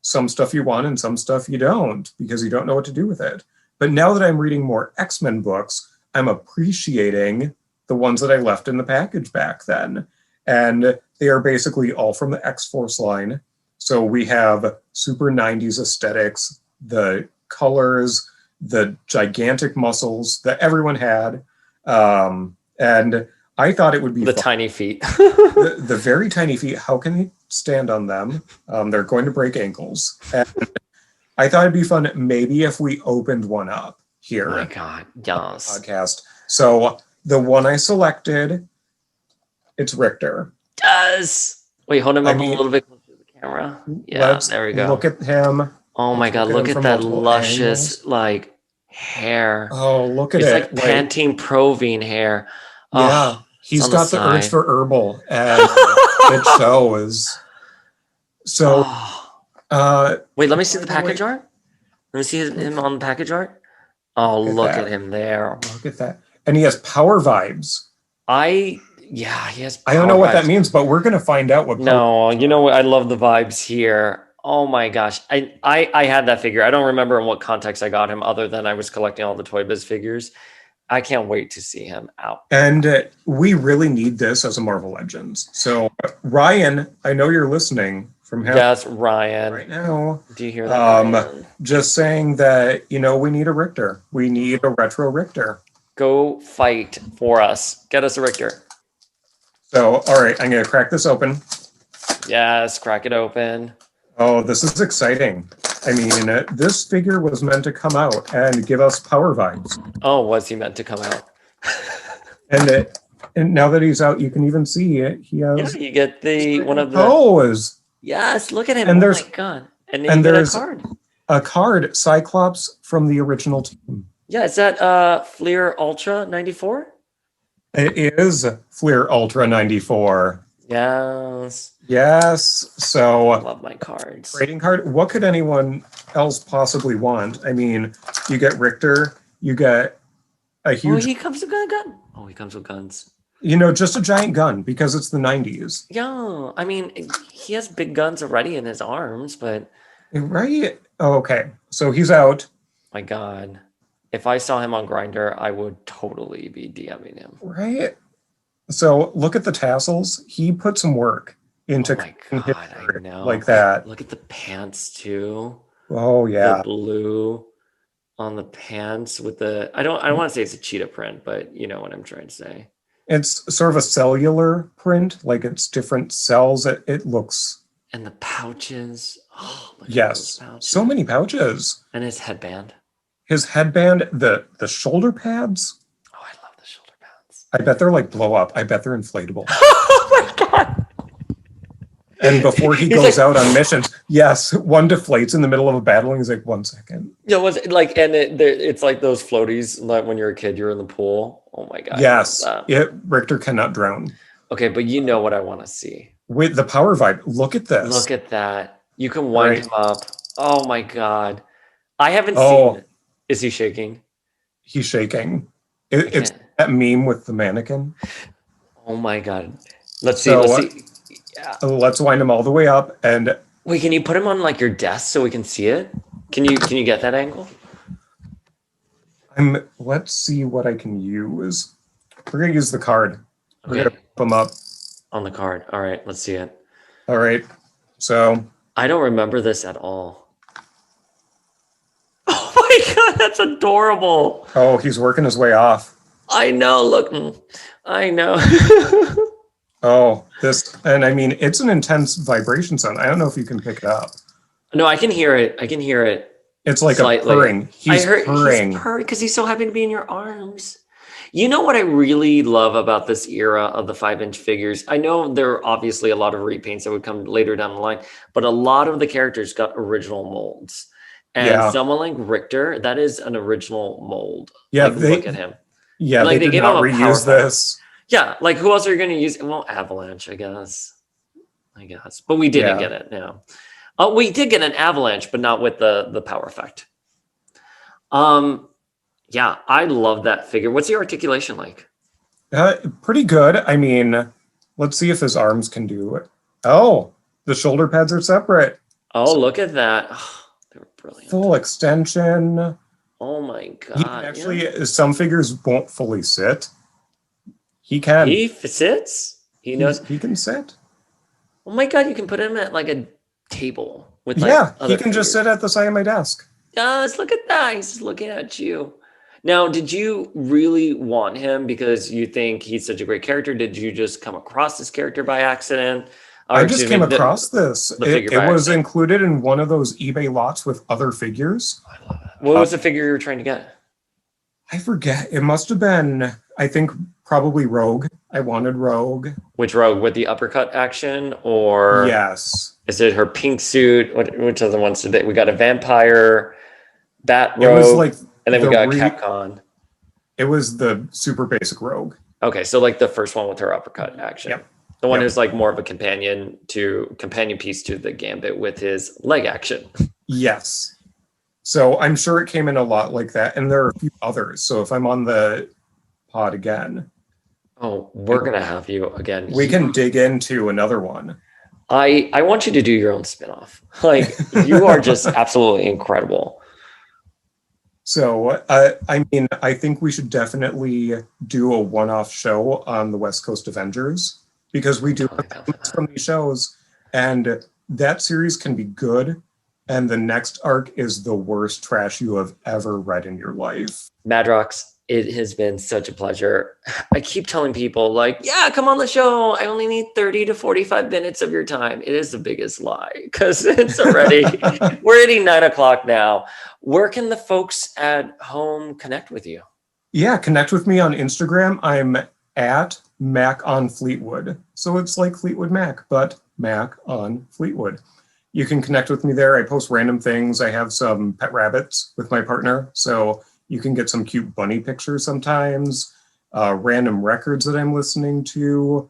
some stuff you want and some stuff you don't, because you don't know what to do with it. But now that I'm reading more X-Men books, I'm appreciating the ones that I left in the package back then. And they are basically all from the X-Force line. So we have super 90s aesthetics, the colors, the gigantic muscles that everyone had. And I thought it would be the tiny feet. the very tiny feet. How can they stand on them? They're going to break ankles. And I thought it'd be fun maybe if we opened one up here. Oh my God, yes. Podcast. So the one I selected, it's Rictor. Does. Wait, hold him I up a mean, little bit closer to the camera. Yeah, there we go. Look at him. Oh my God, look at that luscious, like, hair. Oh, look at It's it. like Pantene Provine hair. Yeah, Oh, he's on got the urge side. for herbal, and it shows. So, Wait, let me see the by the way- package art. Let me see him on the package art. Oh, look at him there. Look at that. And he has power vibes. Yeah, he has I don't know power what that vibes. means, but we're going to find out what. No, you know what? I love the vibes here. Oh my gosh. I had that figure. I don't remember in what context I got him other than I was collecting all the ToyBiz figures. I can't wait to see him out. And we really need this as a Marvel Legends. So, Ryan, I know you're listening from him Yes, Ryan. right now. Do you hear that? Ryan? Just saying that, we need a Rictor. We need a retro Rictor. Go fight for us. Get us a Rictor. So, all right, I'm going to crack this open. Yes, crack it open. Oh, this is exciting. I mean, this figure was meant to come out and give us power vibes. Oh, was he meant to come out? And now that he's out, you can even see it. He has Yeah, you get one of the pose. Yes, look at him. And oh there's my God. And then you get there's a card. A card, Cyclops from the original team. Yeah, is that Fleer Ultra 94? It is Fleer Ultra 94. Yes. Yes. So I love my cards. trading card. What could anyone else possibly want? I mean, you get Rictor, you get a huge. Oh, he comes with a gun. Oh, he comes with guns. Just a giant gun because it's the 90s. Yeah, I mean, he has big guns already in his arms, but Right? Oh, okay. So he's out. my God, if I saw him on Grindr, I would totally be DMing him. Right? So look at the tassels. He put some work into Oh my God, I know. like that. Look at the pants too. Oh yeah. The blue on the pants with the I don't want to say it's a cheetah print, but you know what I'm trying to say. It's sort of a cellular print, like it's different cells. It looks. And the pouches. Oh, look at Yes. those pouches. So many pouches. And his headband. His headband, the shoulder pads. Oh, I love the shoulder pads. I bet they're like blow up. I bet they're inflatable. Oh my God. And before he goes out on missions, yes, one deflates in the middle of a battle and he's like, 1 second. Yeah, was like, and it's like those floaties like when you're a kid, you're in the pool. Oh my God. Yes, Rictor cannot drown. Okay, but you know what I want to see. With the power vibe, look at this. Look at that. You can wind Right. him up. Oh my God. I haven't Oh. seen it. Is he shaking? He's shaking. It's can't. that meme with the mannequin. Oh my God. Let's see. So, Let's see. Yeah. Let's wind him all the way up. And Wait, can you put him on like your desk so we can see it? Can you get that angle? let's see what I can use. We're going to use the card. We're Okay. going to put him up. On the card. All right, let's see it. All right. So I don't remember this at all. Oh my God, that's adorable. oh, he's working his way off. I know. Look, I know. Oh, and I mean, it's an intense vibration sound. I don't know if you can pick it up. No, I can hear it. I can hear it. It's like Slightly. a purring. He's purring. He's purring because he's so happy to be in your arms. You know what I really love about this era of the 5-inch figures? I know there are obviously a lot of repaints that would come later down the line, but a lot of the characters got original molds. And someone like Rictor, that is an original mold. Yeah, like, look at him. Yeah, Like, they they did gave not him a power reuse this. Yeah, like who else are you going to use? Well, Avalanche, I guess. But we didn't get it now. We did get an Avalanche, but not with the power effect. Yeah, I love that figure. What's the articulation like? Pretty good. I mean, let's see if his arms can do it. Oh, the shoulder pads are separate. Oh, look at that. Oh, they were brilliant. Full extension. Oh my He God. can actually, some figures won't fully sit. He can. He sits? He knows. He can sit. Oh my God, you can put him at like a table with like Yeah, he other can just figures. sit at the side of my desk. Yes, look at that. He's just looking at you. Now, did you really want him because you think he's such a great character? Did you just come across this character by accident? I just came across this. The figure It was included in one of those eBay lots with other figures. I love it. What was the figure you were trying to get? I forget. It must have been, I think, probably Rogue. I wanted Rogue. Which Rogue? With the uppercut action, or yes, is it her pink suit? Which other ones did they? We got a vampire, Bat Rogue, it was like, and then we got Capcom. It was the super basic Rogue. Okay, so like the first one with her uppercut action. Yep. The one who's like more of a companion piece to the Gambit with his leg action. Yes. So I'm sure it came in a lot like that, and there are a few others. So if I'm on the pod again, we're gonna have you again. We can dig into another one. I want you to do your own spinoff. Like, you are just absolutely incredible. So I mean, I think we should definitely do a one-off show on the West Coast Avengers, because we do from these shows, and that series can be good. And the next arc is the worst trash you have ever read in your life. Madrox, it has been such a pleasure. I keep telling people, like, yeah, come on the show. I only need 30 to 45 minutes of your time. It is the biggest lie, because it's already, we're at 9 o'clock now. Where can the folks at home connect with you? Yeah, connect with me on Instagram. I'm at Mac on Fleetwood. So it's like Fleetwood Mac, but Mac on Fleetwood. You can connect with me there. I post random things. I have some pet rabbits with my partner, so you can get some cute bunny pictures sometimes, random records that I'm listening to,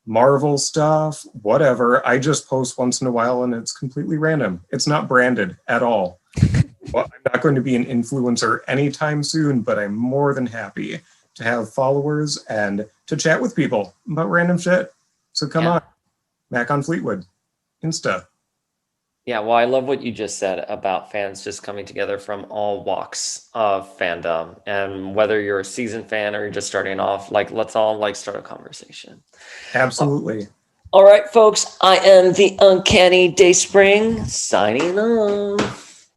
Marvel stuff, whatever. I just post once in a while, and it's completely random. It's not branded at all. Well, I'm not going to be an influencer anytime soon, but I'm more than happy to have followers and to chat with people about random shit. So come on, Mac on Fleetwood, Insta. Yeah, well, I love what you just said about fans just coming together from all walks of fandom. And whether you're a seasoned fan or you're just starting off, like, let's all like start a conversation. Absolutely. All right, folks, I am the Uncanny Dayspring, signing off.